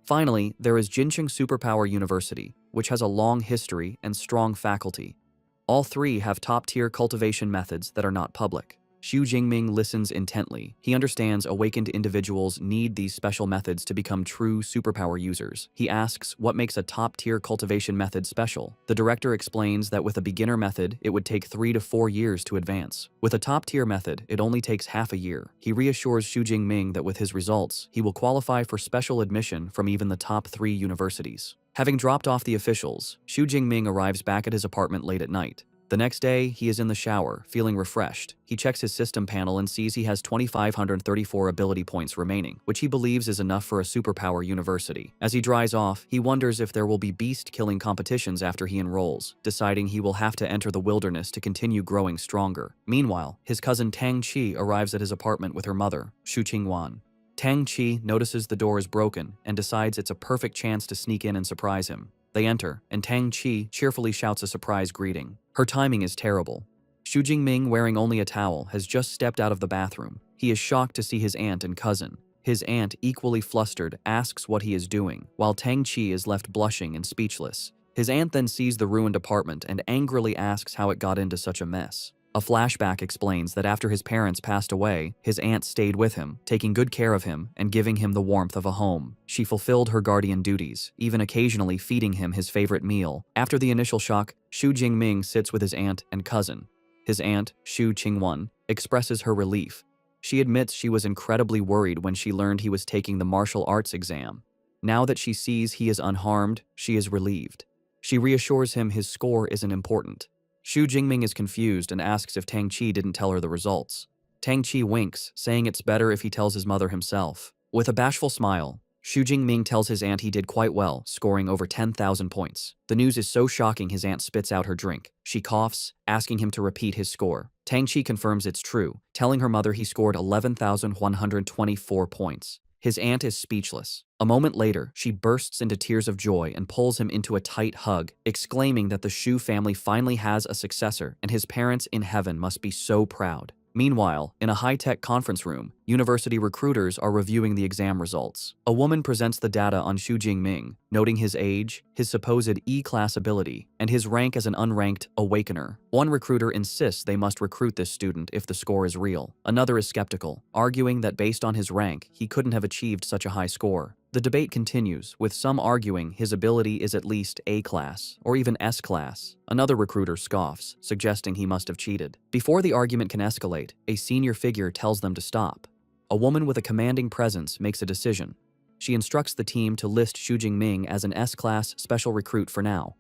Finally, there is Jincheng Superpower University, which has a long history and strong faculty. All 3 have top-tier cultivation methods that are not public. Xu Jingming listens intently. He understands awakened individuals need these special methods to become true superpower users. He asks what makes a top-tier cultivation method special. The director explains that with a beginner method, it would take 3 to 4 years to advance. With a top-tier method, it only takes half a year. He reassures Xu Jingming that with his results, he will qualify for special admission from even the top 3 universities. Having dropped off the officials, Xu Jingming arrives back at his apartment late at night. The next day, he is in the shower, feeling refreshed. He checks his system panel and sees he has 2,534 ability points remaining, which he believes is enough for a superpower university. As he dries off, he wonders if there will be beast-killing competitions after he enrolls, deciding he will have to enter the wilderness to continue growing stronger. Meanwhile, his cousin Tang Qi arrives at his apartment with her mother, Xu Qingwan. Tang Qi notices the door is broken and decides it's a perfect chance to sneak in and surprise him. They enter, and Tang Qi cheerfully shouts a surprise greeting. Her timing is terrible. Xu Jingming, wearing only a towel, has just stepped out of the bathroom. He is shocked to see his aunt and cousin. His aunt, equally flustered, asks what he is doing, while Tang Qi is left blushing and speechless. His aunt then sees the ruined apartment and angrily asks how it got into such a mess. A flashback explains that after his parents passed away, his aunt stayed with him, taking good care of him and giving him the warmth of a home. She fulfilled her guardian duties, even occasionally feeding him his favorite meal. After the initial shock, Xu Jingming sits with his aunt and cousin. His aunt, Xu Qingwan, expresses her relief. She admits she was incredibly worried when she learned he was taking the martial arts exam. Now that she sees he is unharmed, she is relieved. She reassures him his score isn't important. Xu Jingming is confused and asks if Tang Qi didn't tell her the results. Tang Qi winks, saying it's better if he tells his mother himself. With a bashful smile, Xu Jingming tells his aunt he did quite well, scoring over 10,000 points. The news is so shocking his aunt spits out her drink. She coughs, asking him to repeat his score. Tang Qi confirms it's true, telling her mother he scored 11,124 points. His aunt is speechless. A moment later, she bursts into tears of joy and pulls him into a tight hug, exclaiming that the Xu family finally has a successor and his parents in heaven must be so proud. Meanwhile, in a high-tech conference room, university recruiters are reviewing the exam results. A woman presents the data on Xu Jingming, noting his age, his supposed E-class ability, and his rank as an unranked awakener. One recruiter insists they must recruit this student if the score is real. Another is skeptical, arguing that based on his rank, he couldn't have achieved such a high score. The debate continues, with some arguing his ability is at least A-class, or even S-class. Another recruiter scoffs, suggesting he must have cheated. Before the argument can escalate, a senior figure tells them to stop. A woman with a commanding presence makes a decision. She instructs the team to list Xu Jingming as an S-class special recruit for now.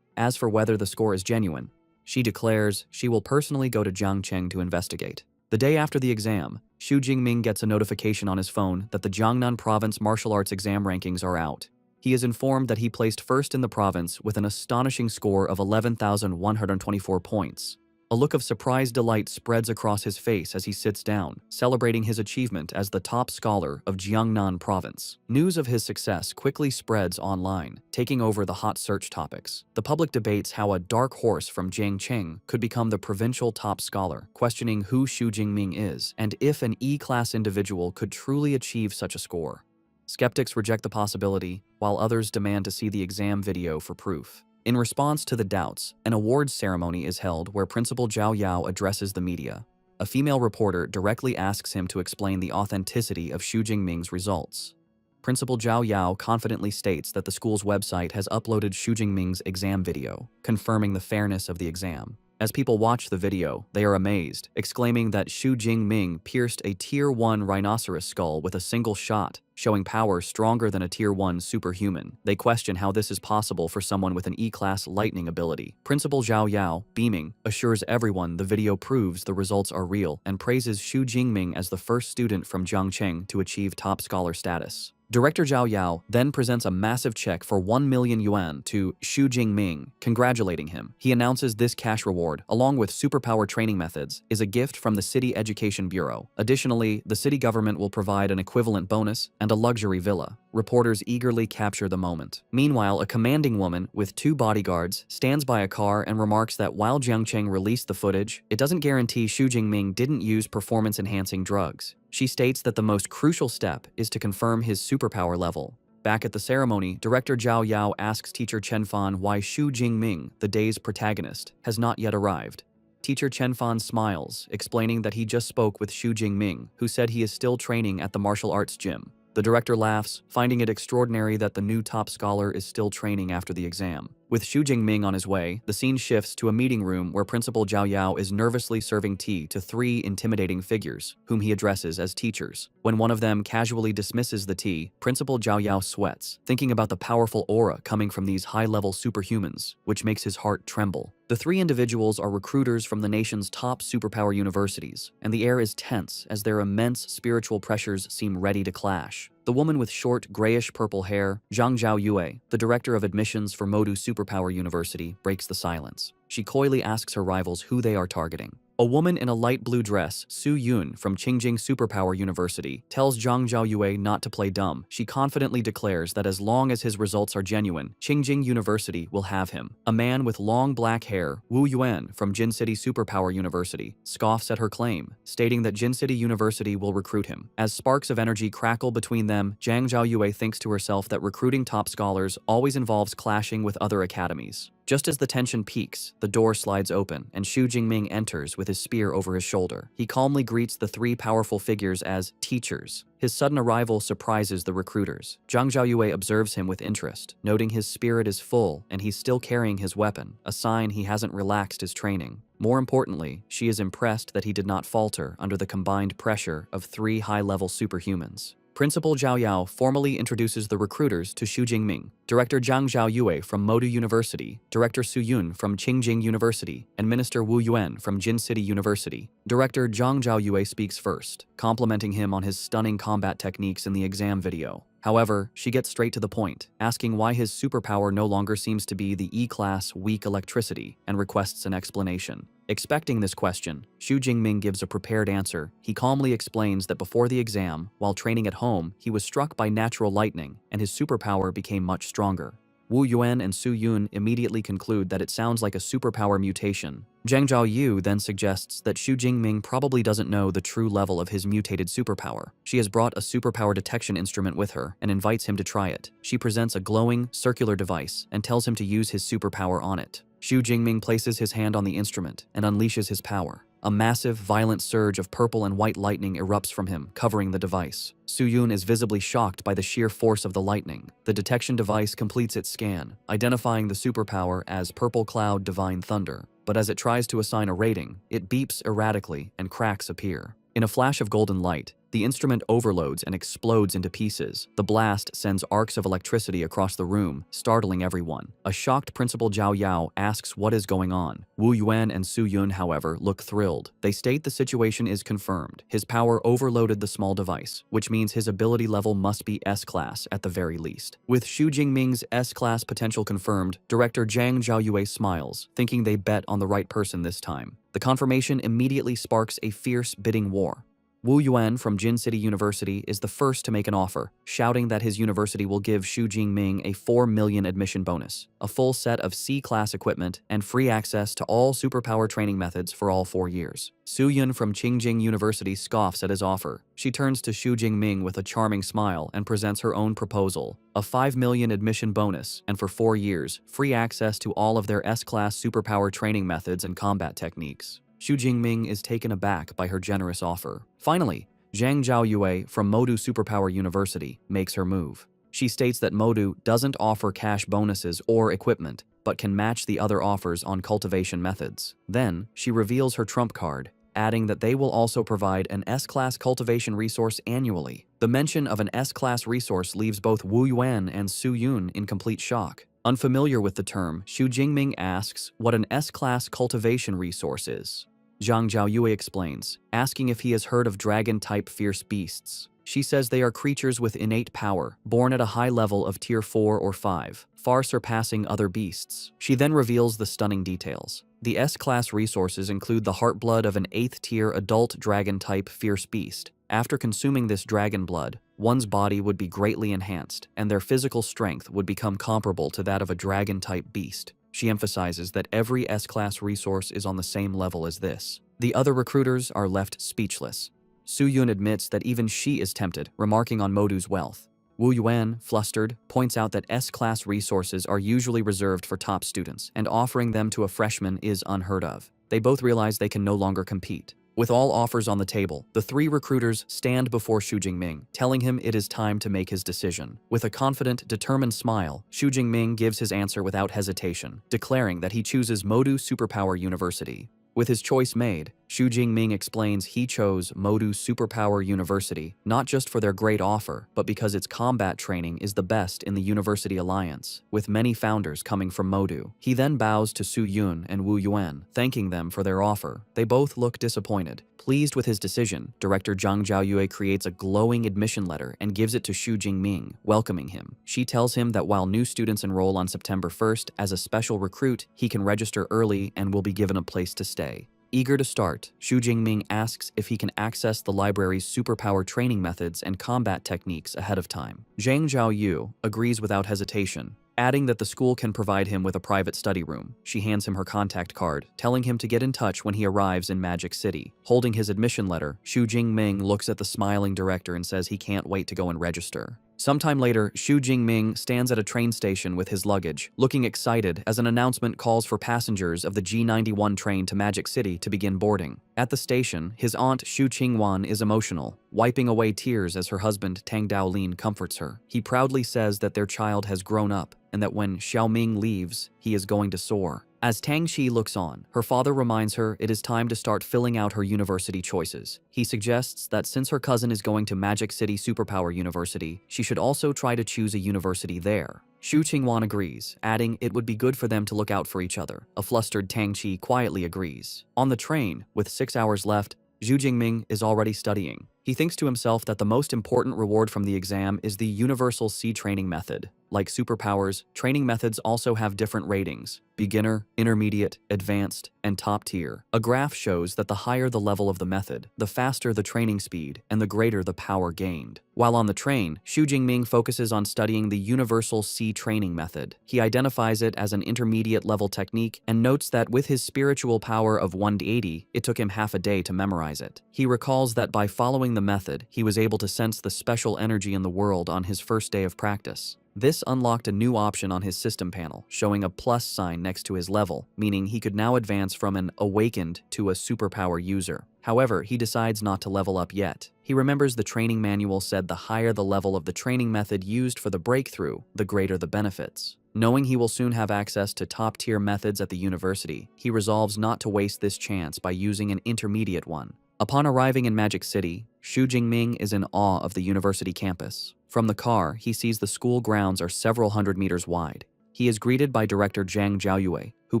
As for whether the score is genuine, she declares she will personally go to Jiangcheng to investigate. The day after the exam, Xu Jingming gets a notification on his phone that the Jiangnan province martial arts exam rankings are out. He is informed that he placed first in the province with an astonishing score of 11,124 points. A look of surprised delight spreads across his face as he sits down, celebrating his achievement as the top scholar of Jiangnan province. News of his success quickly spreads online, taking over the hot search topics. The public debates how a dark horse from Jiangcheng could become the provincial top scholar, questioning who Xu Jingming is and if an E-class individual could truly achieve such a score. Skeptics reject the possibility, while others demand to see the exam video for proof. In response to the doubts, an awards ceremony is held where Principal Zhao Yao addresses the media. A female reporter directly asks him to explain the authenticity of Xu Jingming's results. Principal Zhao Yao confidently states that the school's website has uploaded Xu Jingming's exam video, confirming the fairness of the exam. As people watch the video, they are amazed, exclaiming that Xu Jingming pierced a Tier 1 rhinoceros skull with a single shot, showing power stronger than a Tier 1 superhuman. They question how this is possible for someone with an E-class lightning ability. Principal Zhao Yao, beaming, assures everyone the video proves the results are real and praises Xu Jingming as the first student from Jiangcheng to achieve top scholar status. Director Zhao Yao then presents a massive check for 1 million yuan to Xu Jingming, congratulating him. He announces this cash reward, along with superpower training methods, is a gift from the City Education Bureau. Additionally, the city government will provide an equivalent bonus and a luxury villa. Reporters eagerly capture the moment. Meanwhile, a commanding woman with 2 bodyguards stands by a car and remarks that while Jiangcheng released the footage, it doesn't guarantee Xu Jingming didn't use performance-enhancing drugs. She states that the most crucial step is to confirm his superpower level. Back at the ceremony, Director Zhao Yao asks teacher Chen Fan why Xu Jingming, the day's protagonist, has not yet arrived. Teacher Chen Fan smiles, explaining that he just spoke with Xu Jingming, who said he is still training at the martial arts gym. The director laughs, finding it extraordinary that the new top scholar is still training after the exam. With Xu Jingming on his way, the scene shifts to a meeting room where Principal Zhao Yao is nervously serving tea to 3 intimidating figures, whom he addresses as teachers. When one of them casually dismisses the tea, Principal Zhao Yao sweats, thinking about the powerful aura coming from these high-level superhumans, which makes his heart tremble. The 3 individuals are recruiters from the nation's top superpower universities, and the air is tense as their immense spiritual pressures seem ready to clash. The woman with short, grayish-purple hair, Zhang Zhaoyue, the director of admissions for Modu Superpower University, breaks the silence. She coyly asks her rivals who they are targeting. A woman in a light blue dress, Su Yun from Qingjing Superpower University, tells Zhang Zhaoyue not to play dumb. She confidently declares that as long as his results are genuine, Qingjing University will have him. A man with long black hair, Wu Yuan from Jin City Superpower University, scoffs at her claim, stating that Jin City University will recruit him. As sparks of energy crackle between them, Zhang Zhaoyue thinks to herself that recruiting top scholars always involves clashing with other academies. Just as the tension peaks, the door slides open, and Xu Jingming enters with his spear over his shoulder. He calmly greets the 3 powerful figures as teachers. His sudden arrival surprises the recruiters. Zhang Zhaoyue observes him with interest, noting his spirit is full and he's still carrying his weapon, a sign he hasn't relaxed his training. More importantly, she is impressed that he did not falter under the combined pressure of 3 high-level superhumans. Principal Zhao Yao formally introduces the recruiters to Xu Jingming. Director Zhang Zhaoyue from Modu University, Director Su Yun from Qingjing University, and Minister Wu Yuan from Jin City University. Director Zhang Zhaoyue speaks first, complimenting him on his stunning combat techniques in the exam video. However, she gets straight to the point, asking why his superpower no longer seems to be the E-class weak electricity, and requests an explanation. Expecting this question, Xu Jingming gives a prepared answer. He calmly explains that before the exam, while training at home, he was struck by natural lightning, and his superpower became much stronger. Wu Yuan and Su Yun immediately conclude that it sounds like a superpower mutation. Zhang Zhaoyu then suggests that Xu Jingming probably doesn't know the true level of his mutated superpower. She has brought a superpower detection instrument with her and invites him to try it. She presents a glowing, circular device and tells him to use his superpower on it. Xu Jingming places his hand on the instrument and unleashes his power. A massive, violent surge of purple and white lightning erupts from him, covering the device. Su Yun is visibly shocked by the sheer force of the lightning. The detection device completes its scan, identifying the superpower as Purple Cloud Divine Thunder. But as it tries to assign a rating, it beeps erratically and cracks appear. In a flash of golden light, the instrument overloads and explodes into pieces. The blast sends arcs of electricity across the room, startling everyone. A shocked Principal Zhao Yao asks what is going on. Wu Yuan and Su Yun, however, look thrilled. They state the situation is confirmed. His power overloaded the small device, which means his ability level must be S-class at the very least. With Xu Jingming's S-class potential confirmed, director Zhang Zhaoyue smiles, thinking they bet on the right person this time. The confirmation immediately sparks a fierce bidding war. Wu Yuan from Jin City University is the first to make an offer, shouting that his university will give Xu Jingming a 4 million admission bonus, a full set of C-class equipment, and free access to all superpower training methods for all 4 years. Su Yun from Qingjing University scoffs at his offer. She turns to Xu Jingming with a charming smile and presents her own proposal, a 5 million admission bonus, and for 4 years, free access to all of their S-class superpower training methods and combat techniques. Xu Jingming is taken aback by her generous offer. Finally, Zhang Zhaoyue from Modu Superpower University makes her move. She states that Modu doesn't offer cash bonuses or equipment, but can match the other offers on cultivation methods. Then, she reveals her trump card, adding that they will also provide an S-class cultivation resource annually. The mention of an S-class resource leaves both Wu Yuan and Su Yun in complete shock. Unfamiliar with the term, Xu Jingming asks what an S-class cultivation resource is. Zhang Zhaoyue explains, asking if he has heard of dragon-type fierce beasts. She says they are creatures with innate power, born at a high level of tier 4 or 5, far surpassing other beasts. She then reveals the stunning details. The S-class resources include the heartblood of an 8th tier adult dragon-type fierce beast. After consuming this dragon blood, one's body would be greatly enhanced, and their physical strength would become comparable to that of a dragon-type beast. She emphasizes that every S-class resource is on the same level as this. The other recruiters are left speechless. Su Yun admits that even she is tempted, remarking on Modu's wealth. Wu Yuan, flustered, points out that S-class resources are usually reserved for top students, and offering them to a freshman is unheard of. They both realize they can no longer compete. With all offers on the table, the 3 recruiters stand before Xu Jingming, telling him it is time to make his decision. With a confident, determined smile, Xu Jingming gives his answer without hesitation, declaring that he chooses Modu Superpower University. With his choice made, Xu Jingming explains he chose Modu Superpower University not just for their great offer, but because its combat training is the best in the University Alliance, with many founders coming from Modu. He then bows to Su Yun and Wu Yuan, thanking them for their offer. They both look disappointed. Pleased with his decision, director Zhang Zhaoyue creates a glowing admission letter and gives it to Xu Jingming, welcoming him. She tells him that while new students enroll on September 1st as a special recruit, he can register early and will be given a place to stay. Eager to start, Xu Jingming asks if he can access the library's superpower training methods and combat techniques ahead of time. Zhang Zhaoyu agrees without hesitation, adding that the school can provide him with a private study room. She hands him her contact card, telling him to get in touch when he arrives in Magic City. Holding his admission letter, Xu Jingming looks at the smiling director and says he can't wait to go and register. Sometime later, Xu Jingming stands at a train station with his luggage, looking excited as an announcement calls for passengers of the G91 train to Magic City to begin boarding. At the station, his aunt Xu Qingwan is emotional, wiping away tears as her husband Tang Daolin comforts her. He proudly says that their child has grown up and that when Xiaoming leaves, he is going to soar. As Tang Xi looks on, her father reminds her it is time to start filling out her university choices. He suggests that since her cousin is going to Magic City Superpower University, she should also try to choose a university there. Xu Qingwan agrees, adding it would be good for them to look out for each other. A flustered Tang Xi quietly agrees. On the train, with 6 hours left, Xu Jingming is already studying. He thinks to himself that the most important reward from the exam is the universal C training method. Like superpowers, training methods also have different ratings: beginner, intermediate, advanced, and top tier. A graph shows that the higher the level of the method, the faster the training speed and the greater the power gained. While on the train, Xu Jingming focuses on studying the universal C training method. He identifies it as an intermediate level technique and notes that with his spiritual power of 180, it took him half a day to memorize it. He recalls that by following the method, he was able to sense the special energy in the world on his first day of practice. This unlocked a new option on his system panel, showing a plus sign next to his level, meaning he could now advance from an awakened to a superpower user. However, he decides not to level up yet. He remembers the training manual said the higher the level of the training method used for the breakthrough, the greater the benefits. Knowing he will soon have access to top-tier methods at the university, he resolves not to waste this chance by using an intermediate one. Upon arriving in Magic City, Xu Jingming is in awe of the university campus. From the car, he sees the school grounds are several hundred meters wide. He is greeted by director Zhang Zhaoyue, who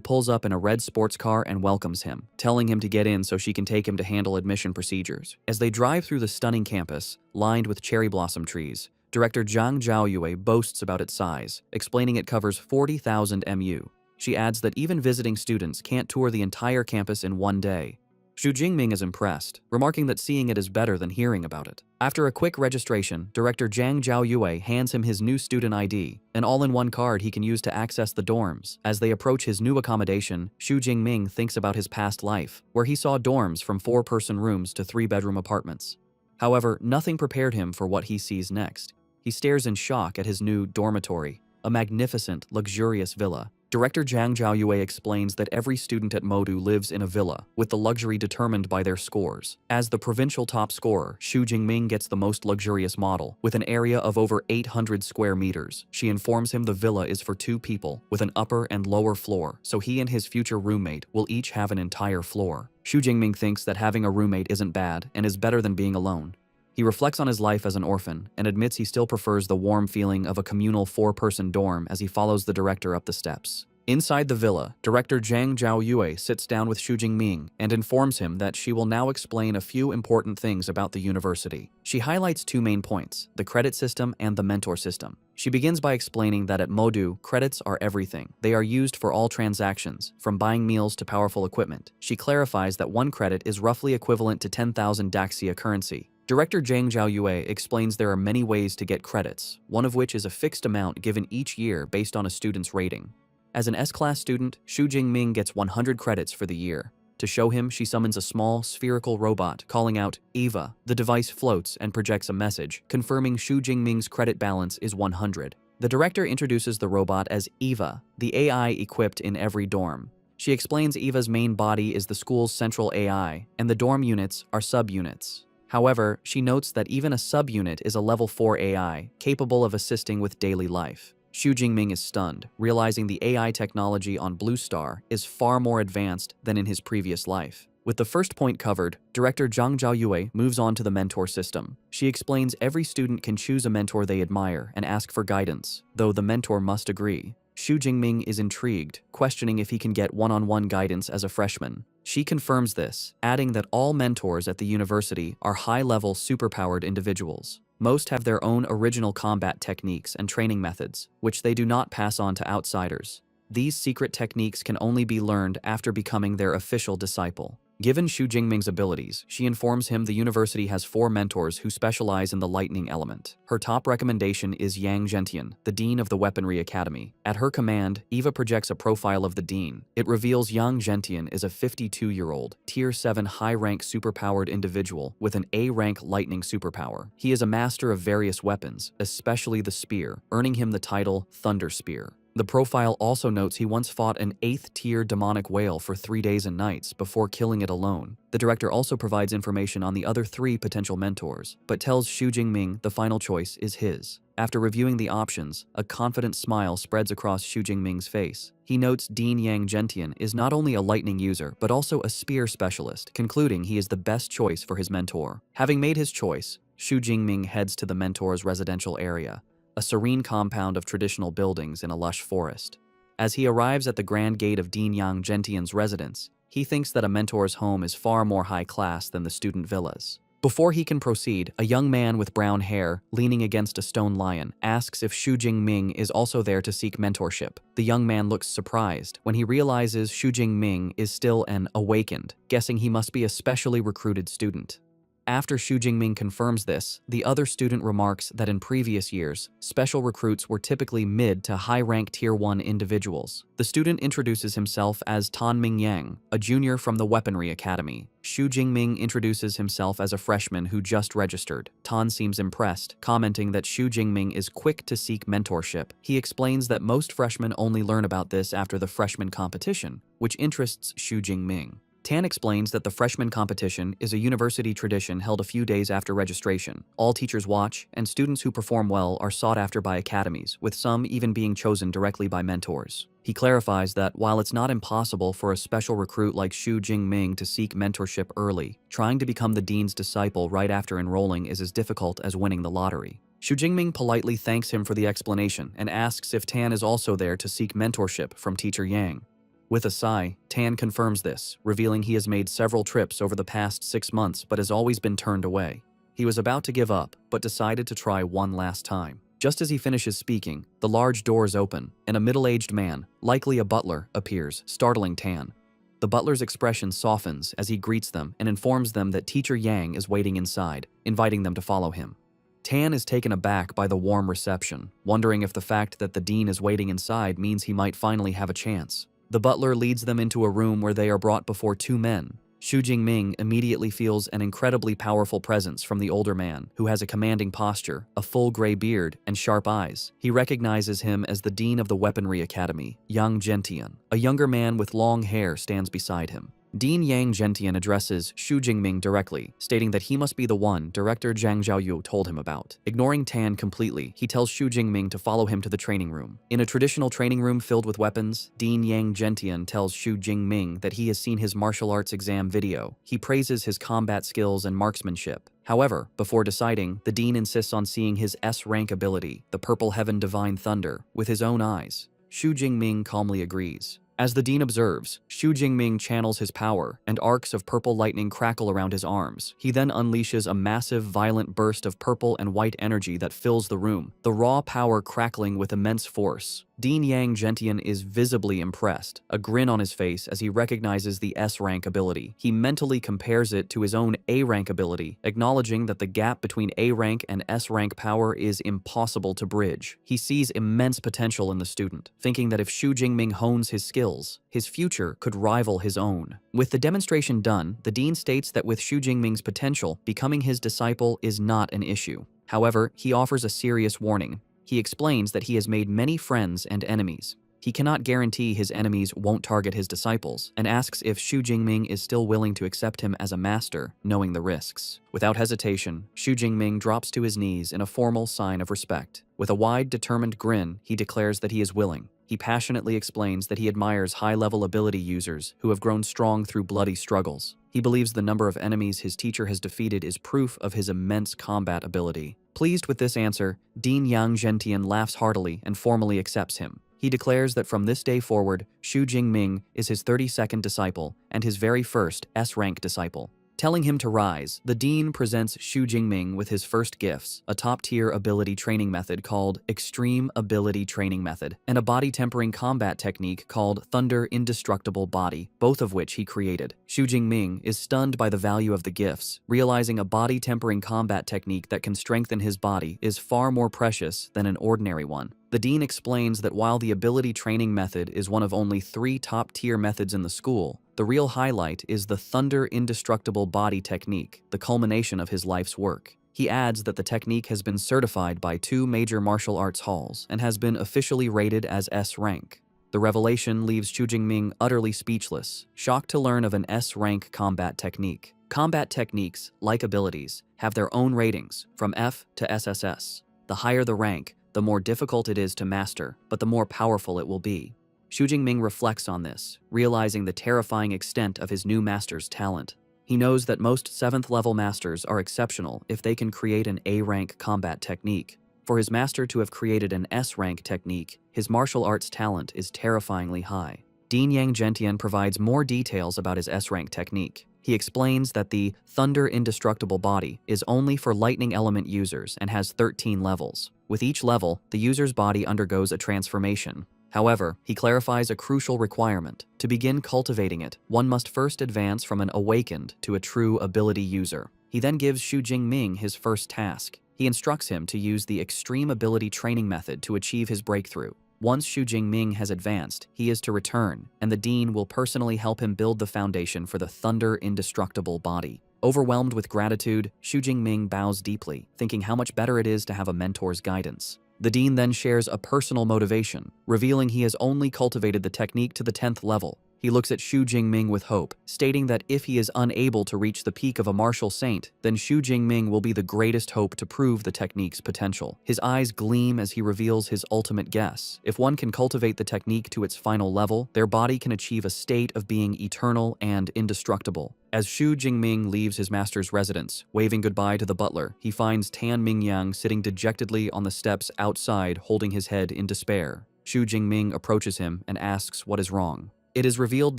pulls up in a red sports car and welcomes him, telling him to get in so she can take him to handle admission procedures. As they drive through the stunning campus, lined with cherry blossom trees, director Zhang Zhaoyue boasts about its size, explaining it covers 40,000 mu. She adds that even visiting students can't tour the entire campus in one day. Xu Jingming is impressed, remarking that seeing it is better than hearing about it. After a quick registration, director Zhang Zhaoyue hands him his new student ID, an all-in-one card he can use to access the dorms. As they approach his new accommodation, Xu Jingming thinks about his past life, where he saw dorms from 4-person rooms to 3-bedroom apartments. However, nothing prepared him for what he sees next. He stares in shock at his new dormitory, a magnificent, luxurious villa. Director Zhang Zhaoyue explains that every student at Modu lives in a villa, with the luxury determined by their scores. As the provincial top scorer, Xu Jingming gets the most luxurious model, with an area of over 800 square meters. She informs him the villa is for 2 people, with an upper and lower floor, so he and his future roommate will each have an entire floor. Xu Jingming thinks that having a roommate isn't bad and is better than being alone. He reflects on his life as an orphan and admits he still prefers the warm feeling of a communal 4-person dorm as he follows the director up the steps. Inside the villa, director Zhang Zhaoyue sits down with Xu Jingming and informs him that she will now explain a few important things about the university. She highlights 2 main points: the credit system and the mentor system. She begins by explaining that at Modu, credits are everything. They are used for all transactions, from buying meals to powerful equipment. She clarifies that 1 credit is roughly equivalent to 10,000 Daxia currency. Director Zhang Zhaoyue explains there are many ways to get credits, one of which is a fixed amount given each year based on a student's rating. As an S-class student, Xu Jingming gets 100 credits for the year. To show him, she summons a small, spherical robot, calling out, "Eva." The device floats and projects a message, confirming Xu Jingming's credit balance is 100. The director introduces the robot as Eva, the AI equipped in every dorm. She explains Eva's main body is the school's central AI, and the dorm units are subunits. However, she notes that even a subunit is a level 4 AI, capable of assisting with daily life. Xu Jingming is stunned, realizing the AI technology on Blue Star is far more advanced than in his previous life. With the first point covered, director Zhang Zhaoyue moves on to the mentor system. She explains every student can choose a mentor they admire and ask for guidance, though the mentor must agree. Xu Jingming is intrigued, questioning if he can get one-on-one guidance as a freshman. She confirms this, adding that all mentors at the university are high-level superpowered individuals. Most have their own original combat techniques and training methods, which they do not pass on to outsiders. These secret techniques can only be learned after becoming their official disciple. Given Xu Jingming's abilities, she informs him the university has 4 mentors who specialize in the lightning element. Her top recommendation is Yang Zhentian, the dean of the Weaponry Academy. At her command, Eva projects a profile of the dean. It reveals Yang Zhentian is a 52-year-old, Tier 7 high-rank superpowered individual with an A-rank lightning superpower. He is a master of various weapons, especially the spear, earning him the title Thunder Spear. The profile also notes he once fought an 8th-tier demonic whale for 3 days and nights before killing it alone. The director also provides information on the other 3 potential mentors, but tells Xu Jingming the final choice is his. After reviewing the options, a confident smile spreads across Xu Jingming's face. He notes Dean Yang Zhentian is not only a lightning user, but also a spear specialist, concluding he is the best choice for his mentor. Having made his choice, Xu Jingming heads to the mentor's residential area, a serene compound of traditional buildings in a lush forest. As he arrives at the grand gate of Dean Yang Zhentian's residence, he thinks that a mentor's home is far more high class than the student villas. Before he can proceed, a young man with brown hair, leaning against a stone lion, asks if Xu Jingming is also there to seek mentorship. The young man looks surprised when he realizes Xu Jingming is still an awakened, guessing he must be a specially recruited student. After Xu Jingming confirms this, the other student remarks that in previous years, special recruits were typically mid to high-rank Tier 1 individuals. The student introduces himself as Tan Mingyang, a junior from the Weaponry Academy. Xu Jingming introduces himself as a freshman who just registered. Tan seems impressed, commenting that Xu Jingming is quick to seek mentorship. He explains that most freshmen only learn about this after the freshman competition, which interests Xu Jingming. Tan explains that the freshman competition is a university tradition held a few days after registration. All teachers watch, and students who perform well are sought after by academies, with some even being chosen directly by mentors. He clarifies that while it's not impossible for a special recruit like Xu Jingming to seek mentorship early, trying to become the dean's disciple right after enrolling is as difficult as winning the lottery. Xu Jingming politely thanks him for the explanation and asks if Tan is also there to seek mentorship from Teacher Yang. With a sigh, Tan confirms this, revealing he has made several trips over the past 6 months but has always been turned away. He was about to give up, but decided to try one last time. Just as he finishes speaking, the large doors open, and a middle-aged man, likely a butler, appears, startling Tan. The butler's expression softens as he greets them and informs them that Teacher Yang is waiting inside, inviting them to follow him. Tan is taken aback by the warm reception, wondering if the fact that the dean is waiting inside means he might finally have a chance. The butler leads them into a room where they are brought before 2 men. Xu Jingming immediately feels an incredibly powerful presence from the older man, who has a commanding posture, a full gray beard, and sharp eyes. He recognizes him as the dean of the Weaponry Academy, Yang Zhentian. A younger man with long hair stands beside him. Dean Yang Zhentian addresses Xu Jingming directly, stating that he must be the one Director Zhang Zhaoyu told him about. Ignoring Tan completely, he tells Xu Jingming to follow him to the training room. In a traditional training room filled with weapons, Dean Yang Zhentian tells Xu Jingming that he has seen his martial arts exam video. He praises his combat skills and marksmanship. However, before deciding, the dean insists on seeing his S-rank ability, the Purple Heaven Divine Thunder, with his own eyes. Xu Jingming calmly agrees. As the dean observes, Xu Jingming channels his power, and arcs of purple lightning crackle around his arms. He then unleashes a massive, violent burst of purple and white energy that fills the room, the raw power crackling with immense force. Dean Yang Zhentian is visibly impressed, a grin on his face as he recognizes the S-rank ability. He mentally compares it to his own A-rank ability, acknowledging that the gap between A-rank and S-rank power is impossible to bridge. He sees immense potential in the student, thinking that if Xu Jingming hones his skills, his future could rival his own. With the demonstration done, the dean states that with Xu Jingming's potential, becoming his disciple is not an issue. However, he offers a serious warning. He explains that he has made many friends and enemies. He cannot guarantee his enemies won't target his disciples, and asks if Xu Jingming is still willing to accept him as a master, knowing the risks. Without hesitation, Xu Jingming drops to his knees in a formal sign of respect. With a wide, determined grin, he declares that he is willing. He passionately explains that he admires high-level ability users who have grown strong through bloody struggles. He believes the number of enemies his teacher has defeated is proof of his immense combat ability. Pleased with this answer, Dean Yang Zhentian laughs heartily and formally accepts him. He declares that from this day forward, Xu Jingming is his 32nd disciple and his very first S-rank disciple. Telling him to rise, the dean presents Xu Jingming with his first gifts, a top-tier ability training method called Extreme Ability Training Method, and a body-tempering combat technique called Thunder Indestructible Body, both of which he created. Xu Jingming is stunned by the value of the gifts, realizing a body-tempering combat technique that can strengthen his body is far more precious than an ordinary one. The dean explains that while the ability training method is one of only 3 top-tier methods in the school, the real highlight is the Thunder Indestructible Body technique, the culmination of his life's work. He adds that the technique has been certified by 2 major martial arts halls and has been officially rated as S-rank. The revelation leaves Xu Jingming utterly speechless, shocked to learn of an S-rank combat technique. Combat techniques, like abilities, have their own ratings, from F to SSS. The higher the rank, the more difficult it is to master, but the more powerful it will be. Xu Jingming reflects on this, realizing the terrifying extent of his new master's talent. He knows that most 7th-level masters are exceptional if they can create an A-rank combat technique. For his master to have created an S-rank technique, his martial arts talent is terrifyingly high. Dean Yang Zhentian provides more details about his S-rank technique. He explains that the thunder indestructible body is only for lightning element users and has 13 levels. With each level, the user's body undergoes a transformation. However, he clarifies a crucial requirement. To begin cultivating it, one must first advance from an awakened to a true ability user. He then gives Xu Jingming his first task. He instructs him to use the extreme ability training method to achieve his breakthrough. Once Xu Jingming has advanced, he is to return, and the dean will personally help him build the foundation for the thunder indestructible body. Overwhelmed with gratitude, Xu Jingming bows deeply, thinking how much better it is to have a mentor's guidance. The dean then shares a personal motivation, revealing he has only cultivated the technique to the 10th level. He looks at Xu Jingming with hope, stating that if he is unable to reach the peak of a martial saint, then Xu Jingming will be the greatest hope to prove the technique's potential. His eyes gleam as he reveals his ultimate guess. If one can cultivate the technique to its final level, their body can achieve a state of being eternal and indestructible. As Xu Jingming leaves his master's residence, waving goodbye to the butler, he finds Tan Mingyang sitting dejectedly on the steps outside, holding his head in despair. Xu Jingming approaches him and asks what is wrong. It is revealed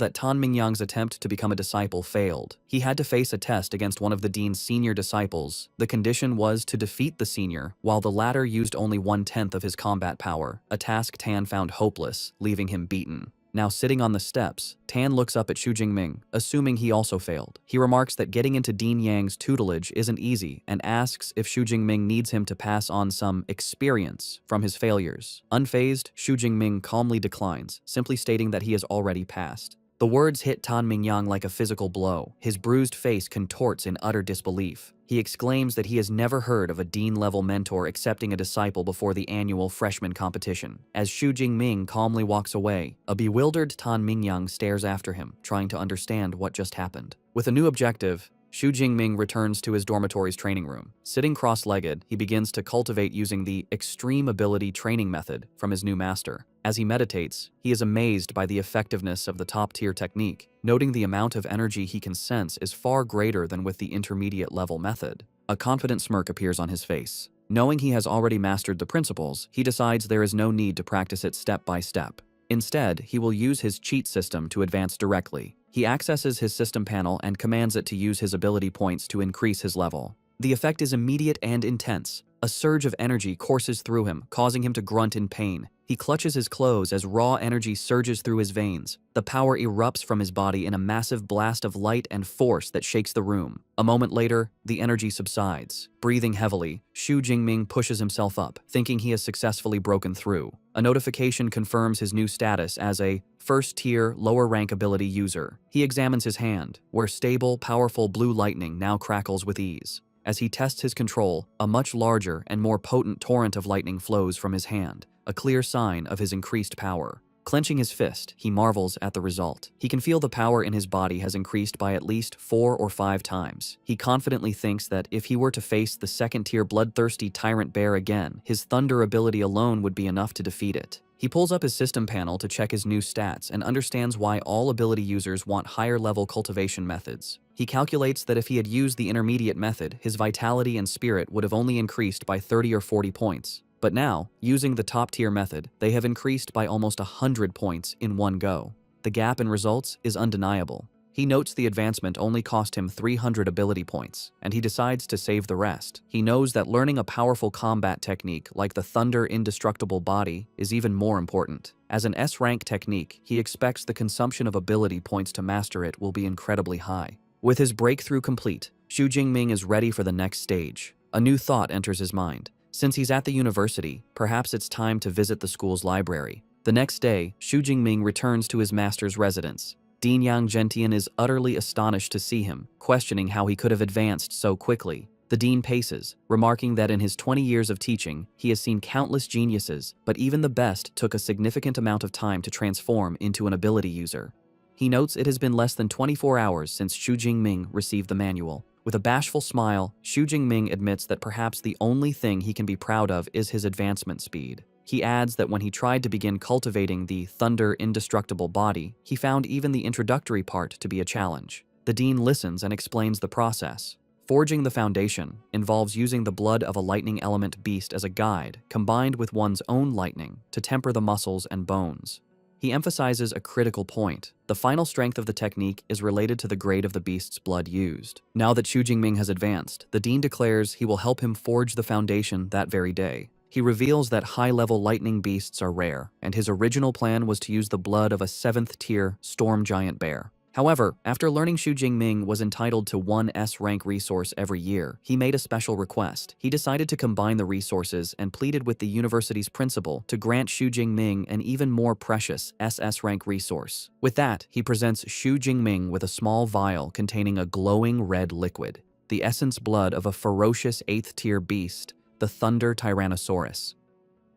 that Tan Mingyang's attempt to become a disciple failed. He had to face a test against one of the dean's senior disciples. The condition was to defeat the senior, while the latter used only 1/10 of his combat power, a task Tan found hopeless, leaving him beaten. Now sitting on the steps, Tan looks up at Xu Jingming, assuming he also failed. He remarks that getting into Dean Yang's tutelage isn't easy and asks if Xu Jingming needs him to pass on some experience from his failures. Unfazed, Xu Jingming calmly declines, simply stating that he has already passed. The words hit Tan Mingyang like a physical blow. His bruised face contorts in utter disbelief. He exclaims that he has never heard of a dean-level mentor accepting a disciple before the annual freshman competition. As Xu Jingming calmly walks away, a bewildered Tan Mingyang stares after him, trying to understand what just happened. With a new objective, Xu Jingming returns to his dormitory's training room. Sitting cross-legged, he begins to cultivate using the extreme ability training method from his new master. As he meditates, he is amazed by the effectiveness of the top-tier technique, noting the amount of energy he can sense is far greater than with the intermediate-level method. A confident smirk appears on his face. Knowing he has already mastered the principles, he decides there is no need to practice it step by step. Instead, he will use his cheat system to advance directly. He accesses his system panel and commands it to use his ability points to increase his level. The effect is immediate and intense. A surge of energy courses through him, causing him to grunt in pain. He clutches his clothes as raw energy surges through his veins. The power erupts from his body in a massive blast of light and force that shakes the room. A moment later, the energy subsides. Breathing heavily, Xu Jingming pushes himself up, thinking he has successfully broken through. A notification confirms his new status as a first-tier, lower-rank ability user. He examines his hand, where stable, powerful blue lightning now crackles with ease. As he tests his control, a much larger and more potent torrent of lightning flows from his hand, a clear sign of his increased power. Clenching his fist, he marvels at the result. He can feel the power in his body has increased by at least 4 or 5 times. He confidently thinks that if he were to face the second-tier bloodthirsty tyrant bear again, his thunder ability alone would be enough to defeat it. He pulls up his system panel to check his new stats and understands why all ability users want higher-level cultivation methods. He calculates that if he had used the intermediate method, his vitality and spirit would have only increased by 30 or 40 points. But now, using the top-tier method, they have increased by almost 100 points in one go. The gap in results is undeniable. He notes the advancement only cost him 300 ability points, and he decides to save the rest. He knows that learning a powerful combat technique like the Thunder Indestructible Body is even more important. As an S-rank technique, he expects the consumption of ability points to master it will be incredibly high. With his breakthrough complete, Xu Jingming is ready for the next stage. A new thought enters his mind. Since he's at the university, perhaps it's time to visit the school's library. The next day, Xu Jingming returns to his master's residence. Dean Yang Gentian is utterly astonished to see him, questioning how he could have advanced so quickly. The dean paces, remarking that in his 20 years of teaching, he has seen countless geniuses, but even the best took a significant amount of time to transform into an ability user. He notes it has been less than 24 hours since Xu Jingming received the manual. With a bashful smile, Xu Jingming admits that perhaps the only thing he can be proud of is his advancement speed. He adds that when he tried to begin cultivating the Thunder Indestructible Body, he found even the introductory part to be a challenge. The dean listens and explains the process. Forging the foundation involves using the blood of a lightning element beast as a guide, combined with one's own lightning, to temper the muscles and bones. He emphasizes a critical point. The final strength of the technique is related to the grade of the beast's blood used. Now that Xu Jingming has advanced, the dean declares he will help him forge the foundation that very day. He reveals that high-level lightning beasts are rare, and his original plan was to use the blood of a 7th-tier storm giant bear. However, after learning Xu Jingming was entitled to one S-rank resource every year, he made a special request. He decided to combine the resources and pleaded with the university's principal to grant Xu Jingming an even more precious SS-rank resource. With that, he presents Xu Jingming with a small vial containing a glowing red liquid, the essence blood of a ferocious 8th-tier beast, the Thunder Tyrannosaurus.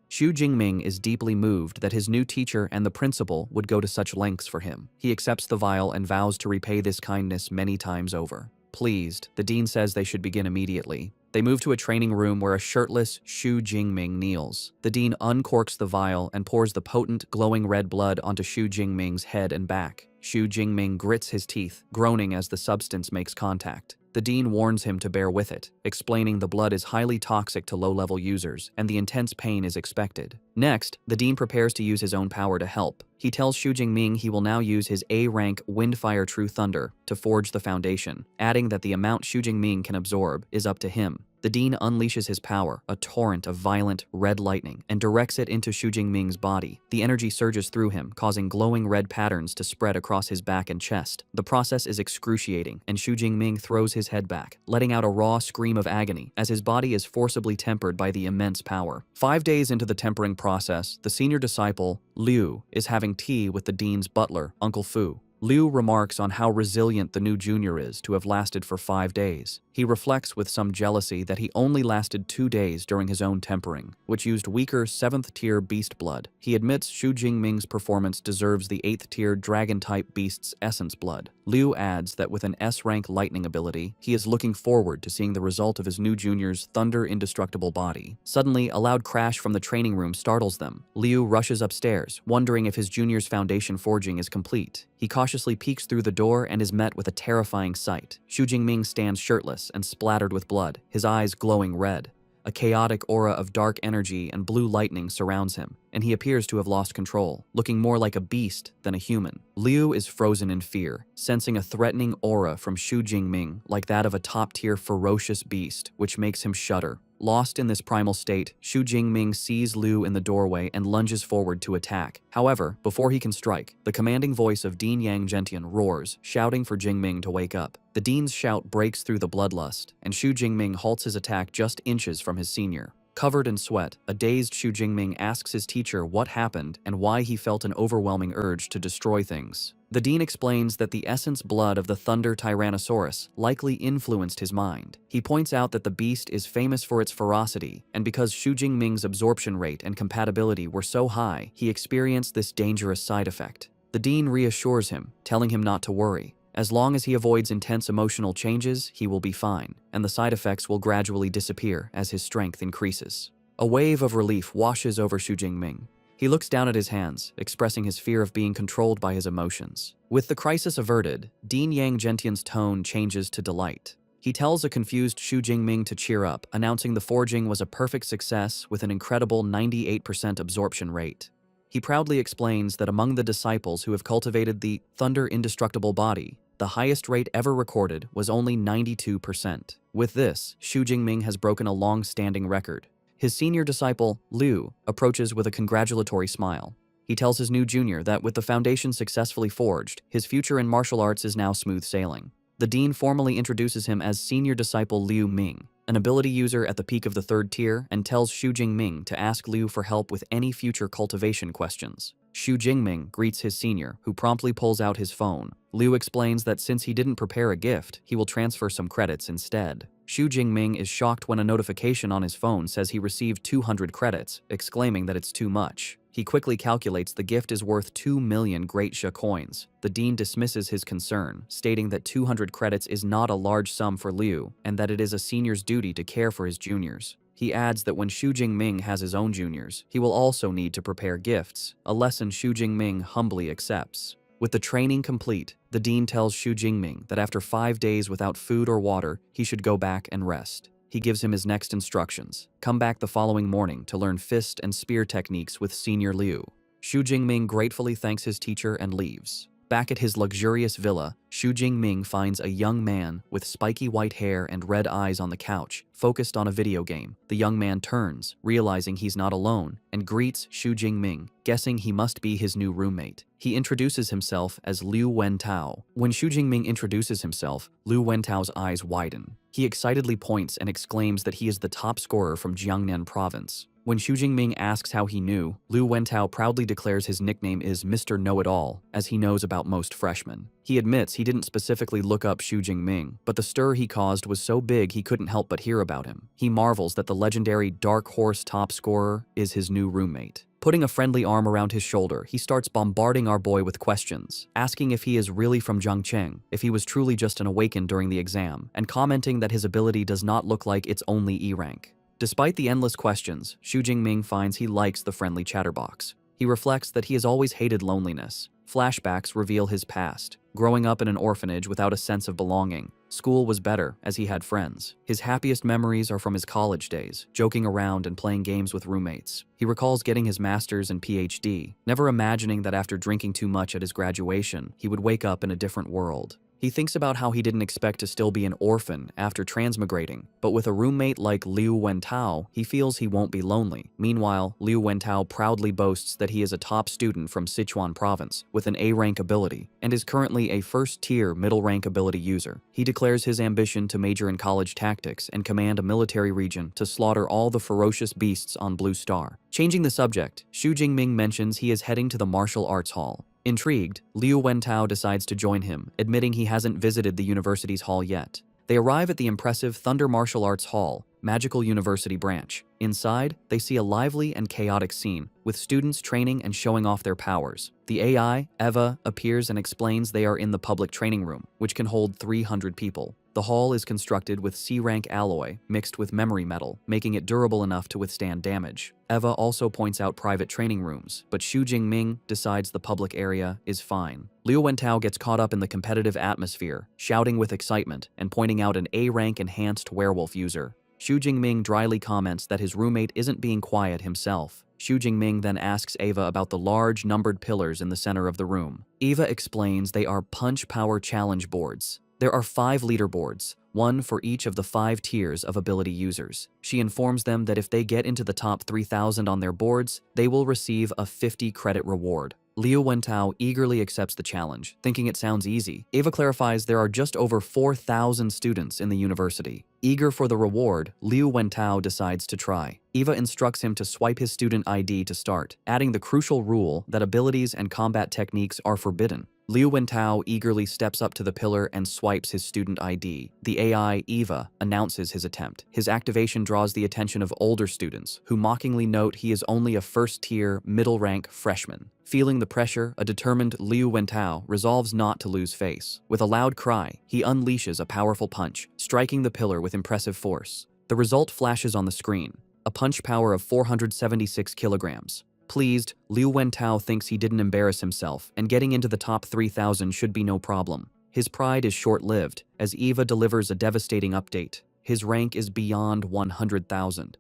Xu Jingming is deeply moved that his new teacher and the principal would go to such lengths for him. He accepts the vial and vows to repay this kindness many times over. Pleased, the dean says they should begin immediately. They move to a training room where a shirtless Xu Jingming kneels. The dean uncorks the vial and pours the potent, glowing red blood onto Xu Jingming's head and back. Xu Jingming grits his teeth, groaning as the substance makes contact. The dean warns him to bear with it, explaining the blood is highly toxic to low-level users, and the intense pain is expected. Next, the dean prepares to use his own power to help. He tells Xu Jingming he will now use his A-rank Windfire True Thunder to forge the foundation, adding that the amount Xu Jingming can absorb is up to him. The dean unleashes his power, a torrent of violent, red lightning, and directs it into Xu Jingming's body. The energy surges through him, causing glowing red patterns to spread across his back and chest. The process is excruciating, and Xu Jingming throws his head back, letting out a raw scream of agony as his body is forcibly tempered by the immense power. 5 days into the tempering process, the senior disciple, Liu, is having tea with the dean's butler, Uncle Fu. Liu remarks on how resilient the new junior is to have lasted for 5 days. He reflects with some jealousy that he only lasted 2 days during his own tempering, which used weaker 7th-tier beast blood. He admits Xu Jingming's performance deserves the 8th-tier dragon-type beast's essence blood. Liu adds that with an S-rank lightning ability, he is looking forward to seeing the result of his new junior's thunder-indestructible body. Suddenly, a loud crash from the training room startles them. Liu rushes upstairs, wondering if his junior's foundation forging is complete. He cautiously peeks through the door and is met with a terrifying sight. Xu Jingming stands shirtless and splattered with blood, his eyes glowing red. A chaotic aura of dark energy and blue lightning surrounds him, and he appears to have lost control, looking more like a beast than a human. Liu is frozen in fear, sensing a threatening aura from Xu Jingming like that of a top-tier ferocious beast, which makes him shudder. Lost in this primal state, Xu Jingming sees Liu in the doorway and lunges forward to attack. However, before he can strike, the commanding voice of Dean Yang Gentian roars, shouting for Jingming to wake up. The dean's shout breaks through the bloodlust, and Xu Jingming halts his attack just inches from his senior. Covered in sweat, a dazed Xu Jingming asks his teacher what happened and why he felt an overwhelming urge to destroy things. The dean explains that the essence blood of the Thunder Tyrannosaurus likely influenced his mind. He points out that the beast is famous for its ferocity, and because Xu Jingming's absorption rate and compatibility were so high, he experienced this dangerous side effect. The dean reassures him, telling him not to worry. As long as he avoids intense emotional changes, he will be fine, and the side effects will gradually disappear as his strength increases. A wave of relief washes over Xu Jingming. He looks down at his hands, expressing his fear of being controlled by his emotions. With the crisis averted, Dean Yang Gentian's tone changes to delight. He tells a confused Xu Jingming to cheer up, announcing the forging was a perfect success with an incredible 98% absorption rate. He proudly explains that among the disciples who have cultivated the Thunder Indestructible Body, the highest rate ever recorded was only 92%. With this, Xu Jingming has broken a long-standing record. His senior disciple, Liu, approaches with a congratulatory smile. He tells his new junior that with the foundation successfully forged, his future in martial arts is now smooth sailing. The dean formally introduces him as senior disciple Liu Ming, an ability user at the peak of the 3rd tier, and tells Xu Jingming to ask Liu for help with any future cultivation questions. Xu Jingming greets his senior, who promptly pulls out his phone. Liu explains that since he didn't prepare a gift, he will transfer some credits instead. Xu Jingming is shocked when a notification on his phone says he received 200 credits, exclaiming that it's too much. He quickly calculates the gift is worth 2 million Great Sha coins. The dean dismisses his concern, stating that 200 credits is not a large sum for Liu, and that it is a senior's duty to care for his juniors. He adds that when Xu Jingming has his own juniors, he will also need to prepare gifts, a lesson Xu Jingming humbly accepts. With the training complete, the dean tells Xu Jingming that after 5 days without food or water, he should go back and rest. He gives him his next instructions. Come back the following morning to learn fist and spear techniques with Senior Liu. Xu Jingming gratefully thanks his teacher and leaves. Back at his luxurious villa, Xu Jingming finds a young man with spiky white hair and red eyes on the couch, focused on a video game. The young man turns, realizing he's not alone, and greets Xu Jingming, guessing he must be his new roommate. He introduces himself as Liu Wentao. When Xu Jingming introduces himself, Liu Wentao's eyes widen. He excitedly points and exclaims that he is the top scorer from Jiangnan province. When Xu Jingming asks how he knew, Liu Wentao proudly declares his nickname is Mr. Know-It-All, as he knows about most freshmen. He admits he didn't specifically look up Xu Jingming, but the stir he caused was so big he couldn't help but hear about him. He marvels that the legendary Dark Horse top scorer is his new roommate. Putting a friendly arm around his shoulder, he starts bombarding our boy with questions, asking if he is really from Zhangcheng, if he was truly just an awakened during the exam, and commenting that his ability does not look like it's only E rank. Despite the endless questions, Xu Jingming finds he likes the friendly chatterbox. He reflects that he has always hated loneliness. Flashbacks reveal his past. Growing up in an orphanage without a sense of belonging, school was better as he had friends. His happiest memories are from his college days, joking around and playing games with roommates. He recalls getting his master's and PhD, never imagining that after drinking too much at his graduation, he would wake up in a different world. He thinks about how he didn't expect to still be an orphan after transmigrating, but with a roommate like Liu Wentao, he feels he won't be lonely. Meanwhile, Liu Wentao proudly boasts that he is a top student from Sichuan province with an A-rank ability and is currently a first-tier middle-rank ability user. He declares his ambition to major in college tactics and command a military region to slaughter all the ferocious beasts on Blue Star. Changing the subject, Xu Jingming mentions he is heading to the martial arts hall. Intrigued, Liu Wentao decides to join him, admitting he hasn't visited the university's hall yet. They arrive at the impressive Thunder Martial Arts Hall, Magical University branch. Inside, they see a lively and chaotic scene, with students training and showing off their powers. The AI, Eva, appears and explains they are in the public training room, which can hold 300 people. The hall is constructed with C-rank alloy mixed with memory metal, making it durable enough to withstand damage. Eva also points out private training rooms, but Xu Jingming decides the public area is fine. Liu Wentao gets caught up in the competitive atmosphere, shouting with excitement and pointing out an A-rank enhanced werewolf user. Xu Jingming dryly comments that his roommate isn't being quiet himself. Xu Jingming then asks Eva about the large numbered pillars in the center of the room. Eva explains they are punch power challenge boards. There are 5 leaderboards, one for each of the 5 tiers of ability users. She informs them that if they get into the top 3,000 on their boards, they will receive a 50 credit reward. Liu Wentao eagerly accepts the challenge, thinking it sounds easy. Eva clarifies there are just over 4,000 students in the university. Eager for the reward, Liu Wentao decides to try. Eva instructs him to swipe his student ID to start, adding the crucial rule that abilities and combat techniques are forbidden. Liu Wentao eagerly steps up to the pillar and swipes his student ID. The AI, Eva, announces his attempt. His activation draws the attention of older students, who mockingly note he is only a first-tier, middle-rank freshman. Feeling the pressure, a determined Liu Wentao resolves not to lose face. With a loud cry, he unleashes a powerful punch, striking the pillar with impressive force. The result flashes on the screen, a punch power of 476 kilograms. Pleased, Liu Wentao thinks he didn't embarrass himself, and getting into the top 3,000 should be no problem. His pride is short-lived, as Eva delivers a devastating update. His rank is beyond 100,000.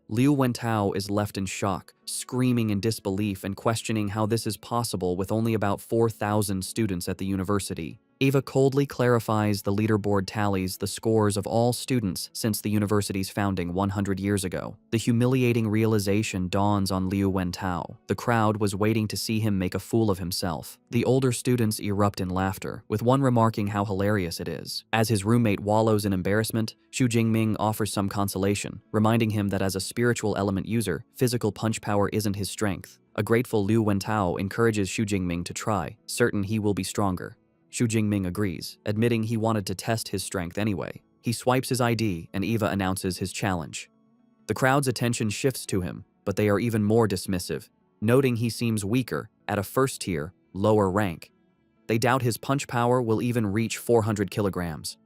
Liu Wentao is left in shock, screaming in disbelief and questioning how this is possible with only about 4,000 students at the university. Eva coldly clarifies the leaderboard tallies the scores of all students since the university's founding 100 years ago. The humiliating realization dawns on Liu Wentao. The crowd was waiting to see him make a fool of himself. The older students erupt in laughter, with one remarking how hilarious it is. As his roommate wallows in embarrassment, Xu Jingming offers some consolation, reminding him that as a spiritual element user, physical punch power isn't his strength. A grateful Liu Wentao encourages Xu Jingming to try, certain he will be stronger. Xu Jingming agrees, admitting he wanted to test his strength anyway. He swipes his ID, and Eva announces his challenge. The crowd's attention shifts to him, but they are even more dismissive, noting he seems weaker, at a first-tier, lower rank. They doubt his punch power will even reach 400 kilograms.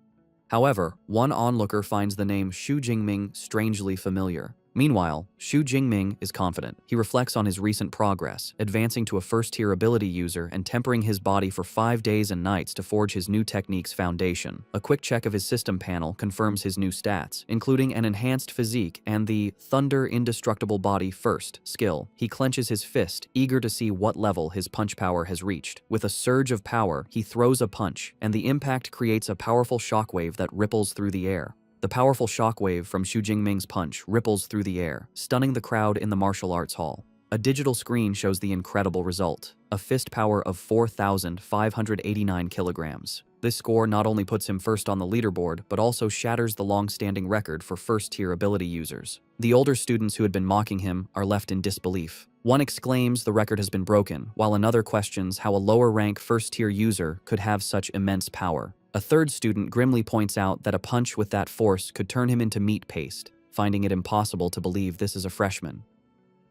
However, one onlooker finds the name Xu Jingming strangely familiar. Meanwhile, Xu Jingming is confident. He reflects on his recent progress, advancing to a first-tier ability user and tempering his body for 5 days and nights to forge his new technique's foundation. A quick check of his system panel confirms his new stats, including an enhanced physique and the Thunder Indestructible Body First skill. He clenches his fist, eager to see what level his punch power has reached. With a surge of power, he throws a punch, and the impact creates a powerful shockwave that ripples through the air. The powerful shockwave from Xu Jingming's punch ripples through the air, stunning the crowd in the martial arts hall. A digital screen shows the incredible result, a fist power of 4,589 kilograms. This score not only puts him first on the leaderboard, but also shatters the long-standing record for first-tier ability users. The older students who had been mocking him are left in disbelief. One exclaims the record has been broken, while another questions how a lower-rank first-tier user could have such immense power. A third student grimly points out that a punch with that force could turn him into meat paste, finding it impossible to believe this is a freshman.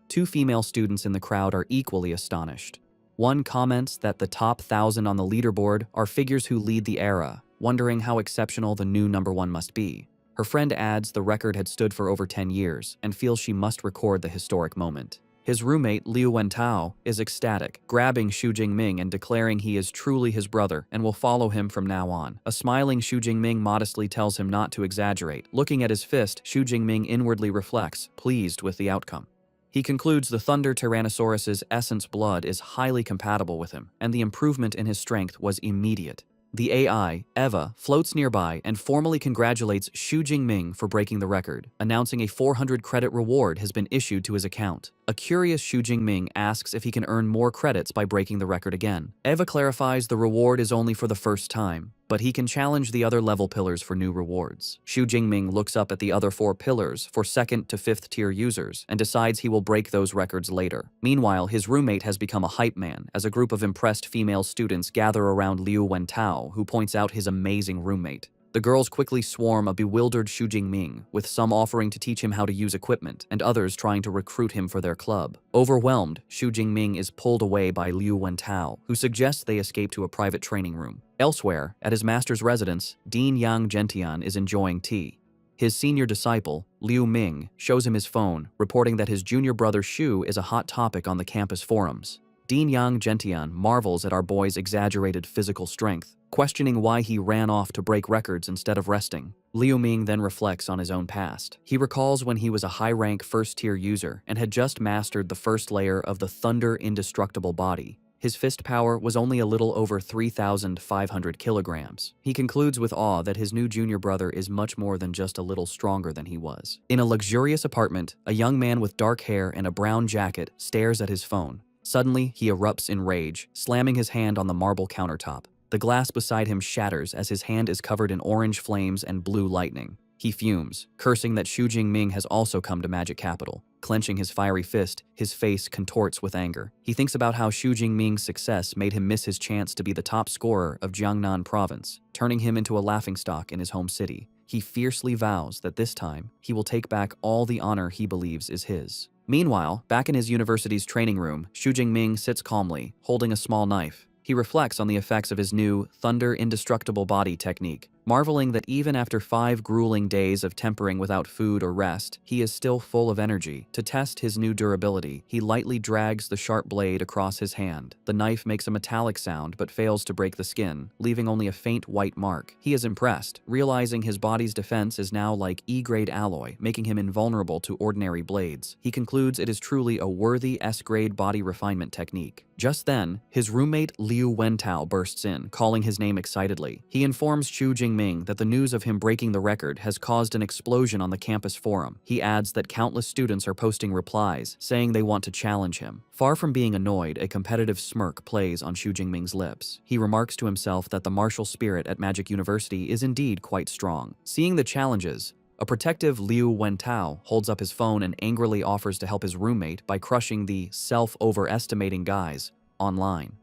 2 female students in the crowd are equally astonished. One comments that the top 1,000 on the leaderboard are figures who lead the era, wondering how exceptional the new #1 must be. Her friend adds the record had stood for over 10 years and feels she must record the historic moment. His roommate, Liu Wentao, is ecstatic, grabbing Xu Jingming and declaring he is truly his brother and will follow him from now on. A smiling Xu Jingming modestly tells him not to exaggerate. Looking at his fist, Xu Jingming inwardly reflects, pleased with the outcome. He concludes the Thunder Tyrannosaurus's essence blood is highly compatible with him, and the improvement in his strength was immediate. The AI, Eva, floats nearby and formally congratulates Xu Jingming for breaking the record, announcing a 400 credit reward has been issued to his account. A curious Xu Jingming asks if he can earn more credits by breaking the record again. Eva clarifies the reward is only for the first time, but he can challenge the other level pillars for new rewards. Xu Jingming looks up at the other 4 pillars for 2nd to 5th tier users and decides he will break those records later. Meanwhile, his roommate has become a hype man as a group of impressed female students gather around Liu Wentao, who points out his amazing roommate. The girls quickly swarm a bewildered Xu Jingming, with some offering to teach him how to use equipment and others trying to recruit him for their club. Overwhelmed, Xu Jingming is pulled away by Liu Wentao, who suggests they escape to a private training room. Elsewhere, at his master's residence, Dean Yang Gentian is enjoying tea. His senior disciple, Liu Ming, shows him his phone, reporting that his junior brother Xu is a hot topic on the campus forums. Dean Yang Gentian marvels at our boy's exaggerated physical strength, questioning why he ran off to break records instead of resting. Liu Ming then reflects on his own past. He recalls when he was a high-rank first-tier user and had just mastered the first layer of the Thunder Indestructible Body. His fist power was only a little over 3,500 kilograms. He concludes with awe that his new junior brother is much more than just a little stronger than he was. In a luxurious apartment, a young man with dark hair and a brown jacket stares at his phone. Suddenly, he erupts in rage, slamming his hand on the marble countertop. The glass beside him shatters as his hand is covered in orange flames and blue lightning. He fumes, cursing that Xu Jingming has also come to Magic Capital. Clenching his fiery fist, his face contorts with anger. He thinks about how Xu Jingming's success made him miss his chance to be the top scorer of Jiangnan province, turning him into a laughingstock in his home city. He fiercely vows that this time, he will take back all the honor he believes is his. Meanwhile, back in his university's training room, Xu Jingming sits calmly, holding a small knife. He reflects on the effects of his new Thunder Indestructible Body technique, marveling that even after 5 grueling days of tempering without food or rest, he is still full of energy. To test his new durability, he lightly drags the sharp blade across his hand. The knife makes a metallic sound but fails to break the skin, leaving only a faint white mark. He is impressed, realizing his body's defense is now like E-grade alloy, making him invulnerable to ordinary blades. He concludes it is truly a worthy S-grade body refinement technique. Just then, his roommate Liu Wentao bursts in, calling his name excitedly. He informs Xu Jingming that the news of him breaking the record has caused an explosion on the campus forum. He adds that countless students are posting replies, saying they want to challenge him. Far from being annoyed, a competitive smirk plays on Xu Jingming's lips. He remarks to himself that the martial spirit at Magic University is indeed quite strong. Seeing the challenges, a protective Liu Wentao holds up his phone and angrily offers to help his roommate by crushing the self-overestimating guys online.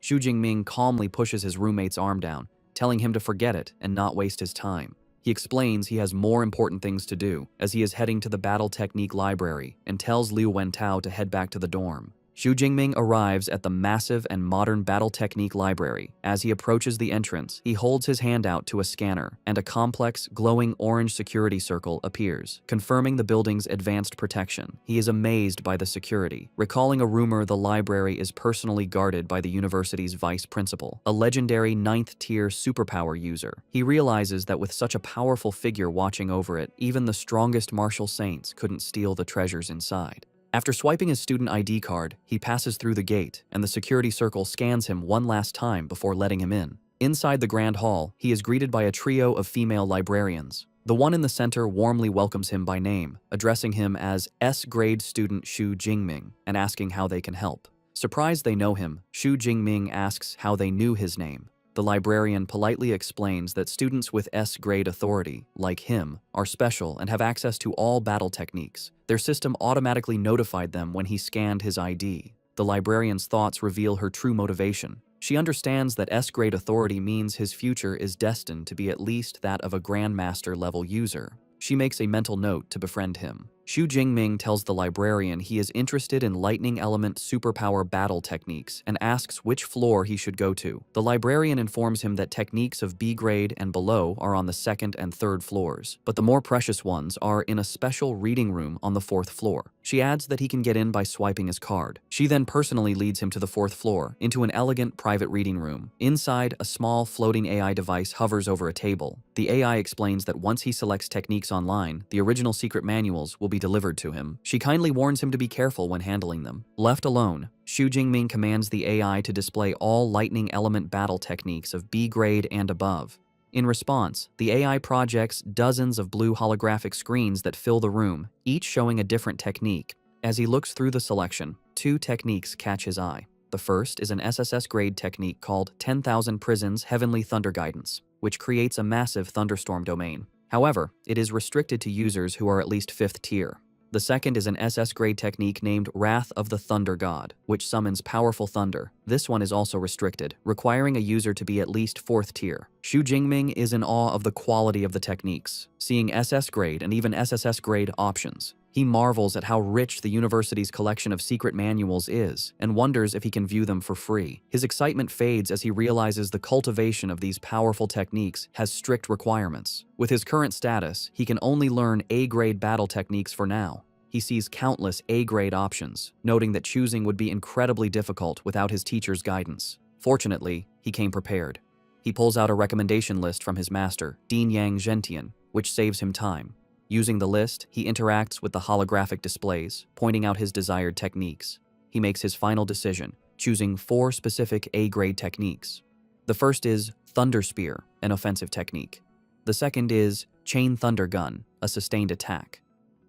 Xu Jingming calmly pushes his roommate's arm down, telling him to forget it and not waste his time. He explains he has more important things to do, as he is heading to the Battle Technique Library, and tells Liu Wentao to head back to the dorm. Xu Jingming arrives at the massive and modern battle technique library. As he approaches the entrance, he holds his hand out to a scanner, and a complex, glowing orange security circle appears, confirming the building's advanced protection. He is amazed by the security, recalling a rumor the library is personally guarded by the university's vice principal, a legendary 9th-tier superpower user. He realizes that with such a powerful figure watching over it, even the strongest martial saints couldn't steal the treasures inside. After swiping his student ID card, he passes through the gate, and the security circle scans him one last time before letting him in. Inside the grand hall, he is greeted by a trio of female librarians. The one in the center warmly welcomes him by name, addressing him as S-grade student Xu Jingming and asking how they can help. Surprised they know him, Xu Jingming asks how they knew his name. The librarian politely explains that students with S-grade authority, like him, are special and have access to all battle techniques. Their system automatically notified them when he scanned his ID. The librarian's thoughts reveal her true motivation. She understands that S-grade authority means his future is destined to be at least that of a Grandmaster-level user. She makes a mental note to befriend him. Xu Jingming tells the librarian he is interested in lightning element superpower battle techniques and asks which floor he should go to. The librarian informs him that techniques of B grade and below are on the 2nd and 3rd floors, but the more precious ones are in a special reading room on the 4th floor. She adds that he can get in by swiping his card. She then personally leads him to the 4th floor, into an elegant private reading room. Inside, a small floating AI device hovers over a table. The AI explains that once he selects techniques online, the original secret manuals will be delivered to him. She kindly warns him to be careful when handling them. Left alone, Xu Jingming commands the AI to display all lightning element battle techniques of B grade and above. In response, the AI projects dozens of blue holographic screens that fill the room, each showing a different technique. As he looks through the selection, 2 techniques catch his eye. The first is an SSS grade technique called 10,000 Prisons Heavenly Thunder Guidance, which creates a massive thunderstorm domain. However, it is restricted to users who are at least 5th tier. The second is an SS grade technique named Wrath of the Thunder God, which summons powerful thunder. This one is also restricted, requiring a user to be at least 4th tier. Xu Jingming is in awe of the quality of the techniques, seeing SS grade and even SSS grade options. He marvels at how rich the university's collection of secret manuals is, and wonders if he can view them for free. His excitement fades as he realizes the cultivation of these powerful techniques has strict requirements. With his current status, he can only learn A-grade battle techniques for now. He sees countless A-grade options, noting that choosing would be incredibly difficult without his teacher's guidance. Fortunately, he came prepared. He pulls out a recommendation list from his master, Dean Yang Zhentian, which saves him time. Using the list, he interacts with the holographic displays, pointing out his desired techniques. He makes his final decision, choosing 4 specific A-grade techniques. The first is Thunder Spear, an offensive technique. The second is Chain Thunder Gun, a sustained attack.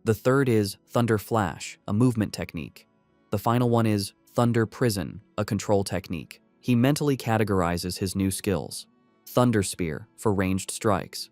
The third is Thunder Flash, a movement technique. The final one is Thunder Prison, a control technique. He mentally categorizes his new skills. Thunder Spear, for ranged strikes.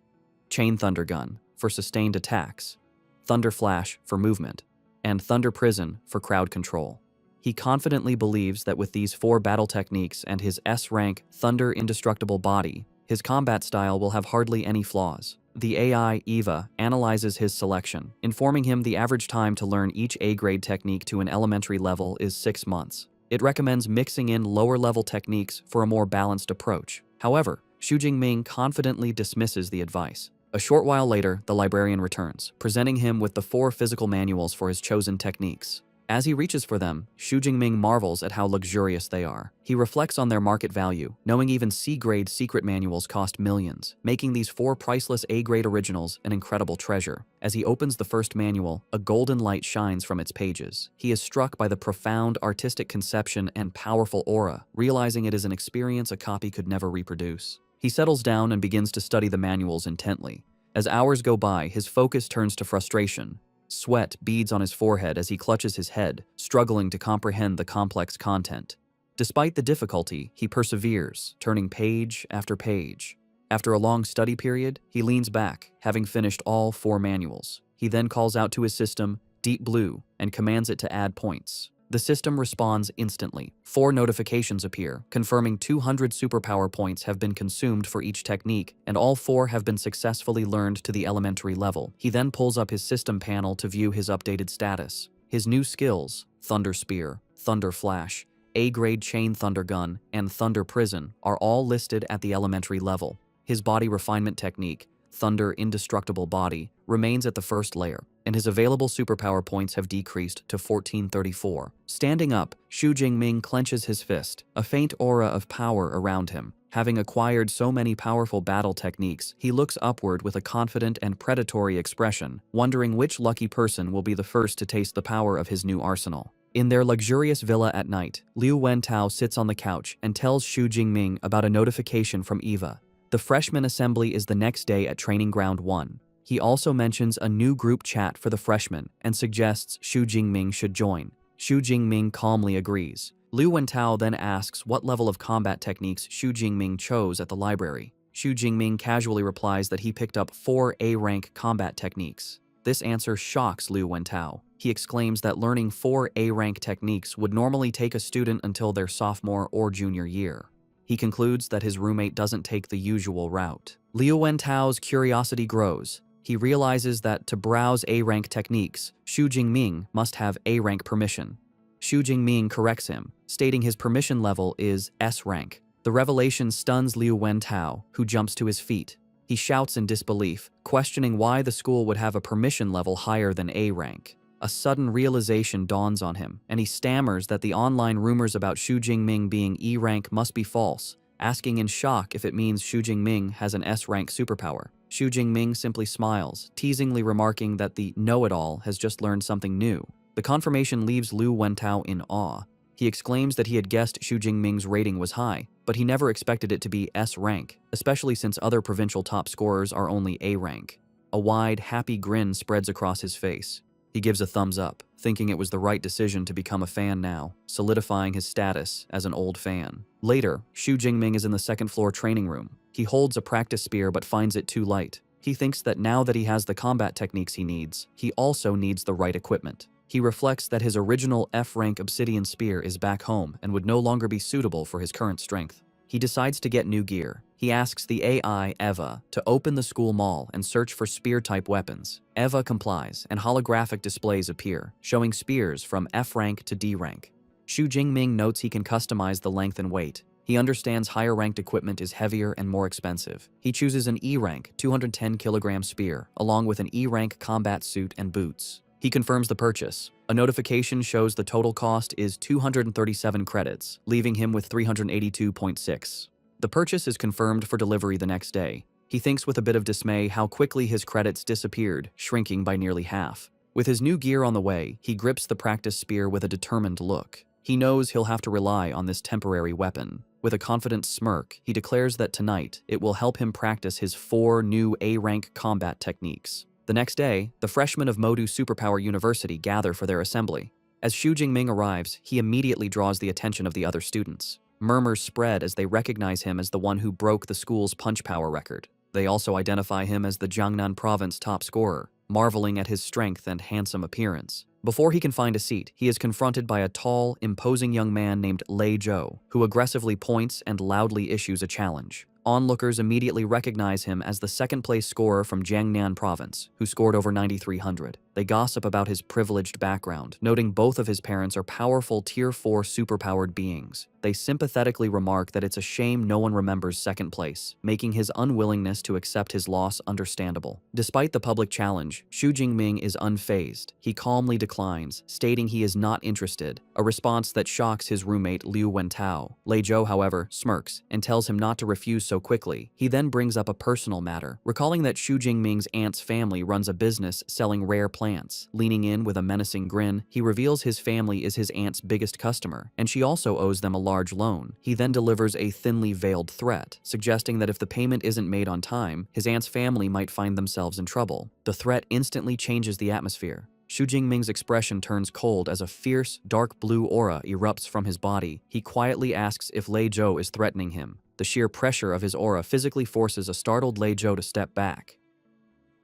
Chain Thunder Gun, for sustained attacks, Thunder Flash for movement, and Thunder Prison for crowd control. He confidently believes that with these 4 battle techniques and his S-rank Thunder Indestructible body, his combat style will have hardly any flaws. The AI, Eva, analyzes his selection, informing him the average time to learn each A-grade technique to an elementary level is 6 months. It recommends mixing in lower-level techniques for a more balanced approach. However, Xu Jingming confidently dismisses the advice. A short while later, the librarian returns, presenting him with the 4 physical manuals for his chosen techniques. As he reaches for them, Xu Jingming marvels at how luxurious they are. He reflects on their market value, knowing even C-grade secret manuals cost millions, making these 4 priceless A-grade originals an incredible treasure. As he opens the first manual, a golden light shines from its pages. He is struck by the profound artistic conception and powerful aura, realizing it is an experience a copy could never reproduce. He settles down and begins to study the manuals intently. As hours go by, his focus turns to frustration. Sweat beads on his forehead as he clutches his head, struggling to comprehend the complex content. Despite the difficulty, he perseveres, turning page after page. After a long study period, he leans back, having finished all 4 manuals. He then calls out to his system, Deep Blue, and commands it to add points. The system responds instantly. 4 notifications appear, confirming 200 superpower points have been consumed for each technique, and all 4 have been successfully learned to the elementary level. He then pulls up his system panel to view his updated status. His new skills, Thunder Spear, Thunder Flash, A-grade Chain Thunder Gun, and Thunder Prison are all listed at the elementary level. His body refinement technique, Thunder Indestructible Body, remains at the first layer, and his available superpower points have decreased to 1434. Standing up, Xu Jingming clenches his fist, a faint aura of power around him. Having acquired so many powerful battle techniques, he looks upward with a confident and predatory expression, wondering which lucky person will be the first to taste the power of his new arsenal. In their luxurious villa at night, Liu Wentao sits on the couch and tells Xu Jingming about a notification from Eva. The freshman assembly is the next day at Training Ground 1. He also mentions a new group chat for the freshmen and suggests Xu Jingming should join. Xu Jingming calmly agrees. Liu Wentao then asks what level of combat techniques Xu Jingming chose at the library. Xu Jingming casually replies that he picked up 4 A-rank combat techniques. This answer shocks Liu Wentao. He exclaims that learning 4 A-rank techniques would normally take a student until their sophomore or junior year. He concludes that his roommate doesn't take the usual route. Liu Wentao's curiosity grows. He realizes that to browse A-rank techniques, Xu Jingming must have A-rank permission. Xu Jingming corrects him, stating his permission level is S rank. The revelation stuns Liu Wentao, who jumps to his feet. He shouts in disbelief, questioning why the school would have a permission level higher than A rank. A sudden realization dawns on him, and he stammers that the online rumors about Xu Jingming being E rank must be false, asking in shock if it means Xu Jingming has an S rank superpower. Xu Jingming simply smiles, teasingly remarking that the know-it-all has just learned something new. The confirmation leaves Liu Wentao in awe. He exclaims that he had guessed Xu Jingming's rating was high, but he never expected it to be S rank, especially since other provincial top scorers are only A rank. A wide, happy grin spreads across his face. He gives a thumbs up, thinking it was the right decision to become a fan now, solidifying his status as an old fan. Later, Xu Jingming is in the second-floor training room. He holds a practice spear but finds it too light. He thinks that now that he has the combat techniques he needs, he also needs the right equipment. He reflects that his original F-rank obsidian spear is back home and would no longer be suitable for his current strength. He decides to get new gear. He asks the AI, Eva, to open the school mall and search for spear-type weapons. Eva complies, and holographic displays appear, showing spears from F-rank to D-rank. Xu Jingming notes he can customize the length and weight. He understands higher-ranked equipment is heavier and more expensive. He chooses an E-rank, 210-kilogram spear, along with an E-rank combat suit and boots. He confirms the purchase. A notification shows the total cost is 237 credits, leaving him with 382.6. The purchase is confirmed for delivery the next day. He thinks with a bit of dismay how quickly his credits disappeared, shrinking by nearly half. With his new gear on the way, he grips the practice spear with a determined look. He knows he'll have to rely on this temporary weapon. With a confident smirk, he declares that tonight it will help him practice his 4 new A-rank combat techniques. The next day, the freshmen of Modu Superpower University gather for their assembly. As Xu Jingming arrives, he immediately draws the attention of the other students. Murmurs spread as they recognize him as the one who broke the school's punch power record. They also identify him as the Jiangnan province top scorer, marveling at his strength and handsome appearance. Before he can find a seat, he is confronted by a tall, imposing young man named Lei Zhou, who aggressively points and loudly issues a challenge. Onlookers immediately recognize him as the second-place scorer from Jiangnan province, who scored over 9,300. They gossip about his privileged background, noting both of his parents are powerful Tier 4 superpowered beings. They sympathetically remark that it's a shame no one remembers second place, making his unwillingness to accept his loss understandable. Despite the public challenge, Xu Jingming is unfazed. He calmly declines, stating he is not interested, a response that shocks his roommate Liu Wentao. Lei Zhou, however, smirks and tells him not to refuse so quickly. He then brings up a personal matter, recalling that Xu Jingming's aunt's family runs a business selling rare plants. Leaning in with a menacing grin, he reveals his family is his aunt's biggest customer, and she also owes them a large loan. He then delivers a thinly veiled threat, suggesting that if the payment isn't made on time, his aunt's family might find themselves in trouble. The threat instantly changes the atmosphere. Xu Jingming's expression turns cold as a fierce, dark blue aura erupts from his body. He quietly asks if Lei Zhou is threatening him. The sheer pressure of his aura physically forces a startled Lei Zhou to step back.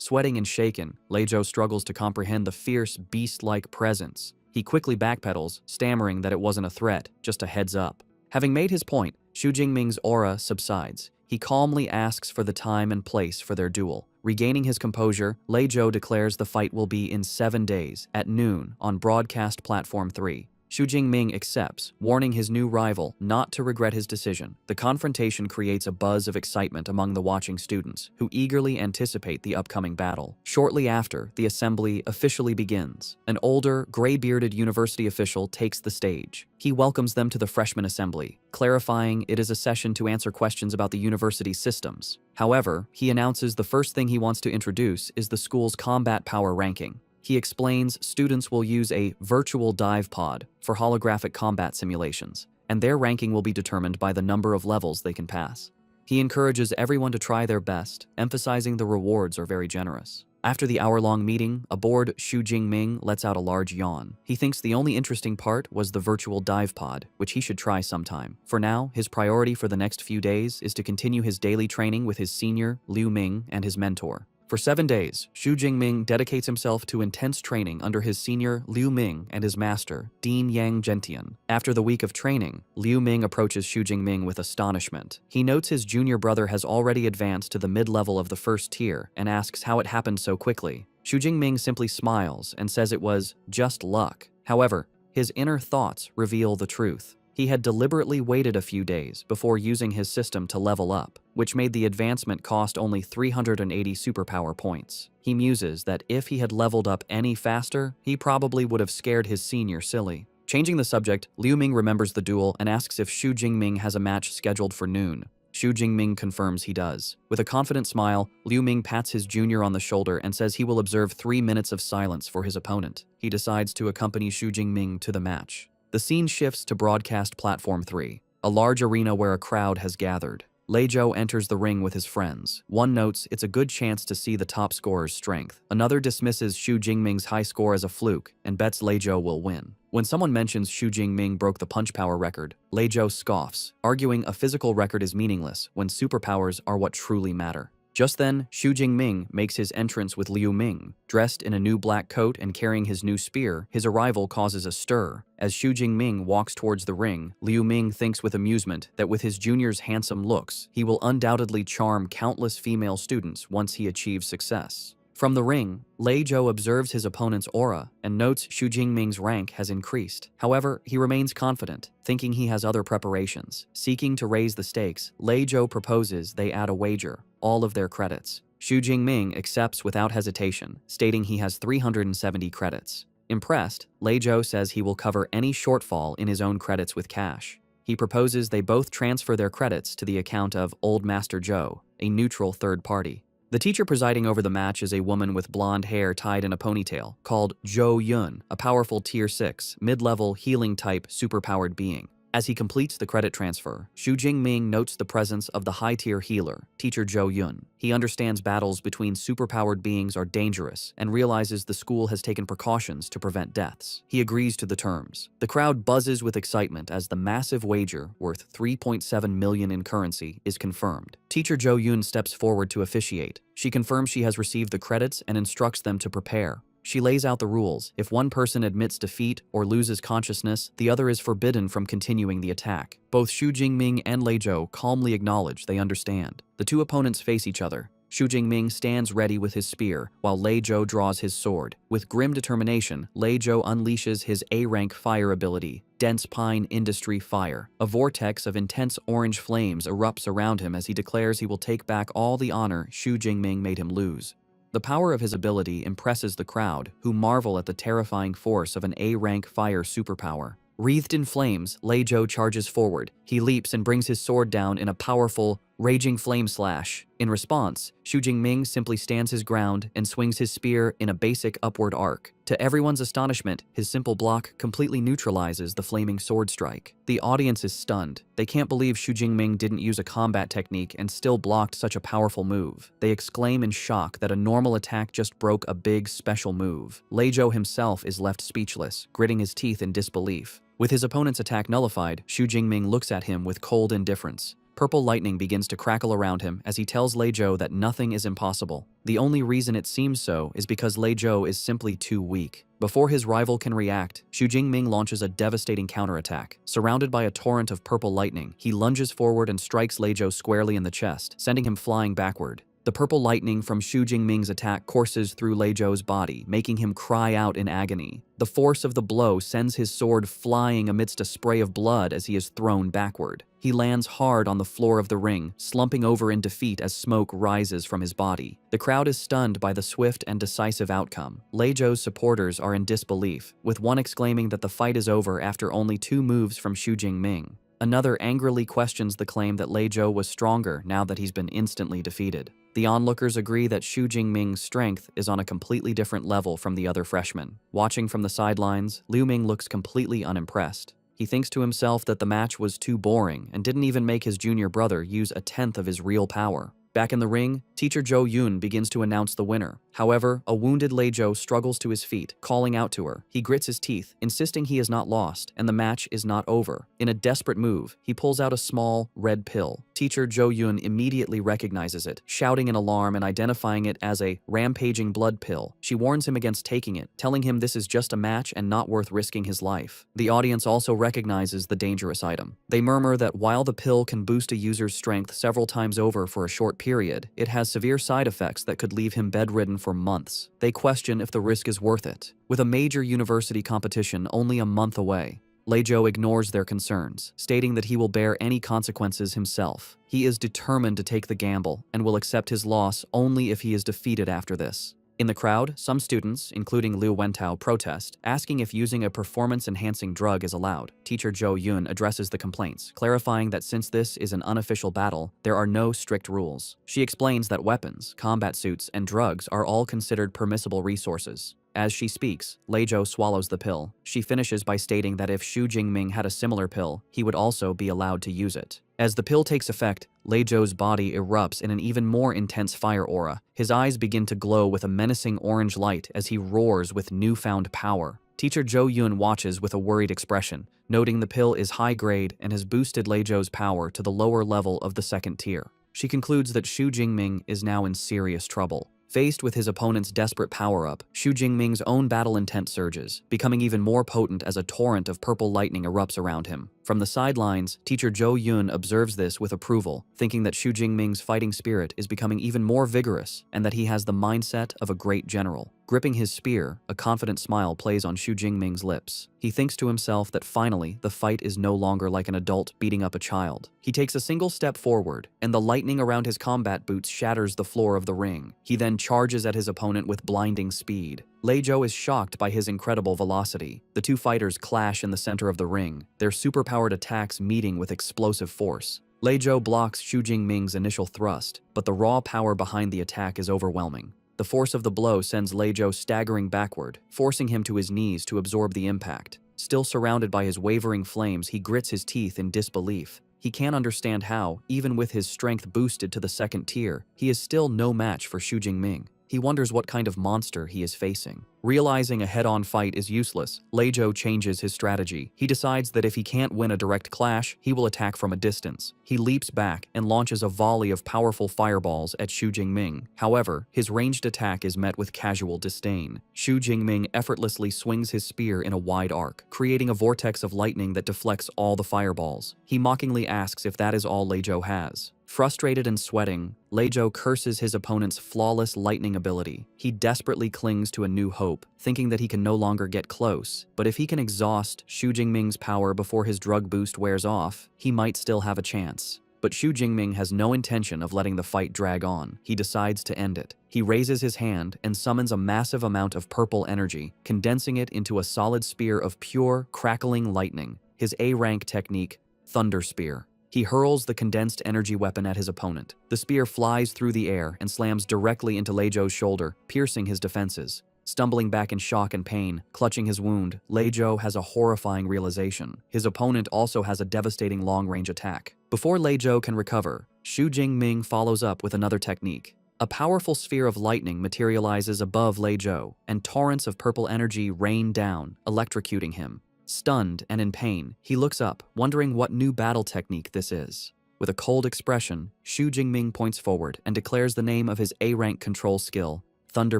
Sweating and shaken, Lei Zhou struggles to comprehend the fierce, beast-like presence. He quickly backpedals, stammering that it wasn't a threat, just a heads up. Having made his point, Xu Jingming's aura subsides. He calmly asks for the time and place for their duel. Regaining his composure, Lei Zhou declares the fight will be in 7 days, at noon, on Broadcast Platform 3. Xu Jingming accepts, warning his new rival not to regret his decision. The confrontation creates a buzz of excitement among the watching students, who eagerly anticipate the upcoming battle. Shortly after, the assembly officially begins. An older, gray-bearded university official takes the stage. He welcomes them to the freshman assembly, clarifying it is a session to answer questions about the university's systems. However, he announces the first thing he wants to introduce is the school's combat power ranking. He explains students will use a virtual dive pod for holographic combat simulations, and their ranking will be determined by the number of levels they can pass. He encourages everyone to try their best, emphasizing the rewards are very generous. After the hour-long meeting, aboard Xu Jingming lets out a large yawn. He thinks the only interesting part was the virtual dive pod, which he should try sometime. For now, his priority for the next few days is to continue his daily training with his senior, Liu Ming, and his mentor. For 7 days, Xu Jingming dedicates himself to intense training under his senior Liu Ming and his master, Dean Yang Gentian. After the week of training, Liu Ming approaches Xu Jingming with astonishment. He notes his junior brother has already advanced to the mid-level of the first tier and asks how it happened so quickly. Xu Jingming simply smiles and says it was just luck. However, his inner thoughts reveal the truth. He had deliberately waited a few days before using his system to level up, which made the advancement cost only 380 superpower points. He muses that if he had leveled up any faster, he probably would have scared his senior silly. Changing the subject, Liu Ming remembers the duel and asks if Xu Jingming has a match scheduled for noon. Xu Jingming confirms he does. With a confident smile, Liu Ming pats his junior on the shoulder and says he will observe 3 minutes of silence for his opponent. He decides to accompany Xu Jingming to the match. The scene shifts to broadcast platform 3, a large arena where a crowd has gathered. Lei Zhou enters the ring with his friends. One notes it's a good chance to see the top scorer's strength. Another dismisses Xu Jingming's high score as a fluke and bets Lei Zhou will win. When someone mentions Xu Jingming broke the punch power record, Lei Zhou scoffs, arguing a physical record is meaningless when superpowers are what truly matter. Just then, Xu Jingming makes his entrance with Liu Ming. Dressed in a new black coat and carrying his new spear, his arrival causes a stir. As Xu Jingming walks towards the ring, Liu Ming thinks with amusement that with his junior's handsome looks, he will undoubtedly charm countless female students once he achieves success. From the ring, Lei Zhou observes his opponent's aura and notes Xu Jingming's rank has increased. However, he remains confident, thinking he has other preparations. Seeking to raise the stakes, Lei Zhou proposes they add a wager, all of their credits. Xu Jingming accepts without hesitation, stating he has 370 credits. Impressed, Lei Zhou says he will cover any shortfall in his own credits with cash. He proposes they both transfer their credits to the account of Old Master Zhou, a neutral third party. The teacher presiding over the match is a woman with blonde hair tied in a ponytail, called Zhou Yun, a powerful Tier 6, mid-level healing-type superpowered being. As he completes the credit transfer, Xu Jingming notes the presence of the high-tier healer, Teacher Zhou Yun. He understands battles between superpowered beings are dangerous and realizes the school has taken precautions to prevent deaths. He agrees to the terms. The crowd buzzes with excitement as the massive wager, worth 3.7 million in currency, is confirmed. Teacher Zhou Yun steps forward to officiate. She confirms she has received the credits and instructs them to prepare. She lays out the rules. If one person admits defeat or loses consciousness, the other is forbidden from continuing the attack. Both Xu Jingming and Lei Zhou calmly acknowledge they understand. The two opponents face each other. Xu Jingming stands ready with his spear, while Lei Zhou draws his sword. With grim determination, Lei Zhou unleashes his A-rank fire ability, Dense Pine Industry Fire. A vortex of intense orange flames erupts around him as he declares he will take back all the honor Xu Jingming made him lose. The power of his ability impresses the crowd, who marvel at the terrifying force of an A-rank fire superpower. Wreathed in flames, Lei Zhou charges forward. He leaps and brings his sword down in a powerful, raging flame slash. In response, Xu Jingming simply stands his ground and swings his spear in a basic upward arc. To everyone's astonishment, his simple block completely neutralizes the flaming sword strike. The audience is stunned. They can't believe Xu Jingming didn't use a combat technique and still blocked such a powerful move. They exclaim in shock that a normal attack just broke a big special move. Lei Zhou himself is left speechless, gritting his teeth in disbelief. With his opponent's attack nullified, Xu Jingming looks at him with cold indifference. Purple lightning begins to crackle around him as he tells Lei Zhou that nothing is impossible. The only reason it seems so is because Lei Zhou is simply too weak. Before his rival can react, Xu Jingming launches a devastating counterattack. Surrounded by a torrent of purple lightning, he lunges forward and strikes Lei Zhou squarely in the chest, sending him flying backward. The purple lightning from Xu Jingming's attack courses through Lei Zhou's body, making him cry out in agony. The force of the blow sends his sword flying amidst a spray of blood as he is thrown backward. He lands hard on the floor of the ring, slumping over in defeat as smoke rises from his body. The crowd is stunned by the swift and decisive outcome. Lei Zhou's supporters are in disbelief, with one exclaiming that the fight is over after only 2 moves from Xu Jingming. Another angrily questions the claim that Lei Zhou was stronger now that he's been instantly defeated. The onlookers agree that Xu Jingming's strength is on a completely different level from the other freshmen. Watching from the sidelines, Liu Ming looks completely unimpressed. He thinks to himself that the match was too boring and didn't even make his junior brother use 1/10 of his real power. Back in the ring, teacher Zhou Yun begins to announce the winner. However, a wounded Lei Zhou struggles to his feet, calling out to her. He grits his teeth, insisting he is not lost, and the match is not over. In a desperate move, he pulls out a small, red pill. Teacher Zhou Yun immediately recognizes it, shouting in alarm and identifying it as a rampaging blood pill. She warns him against taking it, telling him this is just a match and not worth risking his life. The audience also recognizes the dangerous item. They murmur that while the pill can boost a user's strength several times over for a short period, it has severe side effects that could leave him bedridden for months. They question if the risk is worth it. With a major university competition only a month away, Lei Zhou ignores their concerns, stating that he will bear any consequences himself. He is determined to take the gamble and will accept his loss only if he is defeated after this. In the crowd, some students, including Liu Wentao, protest, asking if using a performance-enhancing drug is allowed. Teacher Zhou Yun addresses the complaints, clarifying that since this is an unofficial battle, there are no strict rules. She explains that weapons, combat suits, and drugs are all considered permissible resources. As she speaks, Lei Zhou swallows the pill. She finishes by stating that if Xu Jingming had a similar pill, he would also be allowed to use it. As the pill takes effect, Lei Zhou's body erupts in an even more intense fire aura. His eyes begin to glow with a menacing orange light as he roars with newfound power. Teacher Zhou Yun watches with a worried expression, noting the pill is high grade and has boosted Lei Zhou's power to the lower level of the 2nd tier. She concludes that Xu Jingming is now in serious trouble. Faced with his opponent's desperate power-up, Xu Jingming's own battle intent surges, becoming even more potent as a torrent of purple lightning erupts around him. From the sidelines, teacher Zhou Yun observes this with approval, thinking that Xu Jingming's fighting spirit is becoming even more vigorous and that he has the mindset of a great general. Gripping his spear, a confident smile plays on Xu Jingming's lips. He thinks to himself that finally, the fight is no longer like an adult beating up a child. He takes a single step forward, and the lightning around his combat boots shatters the floor of the ring. He then charges at his opponent with blinding speed. Lei Zhou is shocked by his incredible velocity. The 2 fighters clash in the center of the ring, their superpowered attacks meeting with explosive force. Lei Zhou blocks Xu Jingming's initial thrust, but the raw power behind the attack is overwhelming. The force of the blow sends Lei Zhou staggering backward, forcing him to his knees to absorb the impact. Still surrounded by his wavering flames, he grits his teeth in disbelief. He can't understand how, even with his strength boosted to the 2nd tier, he is still no match for Xu Jingming. He wonders what kind of monster he is facing. Realizing a head-on fight is useless, Lei Zhou changes his strategy. He decides that if he can't win a direct clash, he will attack from a distance. He leaps back and launches a volley of powerful fireballs at Xu Jingming. However, his ranged attack is met with casual disdain. Xu Jingming effortlessly swings his spear in a wide arc, creating a vortex of lightning that deflects all the fireballs. He mockingly asks if that is all Lei Zhou has. Frustrated and sweating, Lei Zhou curses his opponent's flawless lightning ability. He desperately clings to a new hope, thinking that he can no longer get close. But if he can exhaust Xu Jingming's power before his drug boost wears off, he might still have a chance. But Xu Jingming has no intention of letting the fight drag on. He decides to end it. He raises his hand and summons a massive amount of purple energy, condensing it into a solid spear of pure, crackling lightning. His A-rank technique, Thunder Spear. He hurls the condensed energy weapon at his opponent. The spear flies through the air and slams directly into Lei Zhou's shoulder, piercing his defenses. Stumbling back in shock and pain, clutching his wound, Lei Zhou has a horrifying realization. His opponent also has a devastating long-range attack. Before Lei Zhou can recover, Xu Jingming follows up with another technique. A powerful sphere of lightning materializes above Lei Zhou, and torrents of purple energy rain down, electrocuting him. Stunned and in pain, he looks up, wondering what new battle technique this is. With a cold expression, Xu Jingming points forward and declares the name of his A-rank control skill, Thunder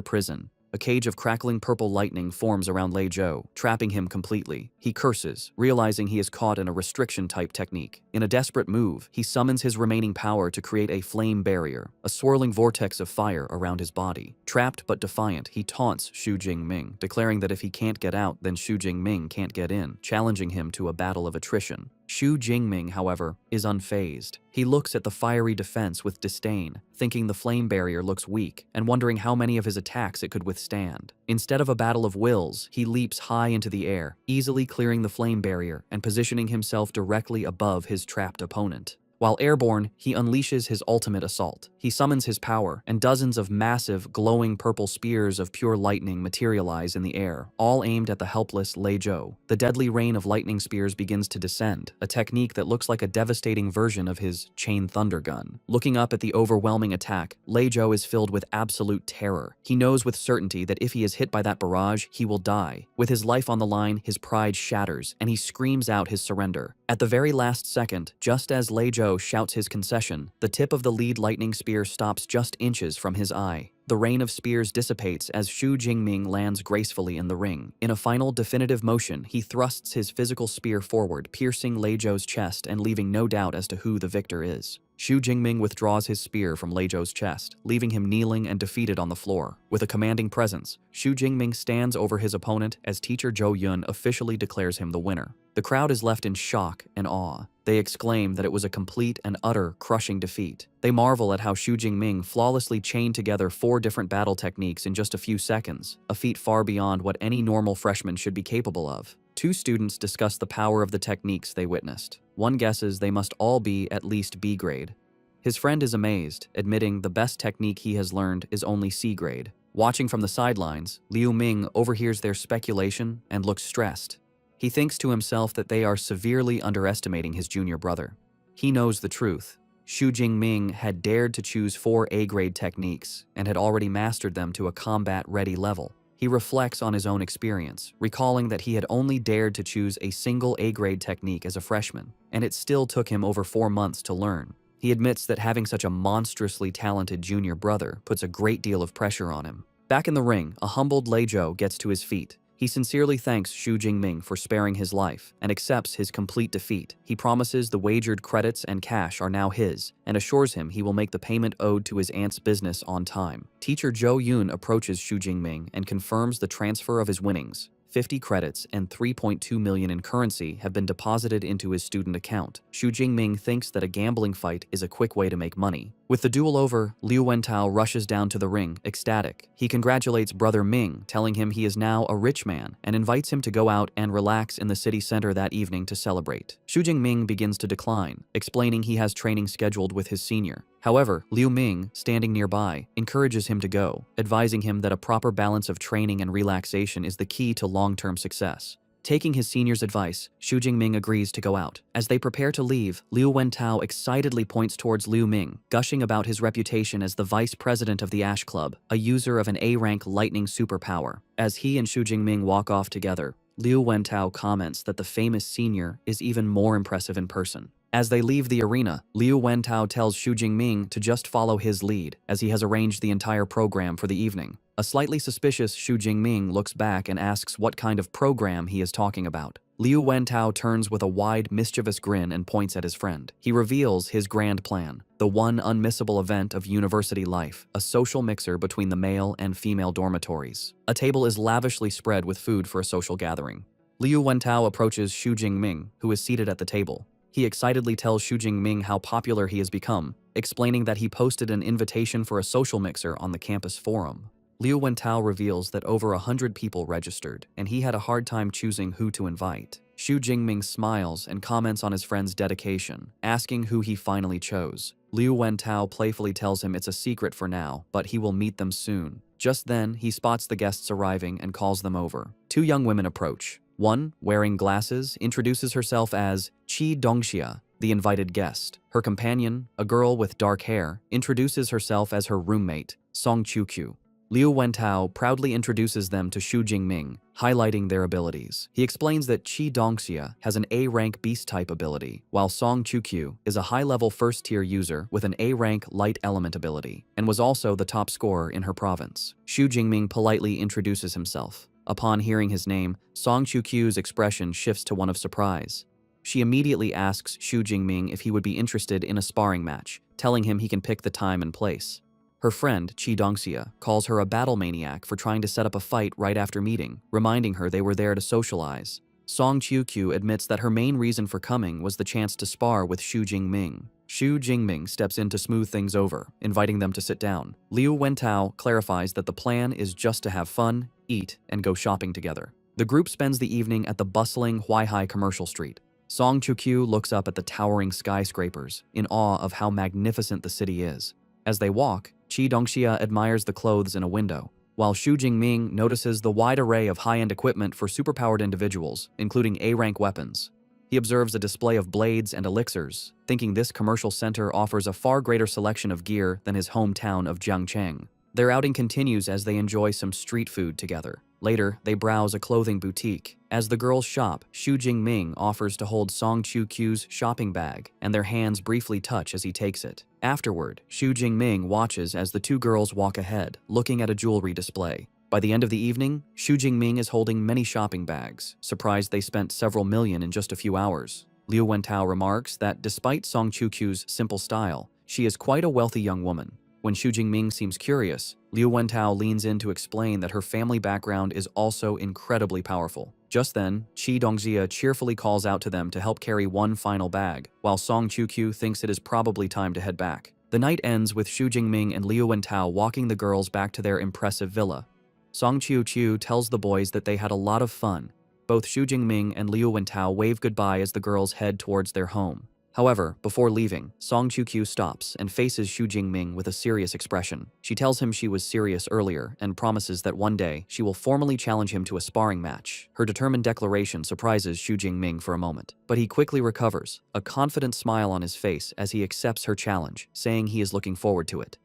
Prison. A cage of crackling purple lightning forms around Lei Zhou, trapping him completely. He curses, realizing he is caught in a restriction-type technique. In a desperate move, he summons his remaining power to create a flame barrier, a swirling vortex of fire around his body. Trapped but defiant, he taunts Xu Jingming, declaring that if he can't get out, then Xu Jingming can't get in, challenging him to a battle of attrition. Xu Jingming, however, is unfazed. He looks at the fiery defense with disdain, thinking the flame barrier looks weak, and wondering how many of his attacks it could withstand. Instead of a battle of wills, he leaps high into the air, easily clearing the flame barrier and positioning himself directly above his trapped opponent. While airborne, he unleashes his ultimate assault. He summons his power, and dozens of massive, glowing purple spears of pure lightning materialize in the air, all aimed at the helpless Lei Zhou. The deadly rain of lightning spears begins to descend, a technique that looks like a devastating version of his chain thunder gun. Looking up at the overwhelming attack, Lei Zhou is filled with absolute terror. He knows with certainty that if he is hit by that barrage, he will die. With his life on the line, his pride shatters, and he screams out his surrender. At the very last second, just as Lei Zhou shouts his concession, the tip of the lead lightning spear stops just inches from his eye. The rain of spears dissipates as Xu Jingming lands gracefully in the ring. In a final definitive motion, he thrusts his physical spear forward, piercing Lei Zhou's chest and leaving no doubt as to who the victor is. Xu Jingming withdraws his spear from Lei Zhou's chest, leaving him kneeling and defeated on the floor. With a commanding presence, Xu Jingming stands over his opponent as teacher Zhou Yun officially declares him the winner. The crowd is left in shock and awe. They exclaim that it was a complete and utter crushing defeat. They marvel at how Xu Jingming flawlessly chained together 4 different battle techniques in just a few seconds, a feat far beyond what any normal freshman should be capable of. 2 students discuss the power of the techniques they witnessed. One guesses they must all be at least B grade. His friend is amazed, admitting the best technique he has learned is only C grade. Watching from the sidelines, Liu Ming overhears their speculation and looks stressed. He thinks to himself that they are severely underestimating his junior brother. He knows the truth. Xu Jingming had dared to choose 4 A-grade techniques and had already mastered them to a combat-ready level. He reflects on his own experience, recalling that he had only dared to choose a single A-grade technique as a freshman, and it still took him over 4 months to learn. He admits that having such a monstrously talented junior brother puts a great deal of pressure on him. Back in the ring, a humbled Lei Zhou gets to his feet. He sincerely thanks Xu Jingming for sparing his life and accepts his complete defeat. He promises the wagered credits and cash are now his and assures him he will make the payment owed to his aunt's business on time. Teacher Zhou Yun approaches Xu Jingming and confirms the transfer of his winnings. 50 credits and 3.2 million in currency have been deposited into his student account. Xu Jingming thinks that a gambling fight is a quick way to make money. With the duel over, Liu Wentao rushes down to the ring, ecstatic. He congratulates brother Ming, telling him he is now a rich man, and invites him to go out and relax in the city center that evening to celebrate. Xu Jingming begins to decline, explaining he has training scheduled with his senior. However, Liu Ming, standing nearby, encourages him to go, advising him that a proper balance of training and relaxation is the key to long-term success. Taking his senior's advice, Xu Jingming agrees to go out. As they prepare to leave, Liu Wentao excitedly points towards Liu Ming, gushing about his reputation as the vice president of the Ash Club, a user of an A-rank lightning superpower. As he and Xu Jingming walk off together, Liu Wentao comments that the famous senior is even more impressive in person. As they leave the arena, Liu Wentao tells Xu Jingming to just follow his lead, as he has arranged the entire program for the evening. A slightly suspicious Xu Jingming looks back and asks what kind of program he is talking about. Liu Wentao turns with a wide, mischievous grin and points at his friend. He reveals his grand plan, the one unmissable event of university life, a social mixer between the male and female dormitories. A table is lavishly spread with food for a social gathering. Liu Wentao approaches Xu Jingming, who is seated at the table. He excitedly tells Xu Jingming how popular he has become, explaining that he posted an invitation for a social mixer on the campus forum. Liu Wentao reveals that over 100 people registered, and he had a hard time choosing who to invite. Xu Jingming smiles and comments on his friend's dedication, asking who he finally chose. Liu Wentao playfully tells him it's a secret for now, but he will meet them soon. Just then, he spots the guests arriving and calls them over. 2 young women approach. One, wearing glasses, introduces herself as Qi Dongxia, the invited guest. Her companion, a girl with dark hair, introduces herself as her roommate, Song Qiuqiu. Liu Wentao proudly introduces them to Xu Jingming, highlighting their abilities. He explains that Qi Dongxia has an A-rank beast-type ability, while Song Chukyu is a high-level first-tier user with an A-rank light element ability, and was also the top scorer in her province. Xu Jingming politely introduces himself. Upon hearing his name, Song Chukyu's expression shifts to one of surprise. She immediately asks Xu Jingming if he would be interested in a sparring match, telling him he can pick the time and place. Her friend, Qi Dongxia, calls her a battle maniac for trying to set up a fight right after meeting, reminding her they were there to socialize. Song Chukyu admits that her main reason for coming was the chance to spar with Xu Jingming. Xu Jingming steps in to smooth things over, inviting them to sit down. Liu Wentao clarifies that the plan is just to have fun, eat, and go shopping together. The group spends the evening at the bustling Huaihai commercial street. Song Chukyu looks up at the towering skyscrapers, in awe of how magnificent the city is. As they walk, Qi Dongxia admires the clothes in a window, while Xu Jingming notices the wide array of high-end equipment for superpowered individuals, including A-rank weapons. He observes a display of blades and elixirs, thinking this commercial center offers a far greater selection of gear than his hometown of Jiangcheng. Their outing continues as they enjoy some street food together. Later, they browse a clothing boutique. As the girls shop, Xu Jingming offers to hold Song Chukyu's shopping bag, and their hands briefly touch as he takes it. Afterward, Xu Jingming watches as the two girls walk ahead, looking at a jewelry display. By the end of the evening, Xu Jingming is holding many shopping bags, surprised they spent several million in just a few hours. Liu Wentao remarks that despite Song Chukyu's simple style, she is quite a wealthy young woman. When Xu Jingming seems curious, Liu Wentao leans in to explain that her family background is also incredibly powerful. Just then, Qi Dongxia cheerfully calls out to them to help carry one final bag, while Song Chukyu thinks it is probably time to head back. The night ends with Xu Jingming and Liu Wentao walking the girls back to their impressive villa. Song Chukyu tells the boys that they had a lot of fun. Both Xu Jingming and Liu Wentao wave goodbye as the girls head towards their home. However, before leaving, Song Chukyu stops and faces Xu Jingming with a serious expression. She tells him she was serious earlier and promises that one day she will formally challenge him to a sparring match. Her determined declaration surprises Xu Jingming for a moment, but he quickly recovers, a confident smile on his face as he accepts her challenge, saying he is looking forward to it.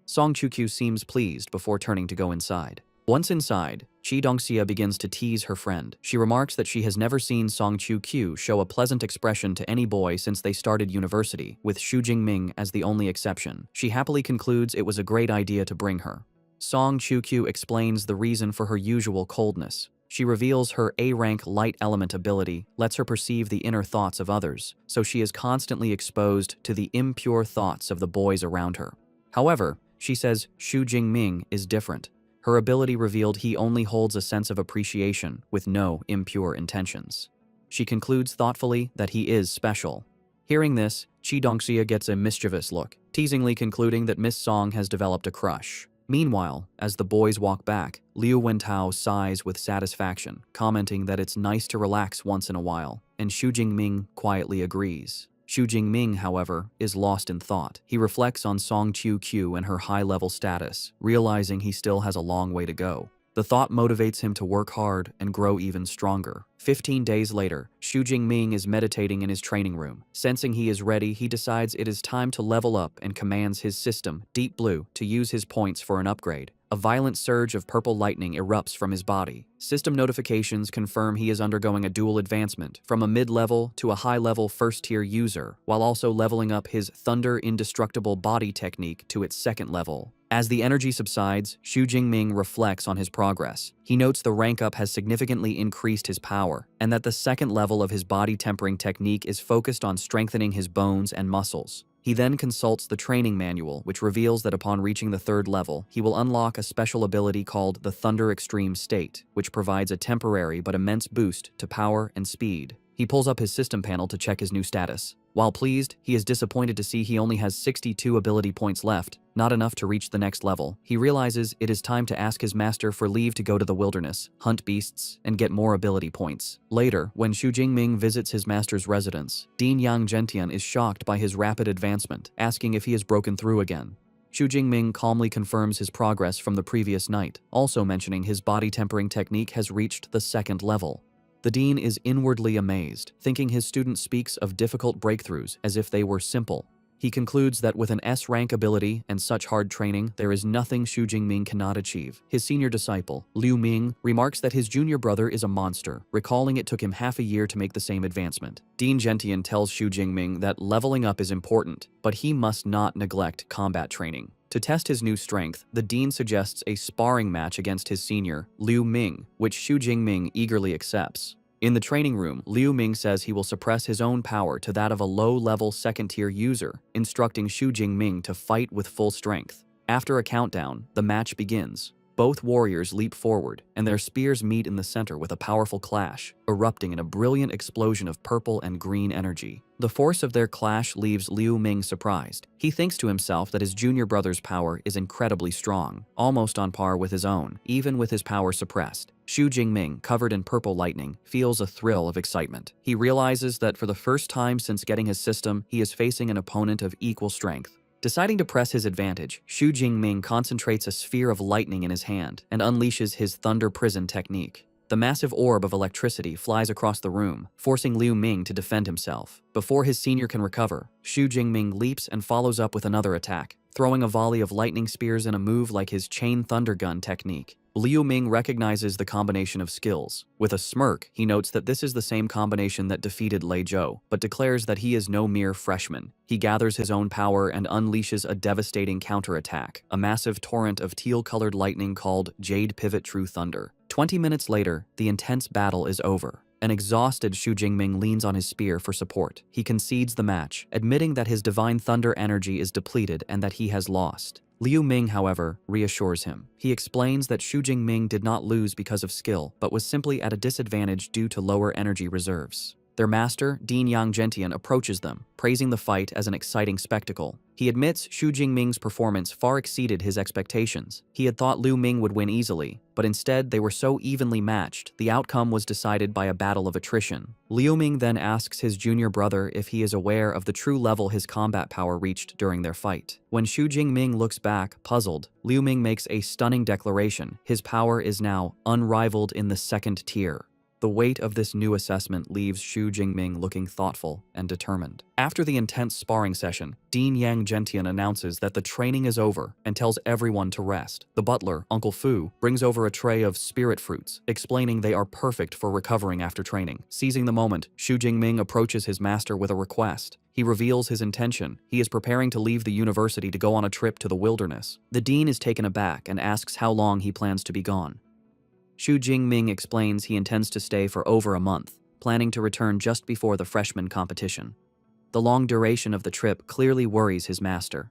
Song Chukyu seems pleased before turning to go inside. Once inside, Qi Dongxia begins to tease her friend. She remarks that she has never seen Song Chukyu show a pleasant expression to any boy since they started university, with Xu Jingming as the only exception. She happily concludes it was a great idea to bring her. Song Chukyu explains the reason for her usual coldness. She reveals her A-rank light element ability lets her perceive the inner thoughts of others, so she is constantly exposed to the impure thoughts of the boys around her. However, she says Xu Jingming is different. Her ability revealed he only holds a sense of appreciation with no impure intentions. She concludes thoughtfully that he is special. Hearing this, Qi Dongxia gets a mischievous look, teasingly concluding that Miss Song has developed a crush. Meanwhile, as the boys walk back, Liu Wentao sighs with satisfaction, commenting that it's nice to relax once in a while, and Xu Jingming quietly agrees. Xu Jingming, however, is lost in thought. He reflects on Song Chukyu and her high-level status, realizing he still has a long way to go. The thought motivates him to work hard and grow even stronger. 15 days later, Xu Jingming is meditating in his training room. Sensing he is ready, he decides it is time to level up and commands his system, Deep Blue, to use his points for an upgrade. A violent surge of purple lightning erupts from his body. System notifications confirm he is undergoing a dual advancement, from a mid-level to a high-level first-tier user, while also leveling up his Thunder Indestructible Body technique to its second level. As the energy subsides, Xu Jingming reflects on his progress. He notes the rank up has significantly increased his power, and that the second level of his body tempering technique is focused on strengthening his bones and muscles. He then consults the training manual, which reveals that upon reaching the third level, he will unlock a special ability called the Thunder Extreme State, which provides a temporary but immense boost to power and speed. He pulls up his system panel to check his new status. While pleased, he is disappointed to see he only has 62 ability points left, not enough to reach the next level. He realizes it is time to ask his master for leave to go to the wilderness, hunt beasts, and get more ability points. Later, when Xu Jingming visits his master's residence, Dean Yang Gentian is shocked by his rapid advancement, asking if he has broken through again. Xu Jingming calmly confirms his progress from the previous night, also mentioning his body tempering technique has reached the second level. The dean is inwardly amazed, thinking his student speaks of difficult breakthroughs as if they were simple. He concludes that with an S-rank ability and such hard training, there is nothing Xu Jingming cannot achieve. His senior disciple, Liu Ming, remarks that his junior brother is a monster, recalling it took him half a year to make the same advancement. Dean Gentian tells Xu Jingming that leveling up is important, but he must not neglect combat training. To test his new strength, the dean suggests a sparring match against his senior, Liu Ming, which Xu Jingming eagerly accepts. In the training room, Liu Ming says he will suppress his own power to that of a low-level second-tier user, instructing Xu Jingming to fight with full strength. After a countdown, the match begins. Both warriors leap forward, and their spears meet in the center with a powerful clash, erupting in a brilliant explosion of purple and green energy. The force of their clash leaves Liu Ming surprised. He thinks to himself that his junior brother's power is incredibly strong, almost on par with his own, even with his power suppressed. Xu Jingming, covered in purple lightning, feels a thrill of excitement. He realizes that for the first time since getting his system, he is facing an opponent of equal strength. Deciding to press his advantage, Xu Jingming concentrates a sphere of lightning in his hand and unleashes his Thunder Prison technique. The massive orb of electricity flies across the room, forcing Liu Ming to defend himself. Before his senior can recover, Xu Jingming leaps and follows up with another attack, throwing a volley of lightning spears in a move like his Chain Thunder Gun technique. Liu Ming recognizes the combination of skills. With a smirk, he notes that this is the same combination that defeated Lei Zhou, but declares that he is no mere freshman. He gathers his own power and unleashes a devastating counterattack, a massive torrent of teal-colored lightning called Jade Pivot True Thunder. 20 minutes later, the intense battle is over. An exhausted Xu Jingming leans on his spear for support. He concedes the match, admitting that his divine thunder energy is depleted and that he has lost. Liu Ming, however, reassures him. He explains that Xu Jingming did not lose because of skill, but was simply at a disadvantage due to lower energy reserves. Their master, Dean Yang Gentian, approaches them, praising the fight as an exciting spectacle. He admits Xu Jingming's performance far exceeded his expectations. He had thought Liu Ming would win easily, but instead they were so evenly matched, the outcome was decided by a battle of attrition. Liu Ming then asks his junior brother if he is aware of the true level his combat power reached during their fight. When Xu Jingming looks back, puzzled, Liu Ming makes a stunning declaration. His power is now unrivaled in the second tier. The weight of this new assessment leaves Xu Jingming looking thoughtful and determined. After the intense sparring session, Dean Yang Gentian announces that the training is over and tells everyone to rest. The butler, Uncle Fu, brings over a tray of spirit fruits, explaining they are perfect for recovering after training. Seizing the moment, Xu Jingming approaches his master with a request. He reveals his intention. He is preparing to leave the university to go on a trip to the wilderness. The dean is taken aback and asks how long he plans to be gone. Xu Jingming explains he intends to stay for over a month, planning to return just before the freshman competition. The long duration of the trip clearly worries his master.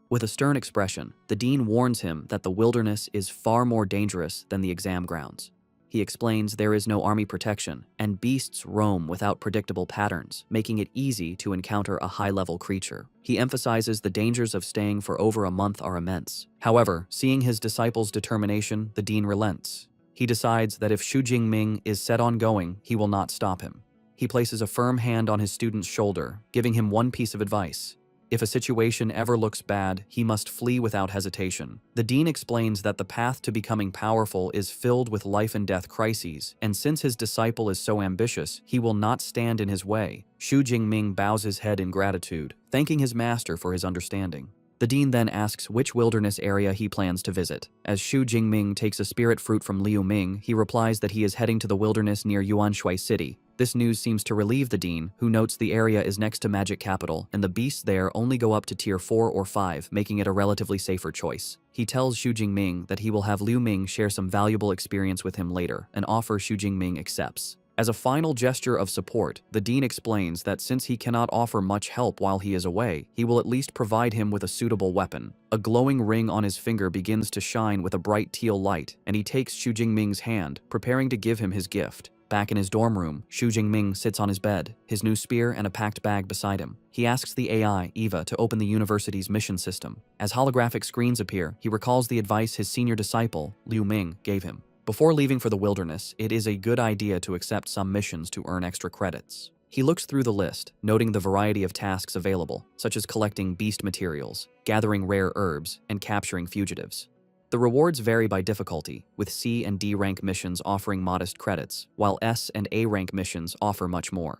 With a stern expression, the dean warns him that the wilderness is far more dangerous than the exam grounds. He explains there is no army protection, and beasts roam without predictable patterns, making it easy to encounter a high-level creature. He emphasizes the dangers of staying for over a month are immense. However, seeing his disciple's determination, the dean relents. He decides that if Xu Jingming is set on going, he will not stop him. He places a firm hand on his student's shoulder, giving him one piece of advice. If a situation ever looks bad, he must flee without hesitation. The dean explains that the path to becoming powerful is filled with life and death crises, and since his disciple is so ambitious, he will not stand in his way. Xu Jingming bows his head in gratitude, thanking his master for his understanding. The dean then asks which wilderness area he plans to visit. As Xu Jingming takes a spirit fruit from Liu Ming, he replies that he is heading to the wilderness near Yuanshui City. This news seems to relieve the dean, who notes the area is next to Magic Capital, and the beasts there only go up to tier 4 or 5, making it a relatively safer choice. He tells Xu Jingming that he will have Liu Ming share some valuable experience with him later, an offer Xu Jingming accepts. As a final gesture of support, the dean explains that since he cannot offer much help while he is away, he will at least provide him with a suitable weapon. A glowing ring on his finger begins to shine with a bright teal light, and he takes Xu Jingming's hand, preparing to give him his gift. Back in his dorm room, Xu Jingming sits on his bed, his new spear and a packed bag beside him. He asks the AI, Eva, to open the university's mission system. As holographic screens appear, he recalls the advice his senior disciple, Liu Ming, gave him. Before leaving for the wilderness, it is a good idea to accept some missions to earn extra credits. He looks through the list, noting the variety of tasks available, such as collecting beast materials, gathering rare herbs, and capturing fugitives. The rewards vary by difficulty, with C and D rank missions offering modest credits, while S and A rank missions offer much more.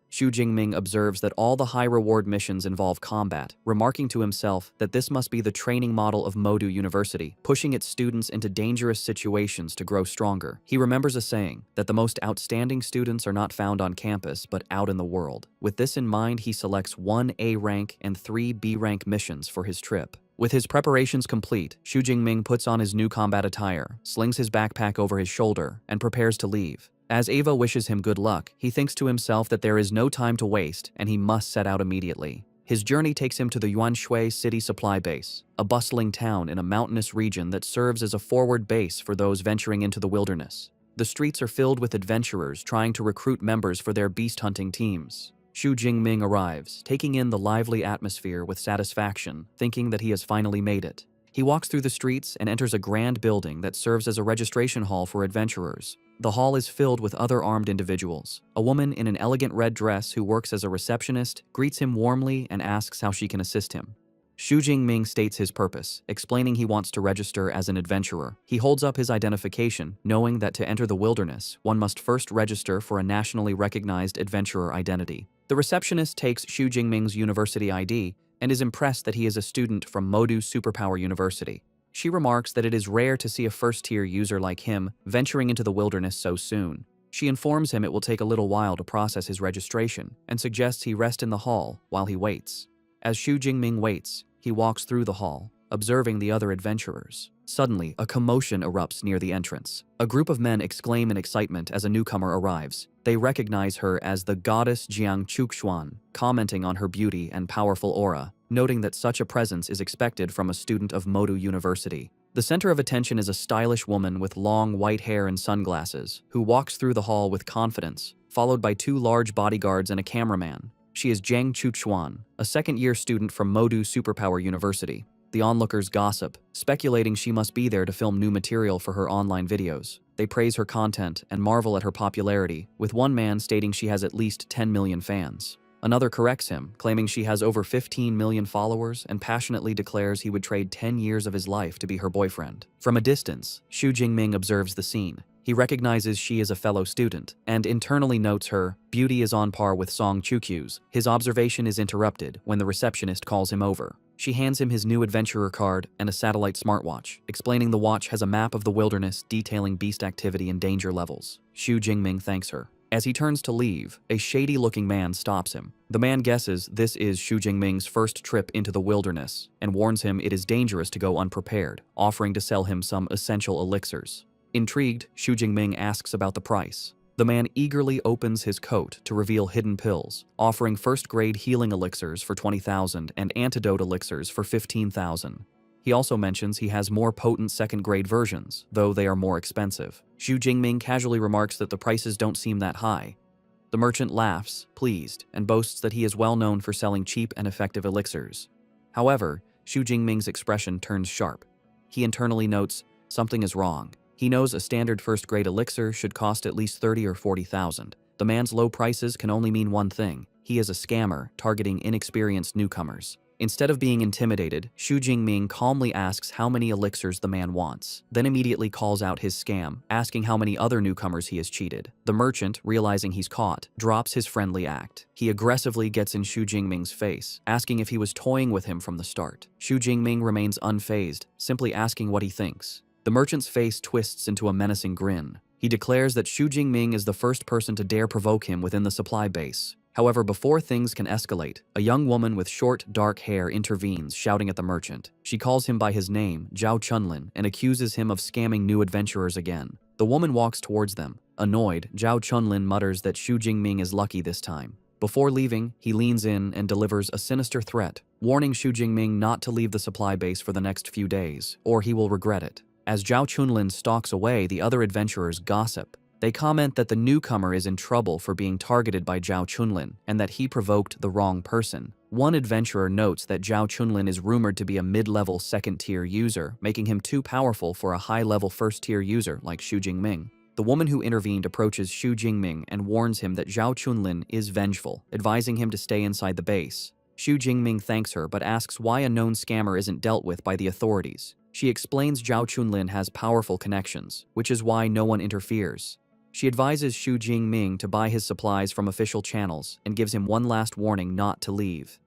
Xu Jingming observes that all the high-reward missions involve combat, remarking to himself that this must be the training model of Modu University, pushing its students into dangerous situations to grow stronger. He remembers a saying that the most outstanding students are not found on campus but out in the world. With this in mind, he selects 1 A rank and 3 B rank missions for his trip. With his preparations complete, Xu Jingming puts on his new combat attire, slings his backpack over his shoulder, and prepares to leave. As Ava wishes him good luck, he thinks to himself that there is no time to waste and he must set out immediately. His journey takes him to the Yuanshui City Supply Base, a bustling town in a mountainous region that serves as a forward base for those venturing into the wilderness. The streets are filled with adventurers trying to recruit members for their beast hunting teams. Xu Jingming arrives, taking in the lively atmosphere with satisfaction, thinking that he has finally made it. He walks through the streets and enters a grand building that serves as a registration hall for adventurers. The hall is filled with other armed individuals. A woman in an elegant red dress who works as a receptionist greets him warmly and asks how she can assist him. Xu Jingming states his purpose, explaining he wants to register as an adventurer. He holds up his identification, knowing that to enter the wilderness, one must first register for a nationally recognized adventurer identity. The receptionist takes Xu Jingming's university ID and is impressed that he is a student from Modu Superpower University. She remarks that it is rare to see a first-tier user like him venturing into the wilderness so soon. She informs him it will take a little while to process his registration and suggests he rest in the hall while he waits. As Xu Jingming waits, he walks through the hall, observing the other adventurers. Suddenly, a commotion erupts near the entrance. A group of men exclaim in excitement as a newcomer arrives. They recognize her as the goddess Jiang Chuxuan, commenting on her beauty and powerful aura, noting that such a presence is expected from a student of Modu University. The center of attention is a stylish woman with long white hair and sunglasses, who walks through the hall with confidence, followed by 2 large bodyguards and a cameraman. She is Jiang Chuxuan, a second-year student from Modu Superpower University. The onlookers gossip, speculating she must be there to film new material for her online videos. They praise her content and marvel at her popularity, with one man stating she has at least 10 million fans. Another corrects him, claiming she has over 15 million followers and passionately declares he would trade 10 years of his life to be her boyfriend. From a distance, Xu Jingming observes the scene. He recognizes she is a fellow student, and internally notes her beauty is on par with Song Chukyu's. His observation is interrupted when the receptionist calls him over. She hands him his new adventurer card and a satellite smartwatch, explaining the watch has a map of the wilderness detailing beast activity and danger levels. Xu Jingming thanks her. As he turns to leave, a shady-looking man stops him. The man guesses this is Xu Jingming's first trip into the wilderness and warns him it is dangerous to go unprepared, offering to sell him some essential elixirs. Intrigued, Xu Jingming asks about the price. The man eagerly opens his coat to reveal hidden pills, offering first-grade healing elixirs for 20,000 and antidote elixirs for 15,000. He also mentions he has more potent second-grade versions, though they are more expensive. Xu Jingming casually remarks that the prices don't seem that high. The merchant laughs, pleased, and boasts that he is well known for selling cheap and effective elixirs. However, Xu Jingming's expression turns sharp. He internally notes something is wrong. He knows a standard first-grade elixir should cost at least 30 or 40,000. The man's low prices can only mean one thing. He is a scammer targeting inexperienced newcomers. Instead of being intimidated, Xu Jingming calmly asks how many elixirs the man wants, then immediately calls out his scam, asking how many other newcomers he has cheated. The merchant, realizing he's caught, drops his friendly act. He aggressively gets in Xu Jingming's face, asking if he was toying with him from the start. Xu Jingming remains unfazed, simply asking what he thinks. The merchant's face twists into a menacing grin. He declares that Xu Jingming is the first person to dare provoke him within the supply base. However, before things can escalate, a young woman with short, dark hair intervenes, shouting at the merchant. She calls him by his name, Zhao Chunlin, and accuses him of scamming new adventurers again. The woman walks towards them. Annoyed, Zhao Chunlin mutters that Xu Jingming is lucky this time. Before leaving, he leans in and delivers a sinister threat, warning Xu Jingming not to leave the supply base for the next few days, or he will regret it. As Zhao Chunlin stalks away, the other adventurers gossip. They comment that the newcomer is in trouble for being targeted by Zhao Chunlin and that he provoked the wrong person. One adventurer notes that Zhao Chunlin is rumored to be a mid-level second-tier user, making him too powerful for a high-level first-tier user like Xu Jingming. The woman who intervened approaches Xu Jingming and warns him that Zhao Chunlin is vengeful, advising him to stay inside the base. Xu Jingming thanks her but asks why a known scammer isn't dealt with by the authorities. She explains Zhao Chunlin has powerful connections, which is why no one interferes. She advises Xu Jingming to buy his supplies from official channels and gives him one last warning not to leave.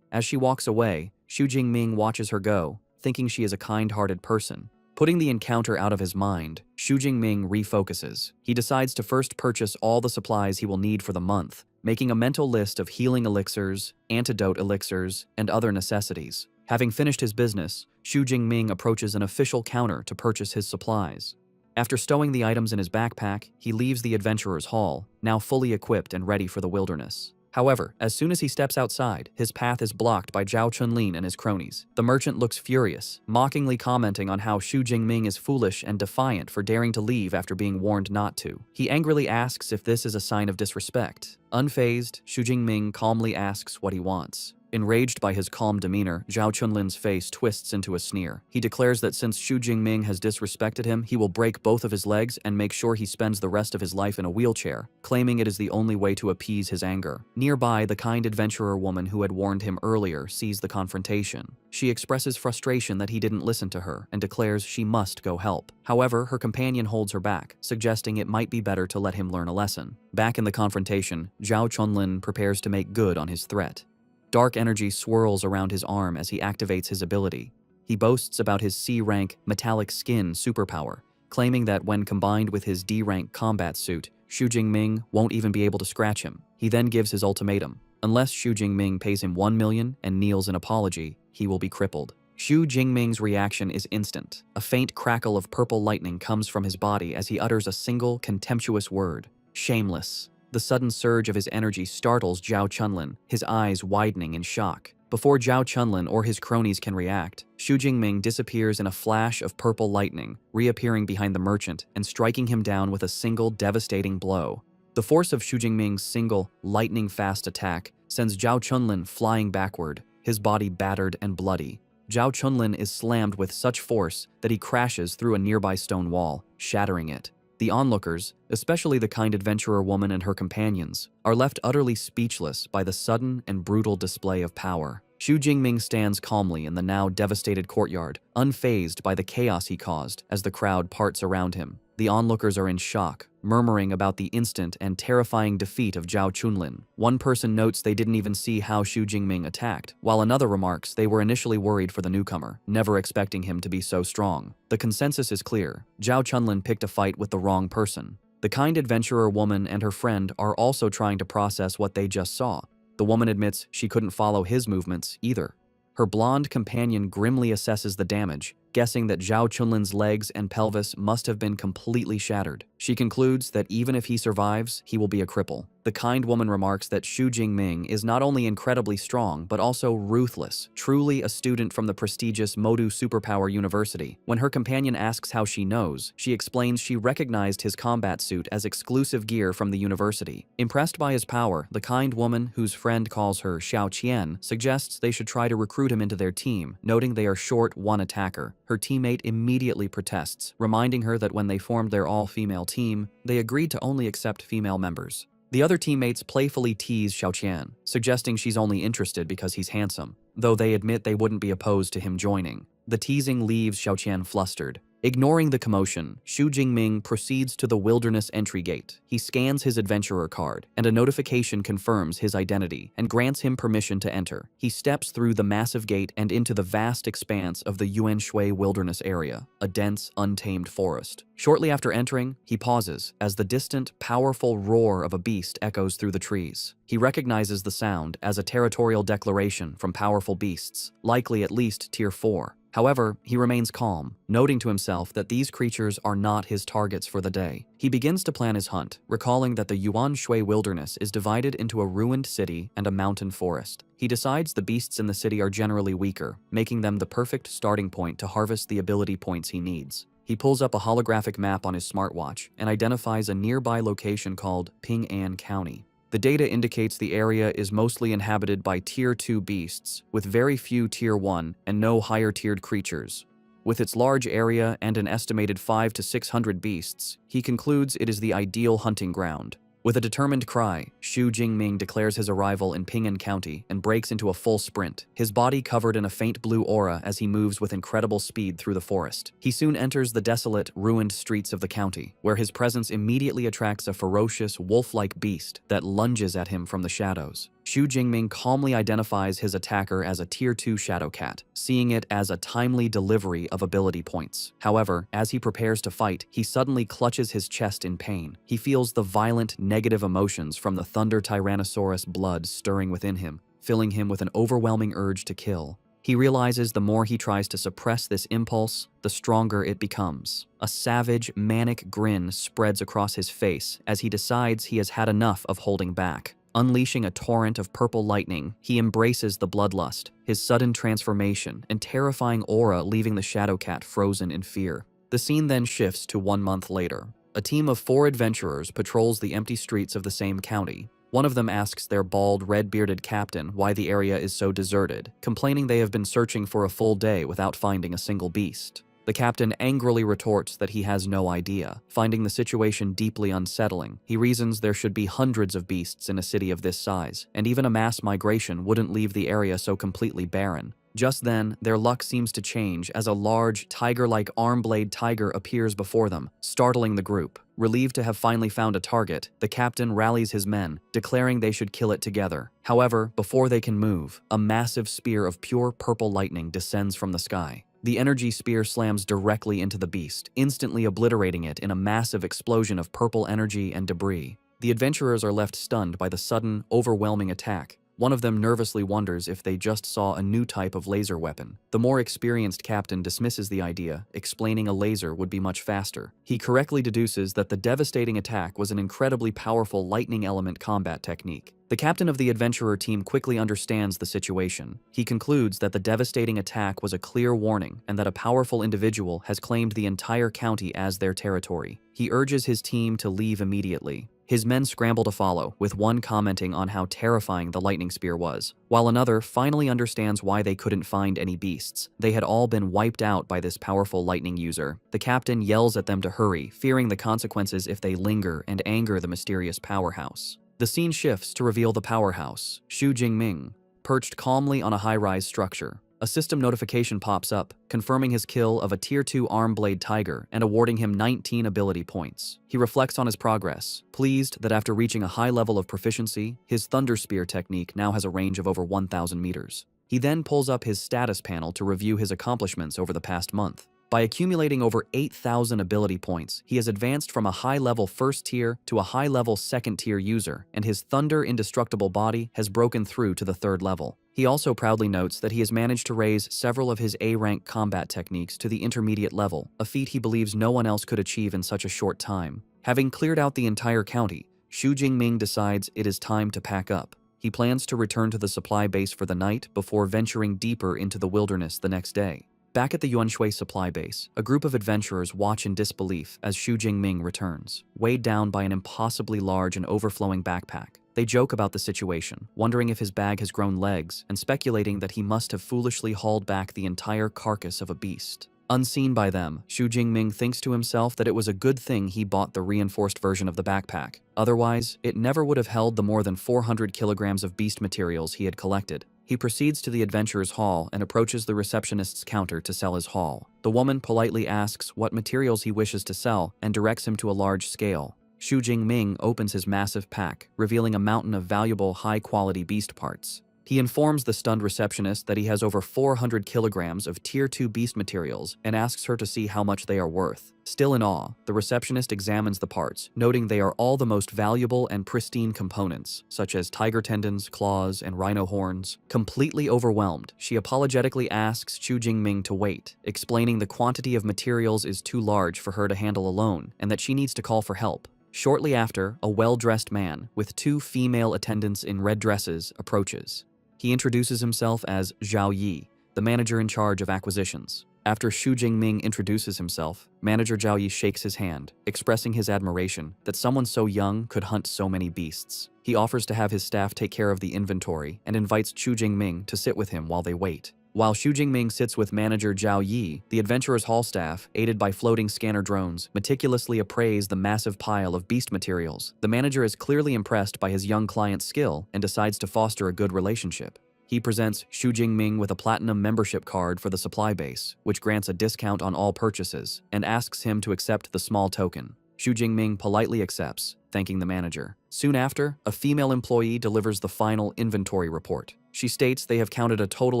As she walks away, Xu Jingming watches her go, thinking she is a kind-hearted person. Putting the encounter out of his mind, Xu Jingming refocuses. He decides to first purchase all the supplies he will need for the month, making a mental list of healing elixirs, antidote elixirs, and other necessities. Having finished his business, Xu Jingming approaches an official counter to purchase his supplies. After stowing the items in his backpack, he leaves the adventurer's hall, now fully equipped and ready for the wilderness. However, as soon as he steps outside, his path is blocked by Zhao Chunlin and his cronies. The merchant looks furious, mockingly commenting on how Xu Jingming is foolish and defiant for daring to leave after being warned not to. He angrily asks if this is a sign of disrespect. Unfazed, Xu Jingming calmly asks what he wants. Enraged by his calm demeanor, Zhao Chunlin's face twists into a sneer. He declares that since Xu Jingming has disrespected him, he will break both of his legs and make sure he spends the rest of his life in a wheelchair, claiming it is the only way to appease his anger. Nearby, the kind adventurer woman who had warned him earlier sees the confrontation. She expresses frustration that he didn't listen to her and declares she must go help. However, her companion holds her back, suggesting it might be better to let him learn a lesson. Back in the confrontation, Zhao Chunlin prepares to make good on his threat. Dark energy swirls around his arm as he activates his ability. He boasts about his C-rank metallic skin superpower, claiming that when combined with his D-rank combat suit, Xu Jingming won't even be able to scratch him. He then gives his ultimatum. Unless Xu Jingming pays him 1 million and kneels in apology, he will be crippled. Xu Jingming's reaction is instant. A faint crackle of purple lightning comes from his body as he utters a single contemptuous word: shameless. The sudden surge of his energy startles Zhao Chunlin, his eyes widening in shock. Before Zhao Chunlin or his cronies can react, Xu Jingming disappears in a flash of purple lightning, reappearing behind the merchant and striking him down with a single devastating blow. The force of Xu Jingming's single, lightning-fast attack sends Zhao Chunlin flying backward, his body battered and bloody. Zhao Chunlin is slammed with such force that he crashes through a nearby stone wall, shattering it. The onlookers, especially the kind adventurer woman and her companions, are left utterly speechless by the sudden and brutal display of power. Xu Jingming stands calmly in the now devastated courtyard, unfazed by the chaos he caused as the crowd parts around him. The onlookers are in shock, murmuring about the instant and terrifying defeat of Zhao Chunlin. One person notes they didn't even see how Xu Jingming attacked, while another remarks they were initially worried for the newcomer, never expecting him to be so strong. The consensus is clear: Zhao Chunlin picked a fight with the wrong person. The kind adventurer woman and her friend are also trying to process what they just saw. The woman admits she couldn't follow his movements either. Her blonde companion grimly assesses the damage, guessing that Zhao Chunlin's legs and pelvis must have been completely shattered. She concludes that even if he survives, he will be a cripple. The kind woman remarks that Xu Jingming is not only incredibly strong, but also ruthless, truly a student from the prestigious Modu Superpower University. When her companion asks how she knows, she explains she recognized his combat suit as exclusive gear from the university. Impressed by his power, the kind woman, whose friend calls her Xiao Qian, suggests they should try to recruit him into their team, noting they are short one attacker. Her teammate immediately protests, reminding her that when they formed their all-female team, they agreed to only accept female members. The other teammates playfully tease Xiao Qian, suggesting she's only interested because he's handsome, though they admit they wouldn't be opposed to him joining. The teasing leaves Xiao Qian flustered. Ignoring the commotion, Xu Jingming proceeds to the wilderness entry gate. He scans his adventurer card, and a notification confirms his identity and grants him permission to enter. He steps through the massive gate and into the vast expanse of the Yuanshui wilderness area, a dense, untamed forest. Shortly after entering, he pauses as the distant, powerful roar of a beast echoes through the trees. He recognizes the sound as a territorial declaration from powerful beasts, likely at least Tier 4. However, he remains calm, noting to himself that these creatures are not his targets for the day. He begins to plan his hunt, recalling that the Yuan Shui wilderness is divided into a ruined city and a mountain forest. He decides the beasts in the city are generally weaker, making them the perfect starting point to harvest the ability points he needs. He pulls up a holographic map on his smartwatch and identifies a nearby location called Ping'an County. The data indicates the area is mostly inhabited by Tier 2 beasts, with very few Tier 1 and no higher-tiered creatures. With its large area and an estimated 500 to 600 beasts, he concludes it is the ideal hunting ground. With a determined cry, Xu Jingming declares his arrival in Ping'an County and breaks into a full sprint, his body covered in a faint blue aura as he moves with incredible speed through the forest. He soon enters the desolate, ruined streets of the county, where his presence immediately attracts a ferocious, wolf-like beast that lunges at him from the shadows. Xu Jingming calmly identifies his attacker as a Tier 2 Shadow Cat, seeing it as a timely delivery of ability points. However, as he prepares to fight, he suddenly clutches his chest in pain. He feels the violent, negative emotions from the Thunder Tyrannosaurus blood stirring within him, filling him with an overwhelming urge to kill. He realizes the more he tries to suppress this impulse, the stronger it becomes. A savage, manic grin spreads across his face as he decides he has had enough of holding back. Unleashing a torrent of purple lightning, he embraces the bloodlust, his sudden transformation, and terrifying aura leaving the Shadow Cat frozen in fear. The scene then shifts to 1 month later. A team of 4 adventurers patrols the empty streets of the same county. One of them asks their bald, red-bearded captain why the area is so deserted, complaining they have been searching for a full day without finding a single beast. The captain angrily retorts that he has no idea. Finding the situation deeply unsettling, he reasons there should be hundreds of beasts in a city of this size, and even a mass migration wouldn't leave the area so completely barren. Just then, their luck seems to change as a large, tiger-like arm-blade tiger appears before them, startling the group. Relieved to have finally found a target, the captain rallies his men, declaring they should kill it together. However, before they can move, a massive spear of pure purple lightning descends from the sky. The energy spear slams directly into the beast, instantly obliterating it in a massive explosion of purple energy and debris. The adventurers are left stunned by the sudden, overwhelming attack. One of them nervously wonders if they just saw a new type of laser weapon. The more experienced captain dismisses the idea, explaining a laser would be much faster. He correctly deduces that the devastating attack was an incredibly powerful lightning element combat technique. The captain of the adventurer team quickly understands the situation. He concludes that the devastating attack was a clear warning and that a powerful individual has claimed the entire county as their territory. He urges his team to leave immediately. His men scramble to follow, with one commenting on how terrifying the lightning spear was, while another finally understands why they couldn't find any beasts. They had all been wiped out by this powerful lightning user. The captain yells at them to hurry, fearing the consequences if they linger and anger the mysterious powerhouse. The scene shifts to reveal the powerhouse, Xu Jingming, perched calmly on a high-rise structure. A system notification pops up, confirming his kill of a Tier 2 arm-blade tiger and awarding him 19 ability points. He reflects on his progress, pleased that after reaching a high level of proficiency, his Thunder Spear technique now has a range of over 1,000 meters. He then pulls up his status panel to review his accomplishments over the past month. By accumulating over 8,000 ability points, he has advanced from a high-level first tier to a high-level second tier user, and his Thunder Indestructible body has broken through to the 3rd level. He also proudly notes that he has managed to raise several of his A-rank combat techniques to the intermediate level, a feat he believes no one else could achieve in such a short time. Having cleared out the entire county, Xu Jingming decides it is time to pack up. He plans to return to the supply base for the night before venturing deeper into the wilderness the next day. Back at the Yuanshui supply base, a group of adventurers watch in disbelief as Xu Jingming returns, weighed down by an impossibly large and overflowing backpack. They joke about the situation, wondering if his bag has grown legs, and speculating that he must have foolishly hauled back the entire carcass of a beast. Unseen by them, Xu Jingming thinks to himself that it was a good thing he bought the reinforced version of the backpack. Otherwise, it never would have held the more than 400 kilograms of beast materials he had collected. He proceeds to the adventurer's hall and approaches the receptionist's counter to sell his haul. The woman politely asks what materials he wishes to sell and directs him to a large scale. Xu Jingming opens his massive pack, revealing a mountain of valuable, high-quality beast parts. He informs the stunned receptionist that he has over 400 kilograms of Tier 2 beast materials and asks her to see how much they are worth. Still in awe, the receptionist examines the parts, noting they are all the most valuable and pristine components, such as tiger tendons, claws, and rhino horns. Completely overwhelmed, she apologetically asks Xu Jingming to wait, explaining the quantity of materials is too large for her to handle alone and that she needs to call for help. Shortly after, a well-dressed man, with 2 female attendants in red dresses, approaches. He introduces himself as Zhao Yi, the manager in charge of acquisitions. After Xu Jingming introduces himself, Manager Zhao Yi shakes his hand, expressing his admiration that someone so young could hunt so many beasts. He offers to have his staff take care of the inventory and invites Xu Jingming to sit with him while they wait. While Xu Jingming sits with manager Zhao Yi, the Adventurers Hall staff, aided by floating scanner drones, meticulously appraise the massive pile of beast materials. The manager is clearly impressed by his young client's skill and decides to foster a good relationship. He presents Xu Jingming with a platinum membership card for the supply base, which grants a discount on all purchases, and asks him to accept the small token. Xu Jingming politely accepts, thanking the manager. Soon after, a female employee delivers the final inventory report. She states they have counted a total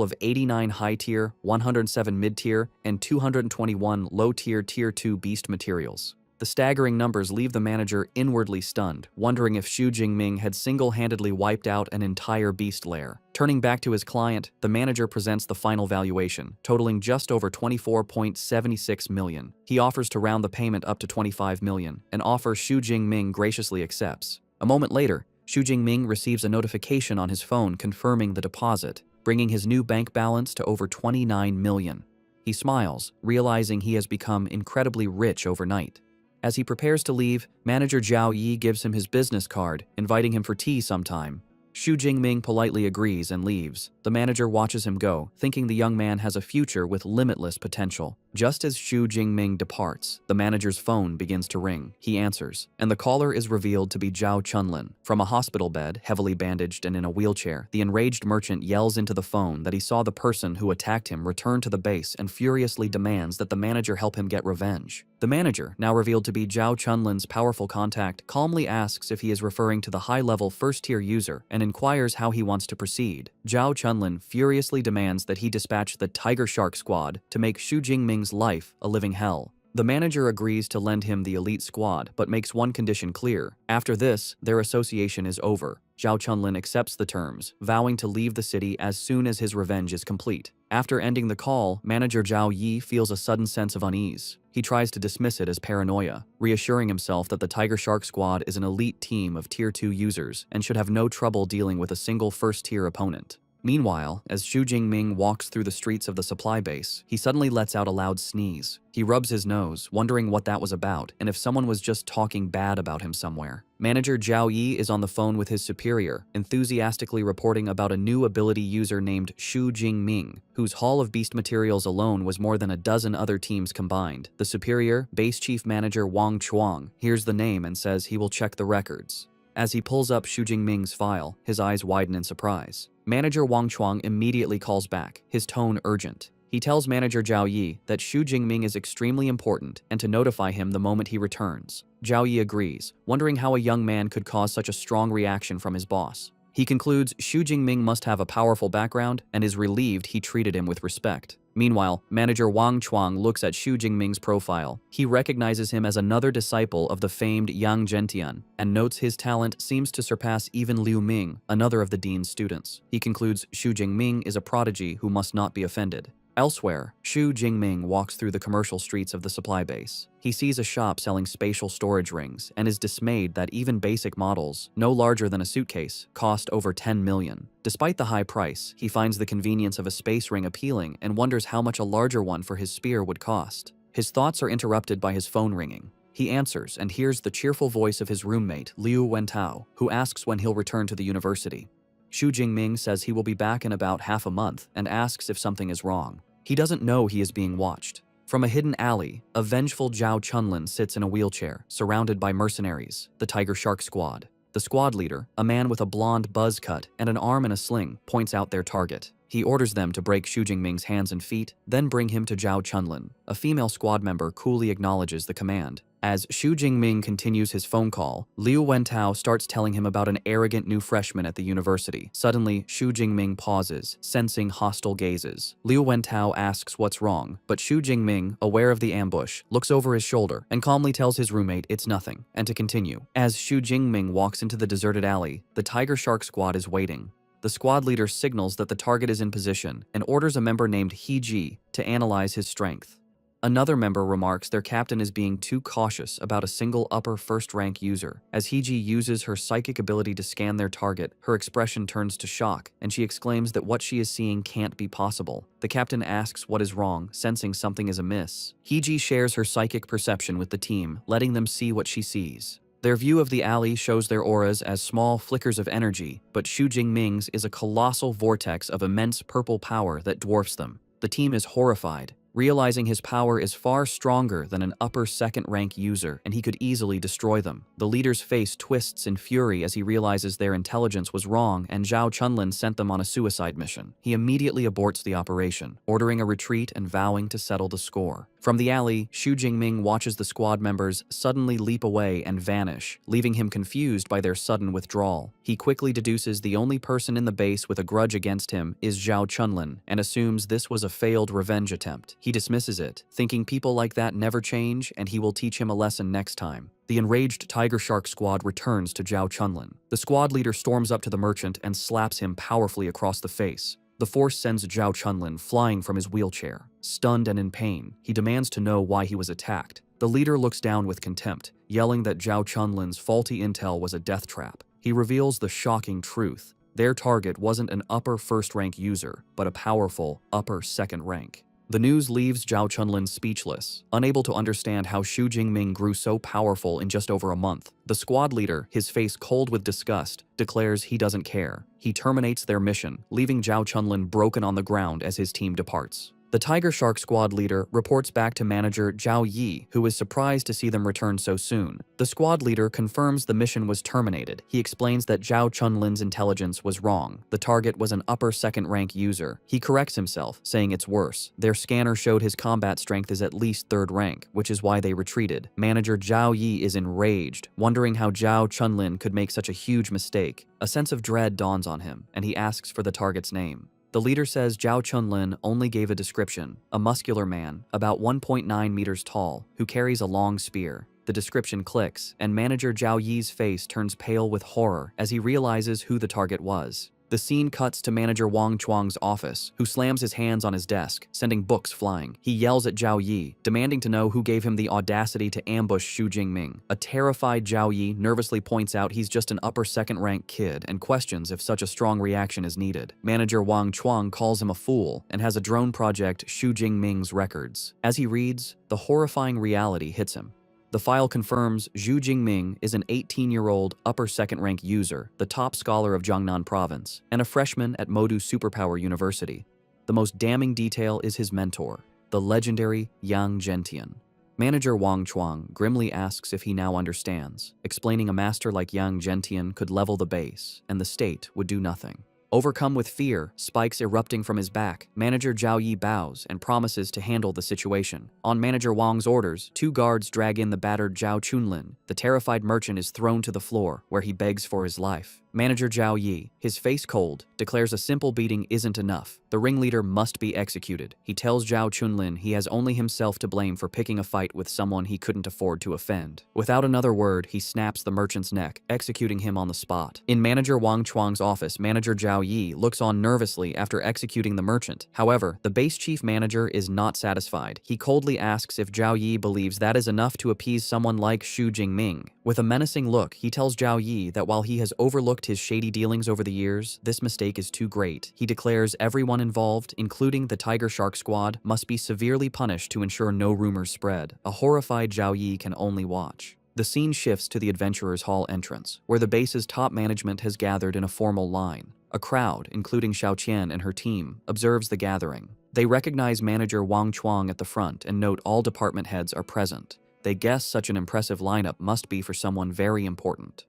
of 89 high-tier, 107 mid-tier, and 221 low-tier Tier 2 beast materials. The staggering numbers leave the manager inwardly stunned, wondering if Xu Jingming had single-handedly wiped out an entire beast lair. Turning back to his client, the manager presents the final valuation, totaling just over 24.76 million. He offers to round the payment up to 25 million, an offer Xu Jingming graciously accepts. A moment later, Xu Jingming receives a notification on his phone confirming the deposit, bringing his new bank balance to over 29 million. He smiles, realizing he has become incredibly rich overnight. As he prepares to leave, manager Zhao Yi gives him his business card, inviting him for tea sometime. Xu Jingming politely agrees and leaves. The manager watches him go, thinking the young man has a future with limitless potential. Just as Xu Jingming departs, the manager's phone begins to ring. He answers, and the caller is revealed to be Zhao Chunlin. From a hospital bed, heavily bandaged and in a wheelchair, the enraged merchant yells into the phone that he saw the person who attacked him return to the base and furiously demands that the manager help him get revenge. The manager, now revealed to be Zhao Chunlin's powerful contact, calmly asks if he is referring to the high-level first-tier user and inquires how he wants to proceed. Zhao Chunlin furiously demands that he dispatch the Tiger Shark Squad to make Xu Jingming's life a living hell. The manager agrees to lend him the elite squad, but makes one condition clear. After this, their association is over. Zhao Chunlin accepts the terms, vowing to leave the city as soon as his revenge is complete. After ending the call, manager Zhao Yi feels a sudden sense of unease. He tries to dismiss it as paranoia, reassuring himself that the Tiger Shark Squad is an elite team of Tier 2 users and should have no trouble dealing with a single first-tier opponent. Meanwhile, as Xu Jingming walks through the streets of the supply base, he suddenly lets out a loud sneeze. He rubs his nose, wondering what that was about and if someone was just talking bad about him somewhere. Manager Zhao Yi is on the phone with his superior, enthusiastically reporting about a new ability user named Xu Jingming, whose haul of beast materials alone was more than a dozen other teams combined. The superior, base chief manager Wang Chuang, hears the name and says he will check the records. As he pulls up Xu Jingming's file, his eyes widen in surprise. Manager Wang Chuang immediately calls back, his tone urgent. He tells manager Zhao Yi that Xu Jingming is extremely important and to notify him the moment he returns. Zhao Yi agrees, wondering how a young man could cause such a strong reaction from his boss. He concludes Xu Jingming must have a powerful background and is relieved he treated him with respect. Meanwhile, manager Wang Chuang looks at Xu Jingming's profile. He recognizes him as another disciple of the famed Yang Zhentian and notes his talent seems to surpass even Liu Ming, another of the dean's students. He concludes Xu Jingming is a prodigy who must not be offended. Elsewhere, Xu Jingming walks through the commercial streets of the supply base. He sees a shop selling spatial storage rings and is dismayed that even basic models, no larger than a suitcase, cost over 10 million. Despite the high price, he finds the convenience of a space ring appealing and wonders how much a larger one for his spear would cost. His thoughts are interrupted by his phone ringing. He answers and hears the cheerful voice of his roommate, Liu Wentao, who asks when he'll return to the university. Xu Jingming says he will be back in about half a month and asks if something is wrong. He doesn't know he is being watched. From a hidden alley, a vengeful Zhao Chunlin sits in a wheelchair, surrounded by mercenaries, the Tiger Shark Squad. The squad leader, a man with a blonde buzz cut and an arm in a sling, points out their target. He orders them to break Xu Jingming's hands and feet, then bring him to Zhao Chunlin. A female squad member coolly acknowledges the command. As Xu Jingming continues his phone call, Liu Wentao starts telling him about an arrogant new freshman at the university. Suddenly, Xu Jingming pauses, sensing hostile gazes. Liu Wentao asks what's wrong, but Xu Jingming, aware of the ambush, looks over his shoulder and calmly tells his roommate it's nothing, and to continue. As Xu Jingming walks into the deserted alley, the Tiger Shark Squad is waiting. The squad leader signals that the target is in position and orders a member named He-ji to analyze his strength. Another member remarks their captain is being too cautious about a single upper first-rank user. As He-ji uses her psychic ability to scan their target, her expression turns to shock, and she exclaims that what she is seeing can't be possible. The captain asks what is wrong, sensing something is amiss. He-ji shares her psychic perception with the team, letting them see what she sees. Their view of the alley shows their auras as small flickers of energy, but Xu Jingming's is a colossal vortex of immense purple power that dwarfs them. The team is horrified, realizing his power is far stronger than an upper second-rank user and he could easily destroy them. The leader's face twists in fury as he realizes their intelligence was wrong and Zhao Chunlin sent them on a suicide mission. He immediately aborts the operation, ordering a retreat and vowing to settle the score. From the alley, Xu Jingming watches the squad members suddenly leap away and vanish, leaving him confused by their sudden withdrawal. He quickly deduces the only person in the base with a grudge against him is Zhao Chunlin and assumes this was a failed revenge attempt. He dismisses it, thinking people like that never change and he will teach him a lesson next time. The enraged Tiger Shark squad returns to Zhao Chunlin. The squad leader storms up to the merchant and slaps him powerfully across the face. The force sends Zhao Chunlin flying from his wheelchair. Stunned and in pain, he demands to know why he was attacked. The leader looks down with contempt, yelling that Zhao Chunlin's faulty intel was a death trap. He reveals the shocking truth. Their target wasn't an upper first-rank user, but a powerful upper second rank. The news leaves Zhao Chunlin speechless, unable to understand how Xu Jingming grew so powerful in just over a month. The squad leader, his face cold with disgust, declares he doesn't care. He terminates their mission, leaving Zhao Chunlin broken on the ground as his team departs. The Tiger Shark squad leader reports back to manager Zhao Yi, who is surprised to see them return so soon. The squad leader confirms the mission was terminated. He explains that Zhao Chunlin's intelligence was wrong. The target was an upper second-rank user. He corrects himself, saying it's worse. Their scanner showed his combat strength is at least third rank, which is why they retreated. Manager Zhao Yi is enraged, wondering how Zhao Chunlin could make such a huge mistake. A sense of dread dawns on him, and he asks for the target's name. The leader says Zhao Chunlin only gave a description, a muscular man, about 1.9 meters tall, who carries a long spear. The description clicks, and manager Zhao Yi's face turns pale with horror as he realizes who the target was. The scene cuts to manager Wang Chuang's office, who slams his hands on his desk, sending books flying. He yells at Zhao Yi, demanding to know who gave him the audacity to ambush Xu Jingming. A terrified Zhao Yi nervously points out he's just an upper second-rank kid and questions if such a strong reaction is needed. Manager Wang Chuang calls him a fool and has a drone project Xu Jingming's records. As he reads, the horrifying reality hits him. The file confirms Xu Jingming is an 18-year-old upper second-rank user, the top scholar of Jiangnan province, and a freshman at Modu Superpower University. The most damning detail is his mentor, the legendary Yang Zhentian. Manager Wang Chuang grimly asks if he now understands, explaining a master like Yang Zhentian could level the base, and the state would do nothing. Overcome with fear, spikes erupting from his back, manager Zhao Yi bows and promises to handle the situation. On manager Wang's orders, 2 guards drag in the battered Zhao Chunlin. The terrified merchant is thrown to the floor, where he begs for his life. Manager Zhao Yi, his face cold, declares a simple beating isn't enough. The ringleader must be executed. He tells Zhao Chunlin he has only himself to blame for picking a fight with someone he couldn't afford to offend. Without another word, he snaps the merchant's neck, executing him on the spot. In manager Wang Chuang's office, manager Zhao Yi looks on nervously after executing the merchant. However, the base chief manager is not satisfied. He coldly asks if Zhao Yi believes that is enough to appease someone like Xu Jingming. With a menacing look, he tells Zhao Yi that while he has overlooked his shady dealings over the years, this mistake is too great. He declares everyone involved, including the Tiger Shark squad, must be severely punished to ensure no rumors spread. A horrified Zhao Yi can only watch. The scene shifts to the Adventurers Hall entrance, where the base's top management has gathered in a formal line. A crowd, including Xiao Qian and her team, observes the gathering. They recognize manager Wang Chuang at the front and note all department heads are present. They guess such an impressive lineup must be for someone very important.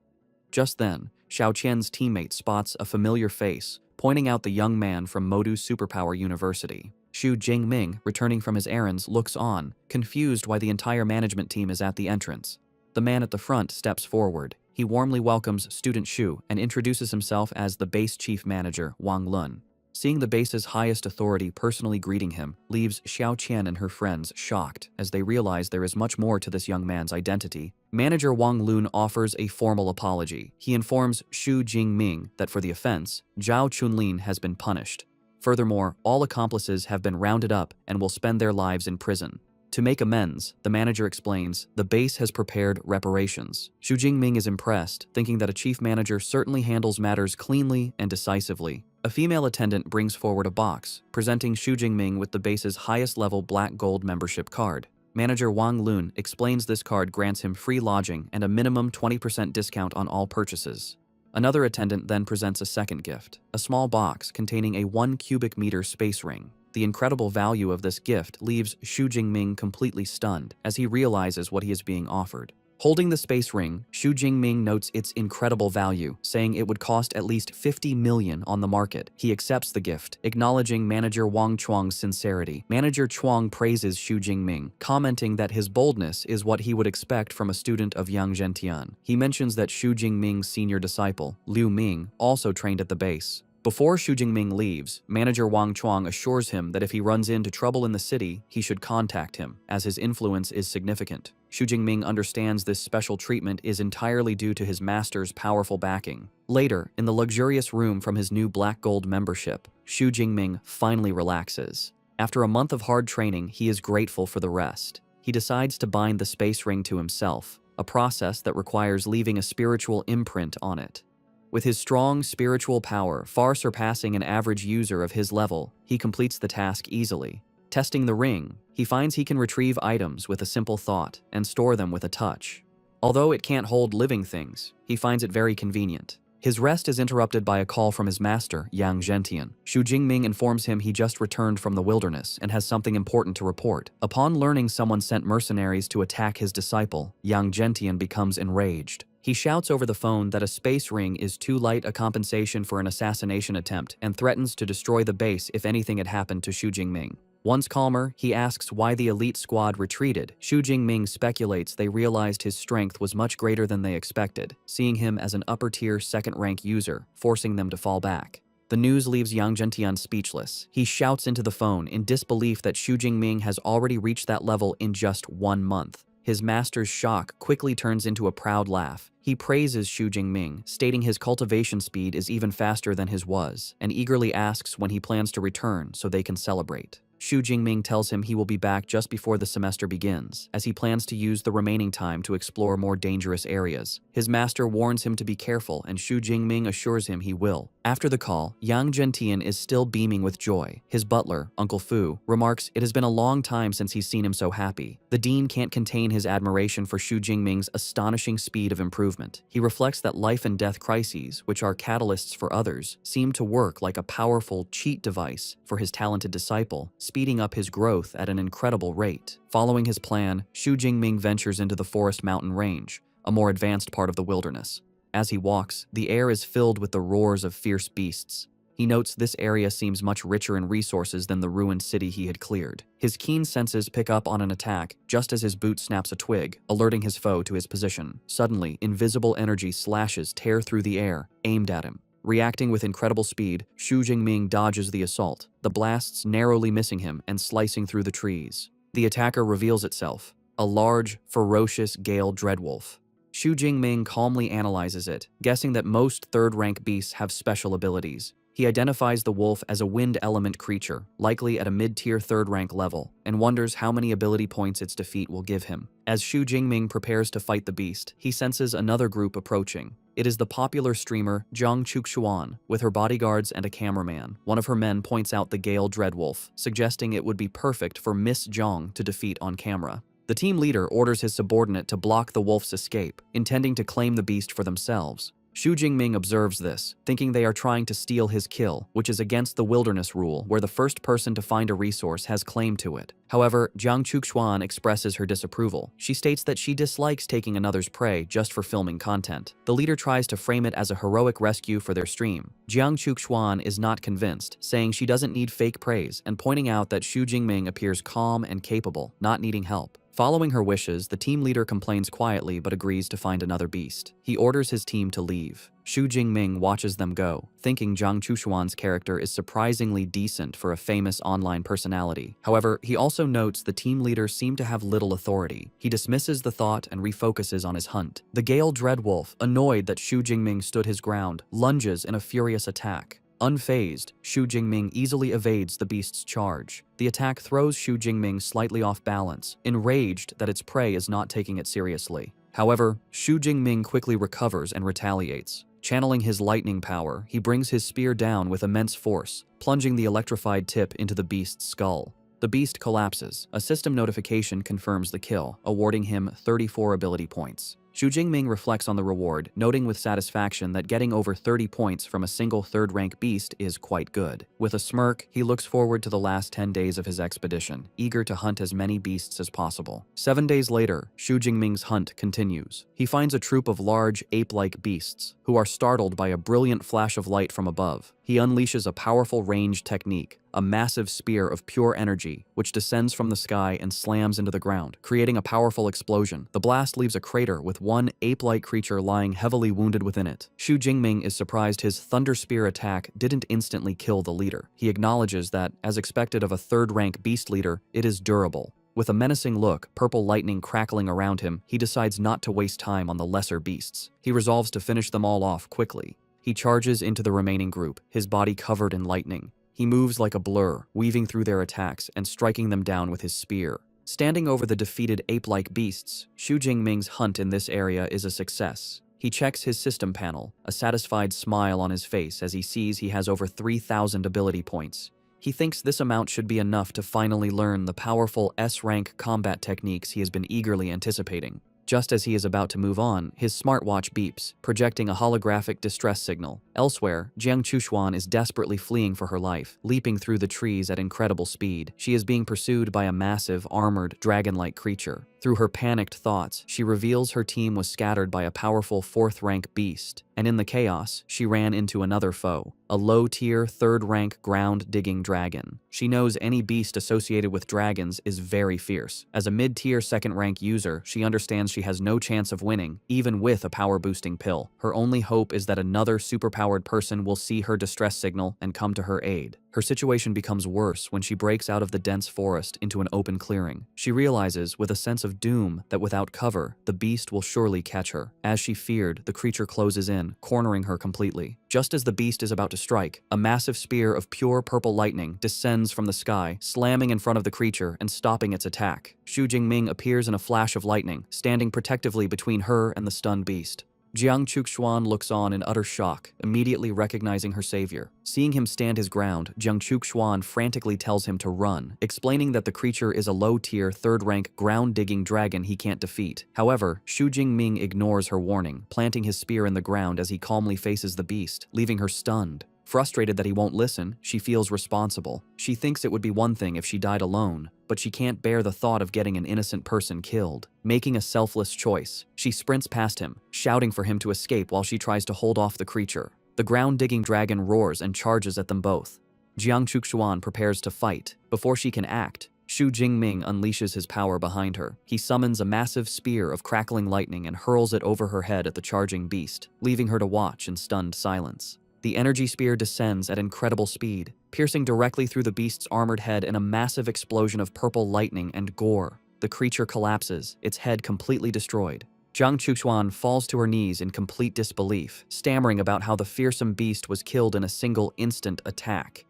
Just then, Xiao Qian's teammate spots a familiar face, pointing out the young man from Modu Superpower University. Xu Jingming, returning from his errands, looks on, confused why the entire management team is at the entrance. The man at the front steps forward. He warmly welcomes student Xu and introduces himself as the base chief manager, Wang Lun. Seeing the base's highest authority personally greeting him leaves Xiao Qian and her friends shocked as they realize there is much more to this young man's identity. Manager Wang Lun offers a formal apology. He informs Xu Jingming that for the offense, Zhao Chunlin has been punished. Furthermore, all accomplices have been rounded up and will spend their lives in prison. To make amends, the manager explains, the base has prepared reparations. Xu Jingming is impressed, thinking that a chief manager certainly handles matters cleanly and decisively. A female attendant brings forward a box, presenting Xu Jingming with the base's highest level black gold membership card. Manager Wang Lun explains this card grants him free lodging and a minimum 20% discount on all purchases. Another attendant then presents a second gift, a small box containing a 1 cubic meter space ring. The incredible value of this gift leaves Xu Jingming completely stunned as he realizes what he is being offered. Holding the space ring, Xu Jingming notes its incredible value, saying it would cost at least 50 million on the market. He accepts the gift, acknowledging Manager Wang Chuang's sincerity. Manager Chuang praises Xu Jingming, commenting that his boldness is what he would expect from a student of Yang Zhentian. He mentions that Xu Jingming's senior disciple, Liu Ming, also trained at the base. Before Xu Jingming leaves, Manager Wang Chuang assures him that if he runs into trouble in the city, he should contact him, as his influence is significant. Xu Jingming understands this special treatment is entirely due to his master's powerful backing. Later, in the luxurious room from his new Black Gold membership, Xu Jingming finally relaxes. After a month of hard training, he is grateful for the rest. He decides to bind the space ring to himself, a process that requires leaving a spiritual imprint on it. With his strong spiritual power far surpassing an average user of his level, he completes the task easily. Testing the ring, he finds he can retrieve items with a simple thought and store them with a touch. Although it can't hold living things, he finds it very convenient. His rest is interrupted by a call from his master, Yang Zhentian. Xu Jingming informs him he just returned from the wilderness and has something important to report. Upon learning someone sent mercenaries to attack his disciple, Yang Zhentian becomes enraged. He shouts over the phone that a space ring is too light a compensation for an assassination attempt and threatens to destroy the base if anything had happened to Xu Jingming. Once calmer, he asks why the elite squad retreated. Xu Jingming speculates they realized his strength was much greater than they expected, seeing him as an upper-tier second-rank user, forcing them to fall back. The news leaves Yang Zhentian speechless. He shouts into the phone in disbelief that Xu Jingming has already reached that level in just 1 month. His master's shock quickly turns into a proud laugh. He praises Xu Jingming, stating his cultivation speed is even faster than his was, and eagerly asks when he plans to return so they can celebrate. Xu Jingming tells him he will be back just before the semester begins, as he plans to use the remaining time to explore more dangerous areas. His master warns him to be careful, and Xu Jingming assures him he will. After the call, Yang Zhentian is still beaming with joy. His butler, Uncle Fu, remarks it has been a long time since he's seen him so happy. The dean can't contain his admiration for Xu Jingming's astonishing speed of improvement. He reflects that life and death crises, which are catalysts for others, seem to work like a powerful cheat device for his talented disciple, speeding up his growth at an incredible rate. Following his plan, Xu Jingming ventures into the forest mountain range, a more advanced part of the wilderness. As he walks, the air is filled with the roars of fierce beasts. He notes this area seems much richer in resources than the ruined city he had cleared. His keen senses pick up on an attack just as his boot snaps a twig, alerting his foe to his position. Suddenly, invisible energy slashes tear through the air, aimed at him. Reacting with incredible speed, Xu Jingming dodges the assault, the blasts narrowly missing him and slicing through the trees. The attacker reveals itself, a large, ferocious Gale Dreadwolf. Xu Jingming calmly analyzes it, guessing that most third-rank beasts have special abilities. He identifies the wolf as a wind element creature, likely at a mid-tier third-rank level, and wonders how many ability points its defeat will give him. As Xu Jingming prepares to fight the beast, he senses another group approaching. It is the popular streamer Zhang Chuxuan, with her bodyguards and a cameraman. One of her men points out the Gale Dreadwolf, suggesting it would be perfect for Miss Zhang to defeat on camera. The team leader orders his subordinate to block the wolf's escape, intending to claim the beast for themselves. Xu Jingming observes this, thinking they are trying to steal his kill, which is against the wilderness rule where the first person to find a resource has claim to it. However, Zhang Chuxuan expresses her disapproval. She states that she dislikes taking another's prey just for filming content. The leader tries to frame it as a heroic rescue for their stream. Zhang Chuxuan is not convinced, saying she doesn't need fake praise and pointing out that Xu Jingming appears calm and capable, not needing help. Following her wishes, the team leader complains quietly but agrees to find another beast. He orders his team to leave. Xu Jingming watches them go, thinking Zhang Chuxuan's character is surprisingly decent for a famous online personality. However, he also notes the team leader seemed to have little authority. He dismisses the thought and refocuses on his hunt. The Gale Dreadwolf, annoyed that Xu Jingming stood his ground, lunges in a furious attack. Unfazed, Xu Jingming easily evades the beast's charge. The attack throws Xu Jingming slightly off balance, enraged that its prey is not taking it seriously. However, Xu Jingming quickly recovers and retaliates. Channeling his lightning power, he brings his spear down with immense force, plunging the electrified tip into the beast's skull. The The beast collapses. A system notification confirms the kill, awarding him 34 ability points. Xu Jingming reflects on the reward, noting with satisfaction that getting over 30 points from a single third-rank beast is quite good. With a smirk, he looks forward to the last 10 days of his expedition, eager to hunt as many beasts as possible. 7 days later, Xu Jingming's hunt continues. He finds a troop of large, ape-like beasts, who are startled by a brilliant flash of light from above. He unleashes a powerful ranged technique, a massive spear of pure energy, which descends from the sky and slams into the ground, creating a powerful explosion. The blast leaves a crater with one ape-like creature lying heavily wounded within it. Xu Jingming is surprised his thunder spear attack didn't instantly kill the leader. He acknowledges that, as expected of a third-rank beast leader, it is durable. With a menacing look, purple lightning crackling around him, he decides not to waste time on the lesser beasts. He resolves to finish them all off quickly. He charges into the remaining group, his body covered in lightning. He moves like a blur, weaving through their attacks and striking them down with his spear. Standing over the defeated ape-like beasts, Xu Jingming's hunt in this area is a success. He checks his system panel, a satisfied smile on his face as he sees he has over 3,000 ability points. He thinks this amount should be enough to finally learn the powerful S-rank combat techniques he has been eagerly anticipating. Just as he is about to move on, his smartwatch beeps, projecting a holographic distress signal. Elsewhere, Jiang Chuxuan is desperately fleeing for her life, leaping through the trees at incredible speed. She is being pursued by a massive, armored, dragon-like creature. Through her panicked thoughts, she reveals her team was scattered by a powerful 4th-rank beast, and in the chaos, she ran into another foe, a low-tier 3rd-rank ground-digging dragon. She knows any beast associated with dragons is very fierce. As a mid-tier 2nd-rank user, she understands she has no chance of winning, even with a power-boosting pill. Her only hope is that another superpowered person will see her distress signal and come to her aid. Her situation becomes worse when she breaks out of the dense forest into an open clearing. She realizes, with a sense of doom, that without cover, the beast will surely catch her. As she feared, the creature closes in, cornering her completely. Just as the beast is about to strike, a massive spear of pure purple lightning descends from the sky, slamming in front of the creature and stopping its attack. Xu Jingming appears in a flash of lightning, standing protectively between her and the stunned beast. Jiang Chuxuan looks on in utter shock, immediately recognizing her savior. Seeing him stand his ground, Jiang Chuxuan frantically tells him to run, explaining that the creature is a low-tier 3rd-rank ground-digging dragon he can't defeat. However, Xu Jingming ignores her warning, planting his spear in the ground as he calmly faces the beast, leaving her stunned. Frustrated that he won't listen, she feels responsible. She thinks it would be one thing if she died alone, but she can't bear the thought of getting an innocent person killed. Making a selfless choice, she sprints past him, shouting for him to escape while she tries to hold off the creature. The ground-digging dragon roars and charges at them both. Jiang Chuxuan prepares to fight. Before she can act, Xu Jingming unleashes his power behind her. He summons a massive spear of crackling lightning and hurls it over her head at the charging beast, leaving her to watch in stunned silence. The energy spear descends at incredible speed, piercing directly through the beast's armored head in a massive explosion of purple lightning and gore. The creature collapses, its head completely destroyed. Jiang Chuxuan falls to her knees in complete disbelief, stammering about how the fearsome beast was killed in a single instant attack.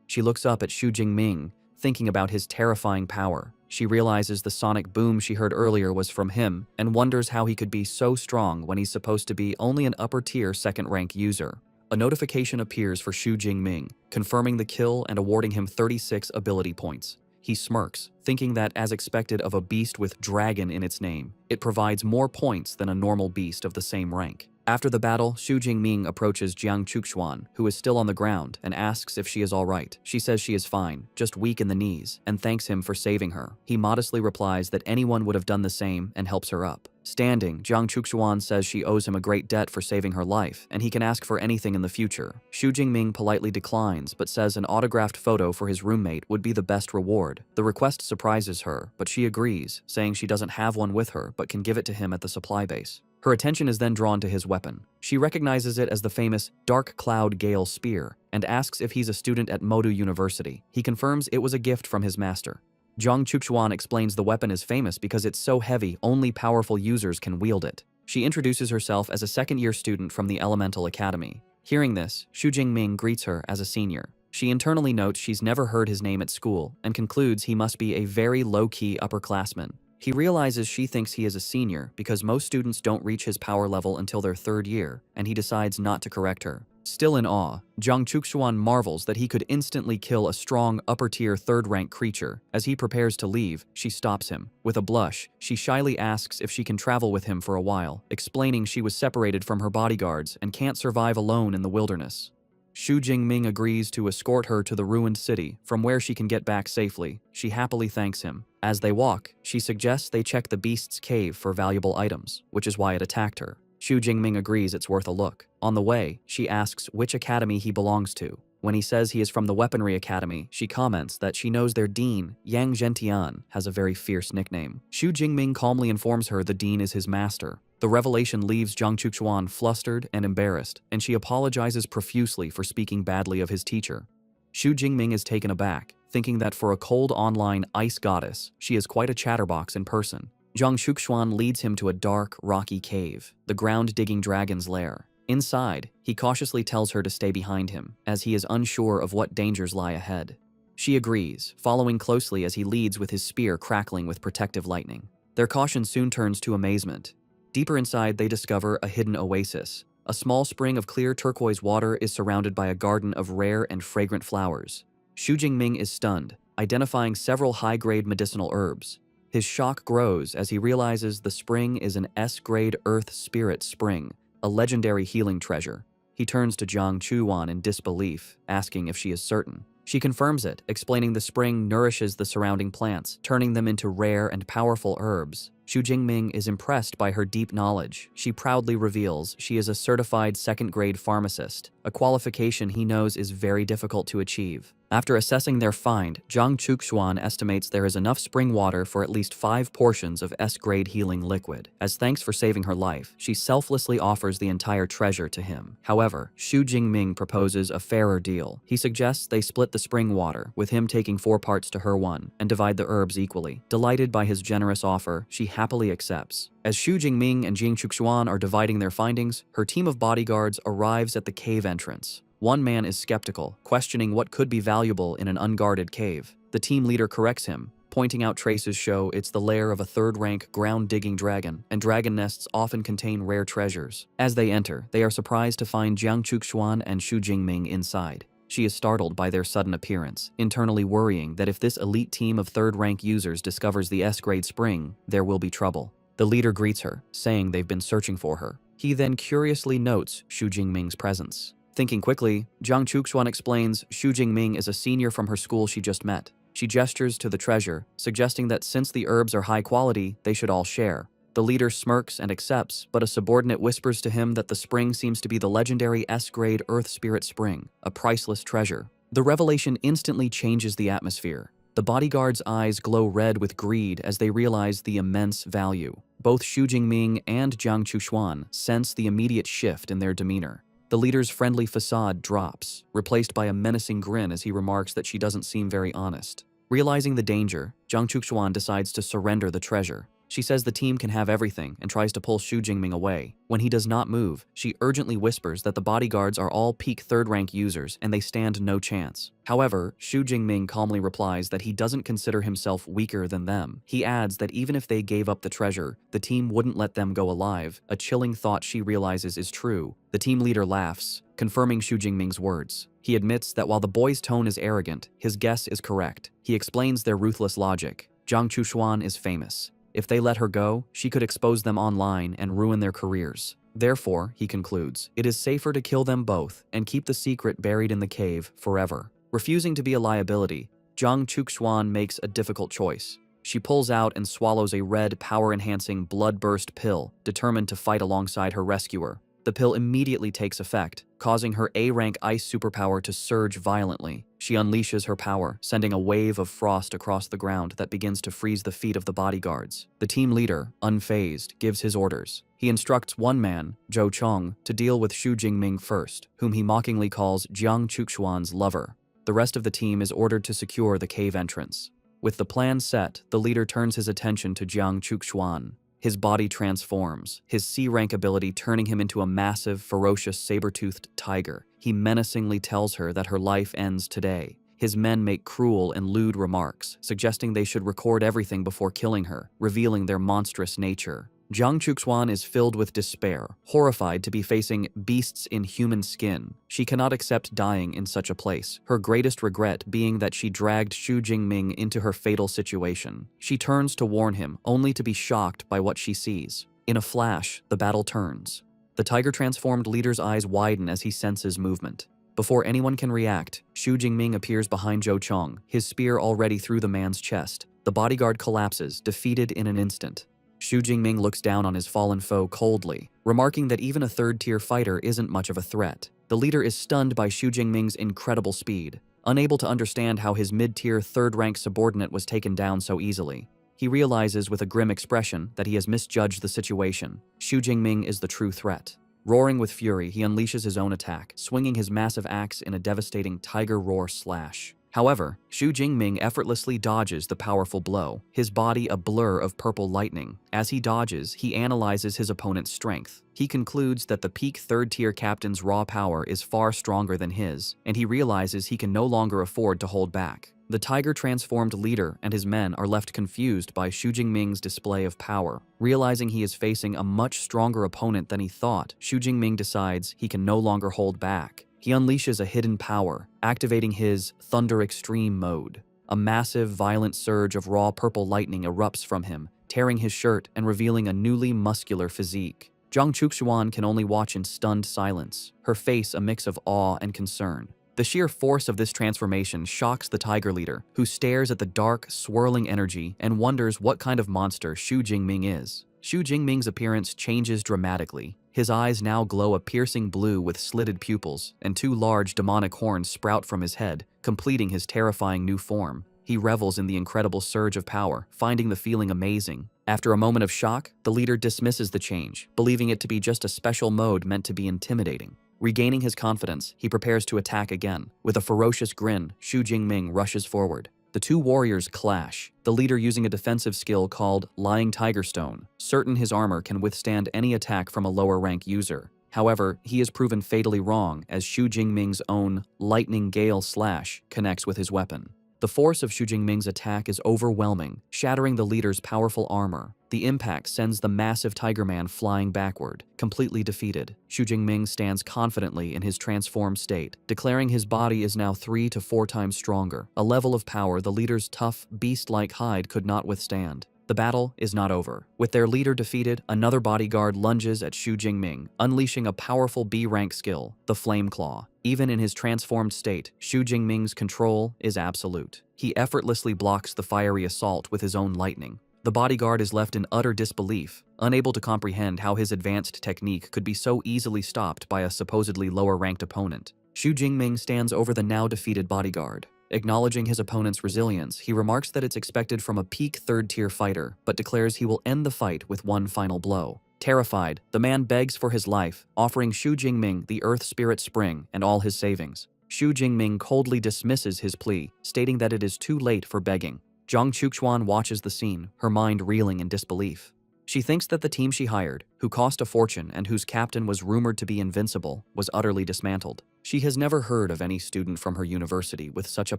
She looks up at Xu Jingming, thinking about his terrifying power. She realizes the sonic boom she heard earlier was from him, and wonders how he could be so strong when he's supposed to be only an upper-tier 2nd-rank user. A notification appears for Xu Jingming, confirming the kill and awarding him 36 ability points. He smirks, thinking that, as expected of a beast with dragon in its name, it provides more points than a normal beast of the same rank. After the battle, Xu Jingming approaches Jiang Chuxuan, who is still on the ground, and asks if she is all right. She says she is fine, just weak in the knees, and thanks him for saving her. He modestly replies that anyone would have done the same and helps her up. Standing, Jiang Chuxuan says she owes him a great debt for saving her life, and he can ask for anything in the future. Xu Jingming politely declines, but says an autographed photo for his roommate would be the best reward. The request surprises her, but she agrees, saying she doesn't have one with her but can give it to him at the supply base. Her attention is then drawn to his weapon. She recognizes it as the famous Dark Cloud Gale Spear, and asks if he's a student at Modu University. He confirms it was a gift from his master. Jiang Chuxuan explains the weapon is famous because it's so heavy, only powerful users can wield it. She introduces herself as a 2nd-year student from the Elemental Academy. Hearing this, Xu Jingming greets her as a senior. She internally notes she's never heard his name at school, and concludes he must be a very low-key upperclassman. He realizes she thinks he is a senior because most students don't reach his power level until their 3rd year, and he decides not to correct her. Still in awe, Jiang Chuxuan marvels that he could instantly kill a strong upper-tier third-rank creature. As he prepares to leave, she stops him. With a blush, she shyly asks if she can travel with him for a while, explaining she was separated from her bodyguards and can't survive alone in the wilderness. Xu Jingming agrees to escort her to the ruined city, from where she can get back safely. She happily thanks him. As they walk, she suggests they check the beast's cave for valuable items, which is why it attacked her. Xu Jingming agrees it's worth a look. On the way, she asks which academy he belongs to. When he says he is from the Weaponry Academy, she comments that she knows their dean, Yang Zhentian, has a very fierce nickname. Xu Jingming calmly informs her the dean is his master. The revelation leaves Jiang Chuxuan flustered and embarrassed, and she apologizes profusely for speaking badly of his teacher. Xu Jingming is taken aback, thinking that for a cold online ice goddess, she is quite a chatterbox in person. Jiang Chuxuan leads him to a dark, rocky cave, the ground-digging dragon's lair. Inside, he cautiously tells her to stay behind him, as he is unsure of what dangers lie ahead. She agrees, following closely as he leads with his spear crackling with protective lightning. Their caution soon turns to amazement. Deeper inside, they discover a hidden oasis. A small spring of clear turquoise water is surrounded by a garden of rare and fragrant flowers. Xu Jingming is stunned, identifying several high-grade medicinal herbs. His shock grows as he realizes the spring is an S-grade Earth Spirit Spring, a legendary healing treasure. He turns to Jiang Chuan in disbelief, asking if she is certain. She confirms it, explaining the spring nourishes the surrounding plants, turning them into rare and powerful herbs. Xu Jingming is impressed by her deep knowledge. She proudly reveals she is a certified second-grade pharmacist, a qualification he knows is very difficult to achieve. After assessing their find, Jiang Chuxuan estimates there is enough spring water for at least 5 portions of S-grade healing liquid. As thanks for saving her life, she selflessly offers the entire treasure to him. However, Xu Jingming proposes a fairer deal. He suggests they split the spring water, with him taking 4 parts to her 1, and divide the herbs equally. Delighted by his generous offer, she happily accepts. As Xu Jingming and Jiang Chuxuan are dividing their findings, her team of bodyguards arrives at the cave entrance. One man is skeptical, questioning what could be valuable in an unguarded cave. The team leader corrects him, pointing out traces show it's the lair of a third-rank ground-digging dragon, and dragon nests often contain rare treasures. As they enter, they are surprised to find Jiang Chuxuan and Xu Jingming inside. She is startled by their sudden appearance, internally worrying that if this elite team of third-rank users discovers the S-grade spring, there will be trouble. The leader greets her, saying they've been searching for her. He then curiously notes Xu Jingming's presence. Thinking quickly, Jiang Chuxuan explains Xu Jingming is a senior from her school she just met. She gestures to the treasure, suggesting that since the herbs are high quality, they should all share. The leader smirks and accepts, but a subordinate whispers to him that the spring seems to be the legendary S-grade Earth Spirit Spring, a priceless treasure. The revelation instantly changes the atmosphere. The bodyguards' eyes glow red with greed as they realize the immense value. Both Xu Jingming and Jiang Chuxuan sense the immediate shift in their demeanor. The leader's friendly facade drops, replaced by a menacing grin as he remarks that she doesn't seem very honest. Realizing the danger, Jiang Chuxuan decides to surrender the treasure. She says the team can have everything and tries to pull Xu Jingming away. When he does not move, she urgently whispers that the bodyguards are all peak third-rank users and they stand no chance. However, Xu Jingming calmly replies that he doesn't consider himself weaker than them. He adds that even if they gave up the treasure, the team wouldn't let them go alive, a chilling thought she realizes is true. The team leader laughs, confirming Xu Jingming's words. He admits that while the boy's tone is arrogant, his guess is correct. He explains their ruthless logic. Jiang Chuxuan is famous. If they let her go, she could expose them online and ruin their careers. Therefore, he concludes, it is safer to kill them both and keep the secret buried in the cave forever. Refusing to be a liability, Jiang Chuxuan makes a difficult choice. She pulls out and swallows a red, power-enhancing blood-burst pill, determined to fight alongside her rescuer. The pill immediately takes effect, causing her A-rank ice superpower to surge violently. She unleashes her power, sending a wave of frost across the ground that begins to freeze the feet of the bodyguards. The team leader, unfazed, gives his orders. He instructs one man, Zhou Chong, to deal with Xu Jingming first, whom he mockingly calls Jiang Chuxuan's lover. The rest of the team is ordered to secure the cave entrance. With the plan set, the leader turns his attention to Jiang Chuxuan. His body transforms, his C-rank ability turning him into a massive, ferocious, saber-toothed tiger. He menacingly tells her that her life ends today. His men make cruel and lewd remarks, suggesting they should record everything before killing her, revealing their monstrous nature. Jiang Chuxuan is filled with despair, horrified to be facing beasts in human skin. She cannot accept dying in such a place, her greatest regret being that she dragged Xu Jingming into her fatal situation. She turns to warn him, only to be shocked by what she sees. In a flash, the battle turns. The tiger-transformed leader's eyes widen as he senses movement. Before anyone can react, Xu Jingming appears behind Zhou Chong, his spear already through the man's chest. The bodyguard collapses, defeated in an instant. Xu Jingming looks down on his fallen foe coldly, remarking that even a third-tier fighter isn't much of a threat. The leader is stunned by Xu Jingming's incredible speed, unable to understand how his mid-tier third-rank subordinate was taken down so easily. He realizes with a grim expression that he has misjudged the situation. Xu Jingming is the true threat. Roaring with fury, he unleashes his own attack, swinging his massive axe in a devastating tiger roar slash. However, Xu Jingming effortlessly dodges the powerful blow, his body a blur of purple lightning. As he dodges, he analyzes his opponent's strength. He concludes that the peak third-tier captain's raw power is far stronger than his, and he realizes he can no longer afford to hold back. The tiger-transformed leader and his men are left confused by Xu Jingming's display of power. Realizing he is facing a much stronger opponent than he thought, Xu Jingming decides he can no longer hold back. He unleashes a hidden power, activating his Thunder Extreme mode. A massive, violent surge of raw purple lightning erupts from him, tearing his shirt and revealing a newly muscular physique. Jiang Chuxuan can only watch in stunned silence, her face a mix of awe and concern. The sheer force of this transformation shocks the tiger leader, who stares at the dark, swirling energy and wonders what kind of monster Xu Jingming is. Xu Jingming's appearance changes dramatically. His eyes now glow a piercing blue with slitted pupils, and two large demonic horns sprout from his head, completing his terrifying new form. He revels in the incredible surge of power, finding the feeling amazing. After a moment of shock, the leader dismisses the change, believing it to be just a special mode meant to be intimidating. Regaining his confidence, he prepares to attack again. With a ferocious grin, Xu Jingming rushes forward. The two warriors clash, the leader using a defensive skill called Lying Tiger Stone, certain his armor can withstand any attack from a lower-rank user. However, he is proven fatally wrong as Xu Jingming's own Lightning Gale Slash connects with his weapon. The force of Xu Jingming's attack is overwhelming, shattering the leader's powerful armor. The impact sends the massive Tiger Man flying backward, completely defeated. Xu Jingming stands confidently in his transformed state, declaring his body is now 3 to 4 times stronger, a level of power the leader's tough, beast-like hide could not withstand. The battle is not over. With their leader defeated, another bodyguard lunges at Xu Jingming, unleashing a powerful B-rank skill, the Flame Claw. Even in his transformed state, Xu Jingming's control is absolute. He effortlessly blocks the fiery assault with his own lightning. The bodyguard is left in utter disbelief, unable to comprehend how his advanced technique could be so easily stopped by a supposedly lower-ranked opponent. Xu Jingming stands over the now-defeated bodyguard. Acknowledging his opponent's resilience, he remarks that it's expected from a peak third-tier fighter, but declares he will end the fight with one final blow. Terrified, the man begs for his life, offering Xu Jingming the Earth Spirit Spring and all his savings. Xu Jingming coldly dismisses his plea, stating that it is too late for begging. Jiang Chuxuan watches the scene, her mind reeling in disbelief. She thinks that the team she hired, who cost a fortune and whose captain was rumored to be invincible, was utterly dismantled. She has never heard of any student from her university with such a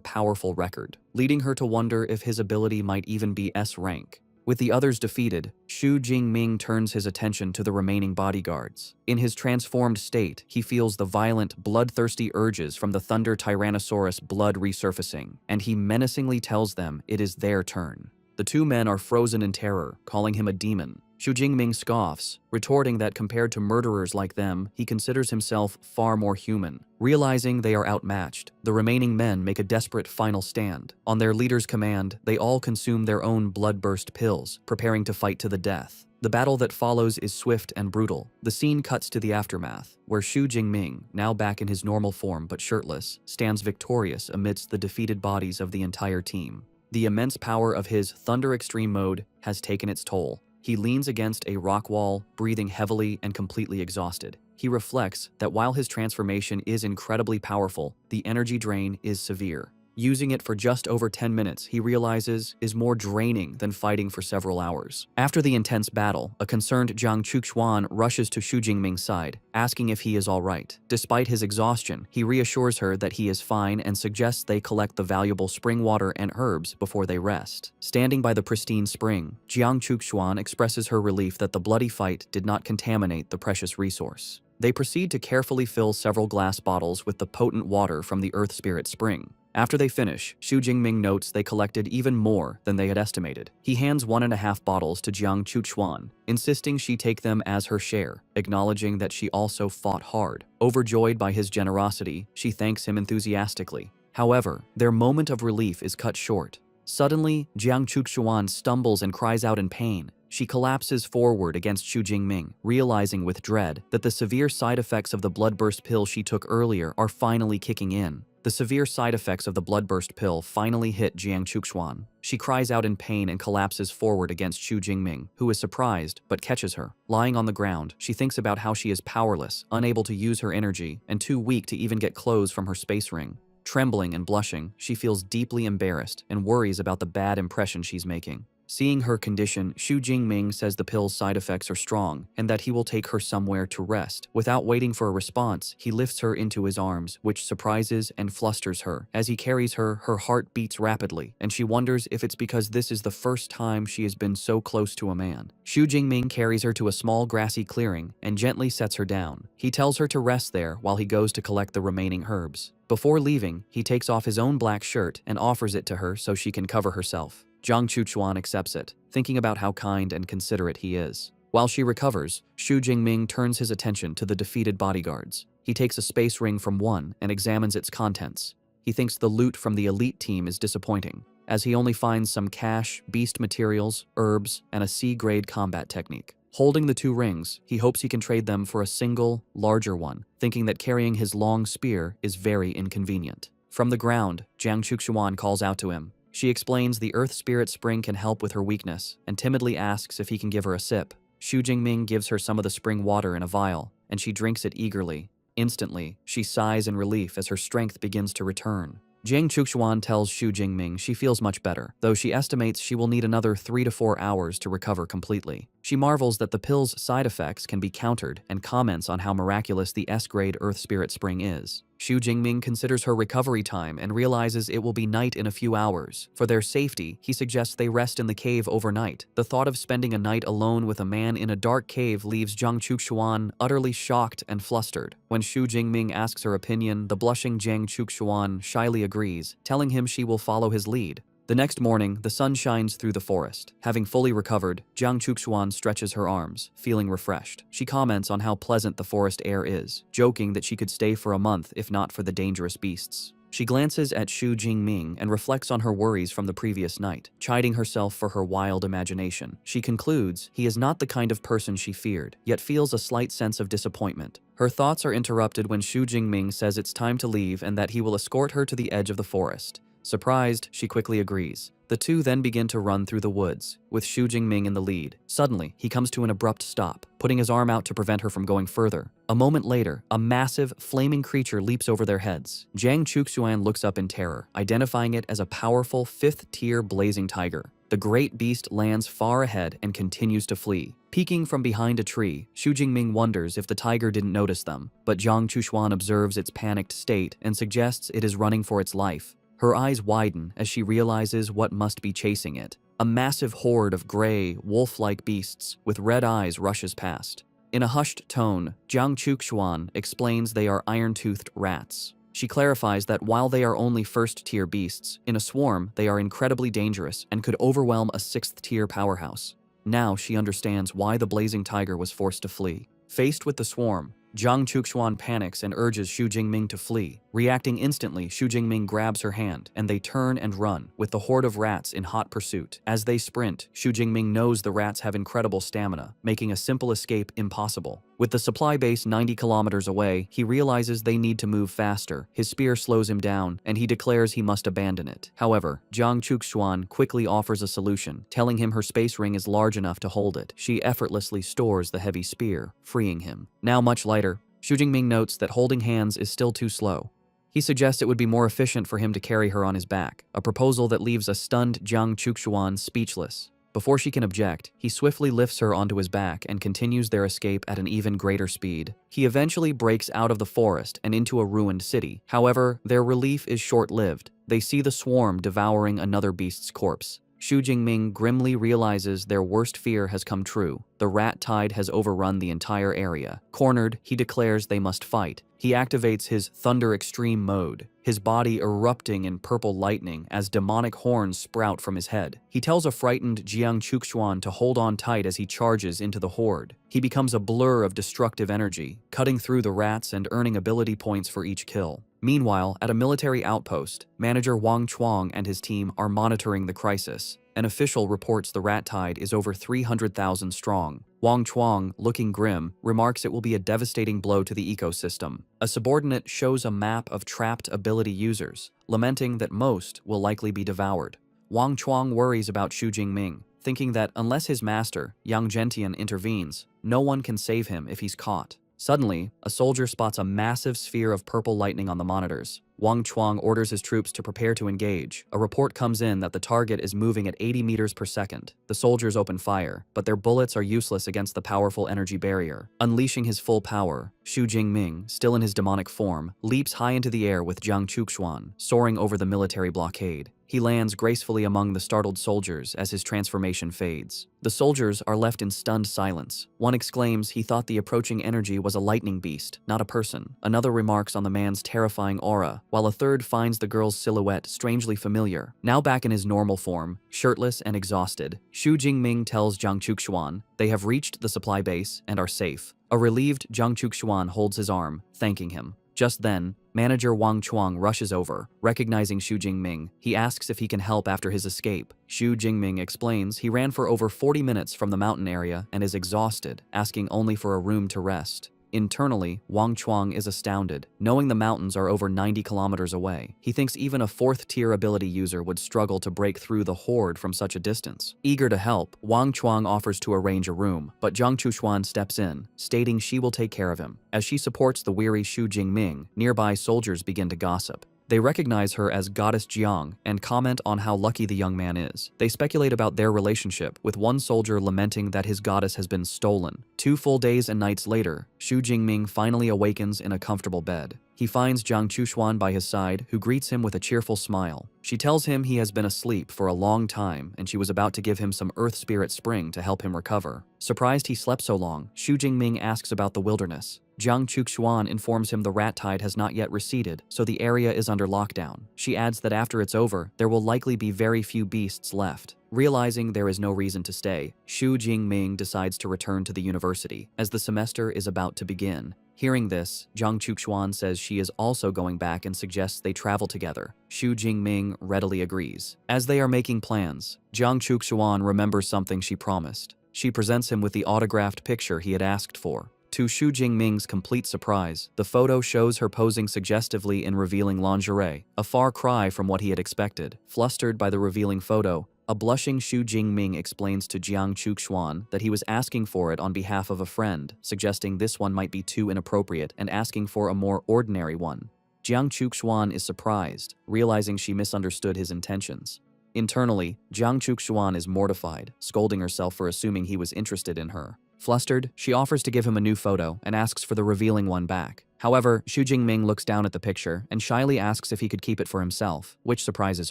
powerful record, leading her to wonder if his ability might even be S rank. With the others defeated, Xu Jingming turns his attention to the remaining bodyguards. In his transformed state, he feels the violent, bloodthirsty urges from the Thunder Tyrannosaurus blood resurfacing, and he menacingly tells them it is their turn. The two men are frozen in terror, calling him a demon. Xu Jingming scoffs, retorting that compared to murderers like them, he considers himself far more human. Realizing they are outmatched, the remaining men make a desperate final stand. On their leader's command, they all consume their own blood-burst pills, preparing to fight to the death. The battle that follows is swift and brutal. The scene cuts to the aftermath, where Xu Jingming, now back in his normal form but shirtless, stands victorious amidst the defeated bodies of the entire team. The immense power of his Thunder Extreme mode has taken its toll. He leans against a rock wall, breathing heavily and completely exhausted. He reflects that while his transformation is incredibly powerful, the energy drain is severe. Using it for just over 10 minutes, he realizes, is more draining than fighting for several hours. After the intense battle, a concerned Jiang Chuxuan rushes to Xu Jingming's side, asking if he is all right. Despite his exhaustion, he reassures her that he is fine and suggests they collect the valuable spring water and herbs before they rest. Standing by the pristine spring, Jiang Chuxuan expresses her relief that the bloody fight did not contaminate the precious resource. They proceed to carefully fill several glass bottles with the potent water from the Earth Spirit Spring. After they finish, Xu Jingming notes they collected even more than they had estimated. He hands 1.5 bottles to Jiang Chuxuan, insisting she take them as her share, acknowledging that she also fought hard. Overjoyed by his generosity, she thanks him enthusiastically. However, their moment of relief is cut short. Suddenly, Jiang Chuxuan stumbles and cries out in pain. She collapses forward against Xu Jingming, realizing with dread that the severe side effects of the bloodburst pill she took earlier are finally kicking in. The severe side effects of the bloodburst pill finally hit Jiang Chuxuan. She cries out in pain and collapses forward against Xu Jingming, who is surprised but catches her. Lying on the ground, she thinks about how she is powerless, unable to use her energy, and too weak to even get clothes from her space ring. Trembling and blushing, she feels deeply embarrassed and worries about the bad impression she's making. Seeing her condition, Xu Jingming says the pill's side effects are strong and that he will take her somewhere to rest. Without waiting for a response, he lifts her into his arms, which surprises and flusters her. As he carries her, her heart beats rapidly, and she wonders if it's because this is the first time she has been so close to a man. Xu Jingming carries her to a small grassy clearing and gently sets her down. He tells her to rest there while he goes to collect the remaining herbs. Before leaving, he takes off his own black shirt and offers it to her so she can cover herself. Jiang Chuxuan accepts it, thinking about how kind and considerate he is. While she recovers, Xu Jingming turns his attention to the defeated bodyguards. He takes a space ring from one and examines its contents. He thinks the loot from the elite team is disappointing, as he only finds some cash, beast materials, herbs, and a C-grade combat technique. Holding the 2 rings, he hopes he can trade them for a single, larger one, thinking that carrying his long spear is very inconvenient. From the ground, Jiang Chuxuan calls out to him. She explains the Earth Spirit Spring can help with her weakness, and timidly asks if he can give her a sip. Xu Jingming gives her some of the spring water in a vial, and she drinks it eagerly. Instantly, she sighs in relief as her strength begins to return. Jiang Chuxuan tells Xu Jingming she feels much better, though she estimates she will need another 3 to 4 hours to recover completely. She marvels that the pill's side effects can be countered and comments on how miraculous the S-grade Earth Spirit Spring is. Xu Jingming considers her recovery time and realizes it will be night in a few hours. For their safety, he suggests they rest in the cave overnight. The thought of spending a night alone with a man in a dark cave leaves Jiang Chuxuan utterly shocked and flustered. When Xu Jingming asks her opinion, the blushing Jiang Chuxuan shyly agrees, telling him she will follow his lead. The next morning, the sun shines through the forest. Having fully recovered, Jiang Chuxuan stretches her arms, feeling refreshed. She comments on how pleasant the forest air is, joking that she could stay for a month if not for the dangerous beasts. She glances at Xu Jingming and reflects on her worries from the previous night, chiding herself for her wild imagination. She concludes he is not the kind of person she feared, yet feels a slight sense of disappointment. Her thoughts are interrupted when Xu Jingming says it's time to leave and that he will escort her to the edge of the forest. Surprised, she quickly agrees. The two then begin to run through the woods, with Xu Jingming in the lead. Suddenly, he comes to an abrupt stop, putting his arm out to prevent her from going further. A moment later, a massive, flaming creature leaps over their heads. Jiang Chuxuan looks up in terror, identifying it as a powerful 5th-tier blazing tiger. The great beast lands far ahead and continues to flee. Peeking from behind a tree, Xu Jingming wonders if the tiger didn't notice them, but Jiang Chuxuan observes its panicked state and suggests it is running for its life. Her eyes widen as she realizes what must be chasing it. A massive horde of gray, wolf-like beasts with red eyes rushes past. In a hushed tone, Jiang Chuxuan explains they are iron-toothed rats. She clarifies that while they are only 1st-tier beasts, in a swarm they are incredibly dangerous and could overwhelm a 6th-tier powerhouse. Now she understands why the blazing tiger was forced to flee. Faced with the swarm, Jiang Chuxuan panics and urges Xu Jingming to flee. Reacting instantly, Xu Jingming grabs her hand, and they turn and run, with the horde of rats in hot pursuit. As they sprint, Xu Jingming knows the rats have incredible stamina, making a simple escape impossible. With the supply base 90 kilometers away, he realizes they need to move faster. His spear slows him down, and he declares he must abandon it. However, Jiang Chuxuan quickly offers a solution, telling him her space ring is large enough to hold it. She effortlessly stores the heavy spear, freeing him. Now much lighter, Xu Jingming notes that holding hands is still too slow. He suggests it would be more efficient for him to carry her on his back, a proposal that leaves a stunned Jiang Chuxuan speechless. Before she can object, he swiftly lifts her onto his back and continues their escape at an even greater speed. He eventually breaks out of the forest and into a ruined city. However, their relief is short-lived. They see the swarm devouring another beast's corpse. Xu Jingming grimly realizes their worst fear has come true. The rat tide has overrun the entire area. Cornered, he declares they must fight. He activates his Thunder Extreme mode, his body erupting in purple lightning as demonic horns sprout from his head. He tells a frightened Jiang Chuxuan to hold on tight as he charges into the horde. He becomes a blur of destructive energy, cutting through the rats and earning ability points for each kill. Meanwhile, at a military outpost, Manager Wang Chuang and his team are monitoring the crisis. An official reports the rat tide is over 300,000 strong. Wang Chuang, looking grim, remarks it will be a devastating blow to the ecosystem. A subordinate shows a map of trapped ability users, lamenting that most will likely be devoured. Wang Chuang worries about Xu Jingming, thinking that unless his master, Yang Gentian, intervenes, no one can save him if he's caught. Suddenly, a soldier spots a massive sphere of purple lightning on the monitors. Wang Chuang orders his troops to prepare to engage. A report comes in that the target is moving at 80 meters per second. The soldiers open fire, but their bullets are useless against the powerful energy barrier. Unleashing his full power, Xu Jingming, still in his demonic form, leaps high into the air with Jiang Chuxuan, soaring over the military blockade. He lands gracefully among the startled soldiers as his transformation fades. The soldiers are left in stunned silence. One exclaims he thought the approaching energy was a lightning beast, not a person. Another remarks on the man's terrifying aura, while a third finds the girl's silhouette strangely familiar. Now back in his normal form, shirtless and exhausted, Xu Jingming tells Jiang Chuxuan they have reached the supply base and are safe. A relieved Jiang Chuxuan holds his arm, thanking him. Just then, Manager Wang Chuang rushes over. Recognizing Xu Jingming, he asks if he can help after his escape. Xu Jingming explains he ran for over 40 minutes from the mountain area and is exhausted, asking only for a room to rest. Internally, Wang Chuang is astounded, knowing the mountains are over 90 kilometers away. He thinks even a 4th-tier ability user would struggle to break through the horde from such a distance. Eager to help, Wang Chuang offers to arrange a room, but Jiang Chuxuan steps in, stating she will take care of him. As she supports the weary Xu Jingming, nearby soldiers begin to gossip. They recognize her as Goddess Jiang and comment on how lucky the young man is. They speculate about their relationship, with one soldier lamenting that his goddess has been stolen. 2 full days and nights later, Xu Jingming finally awakens in a comfortable bed. He finds Jiang Chuxuan by his side, who greets him with a cheerful smile. She tells him he has been asleep for a long time and she was about to give him some Earth Spirit Spring to help him recover. Surprised he slept so long, Xu Jingming asks about the wilderness. Jiang Chuxuan informs him the rat tide has not yet receded, so the area is under lockdown. She adds that after it's over, there will likely be very few beasts left. Realizing there is no reason to stay, Xu Jingming decides to return to the university, as the semester is about to begin. Hearing this, Jiang Chuxuan says she is also going back and suggests they travel together. Xu Jingming readily agrees. As they are making plans, Jiang Chuxuan remembers something she promised. She presents him with the autographed picture he had asked for. To Xu Jingming's complete surprise, the photo shows her posing suggestively in revealing lingerie, a far cry from what he had expected. Flustered by the revealing photo, a blushing Xu Jingming explains to Jiang Chuxuan that he was asking for it on behalf of a friend, suggesting this one might be too inappropriate and asking for a more ordinary one. Jiang Chuxuan is surprised, realizing she misunderstood his intentions. Internally, Jiang Chuxuan is mortified, scolding herself for assuming he was interested in her. Flustered, she offers to give him a new photo and asks for the revealing one back. However, Xu Jingming looks down at the picture and shyly asks if he could keep it for himself, which surprises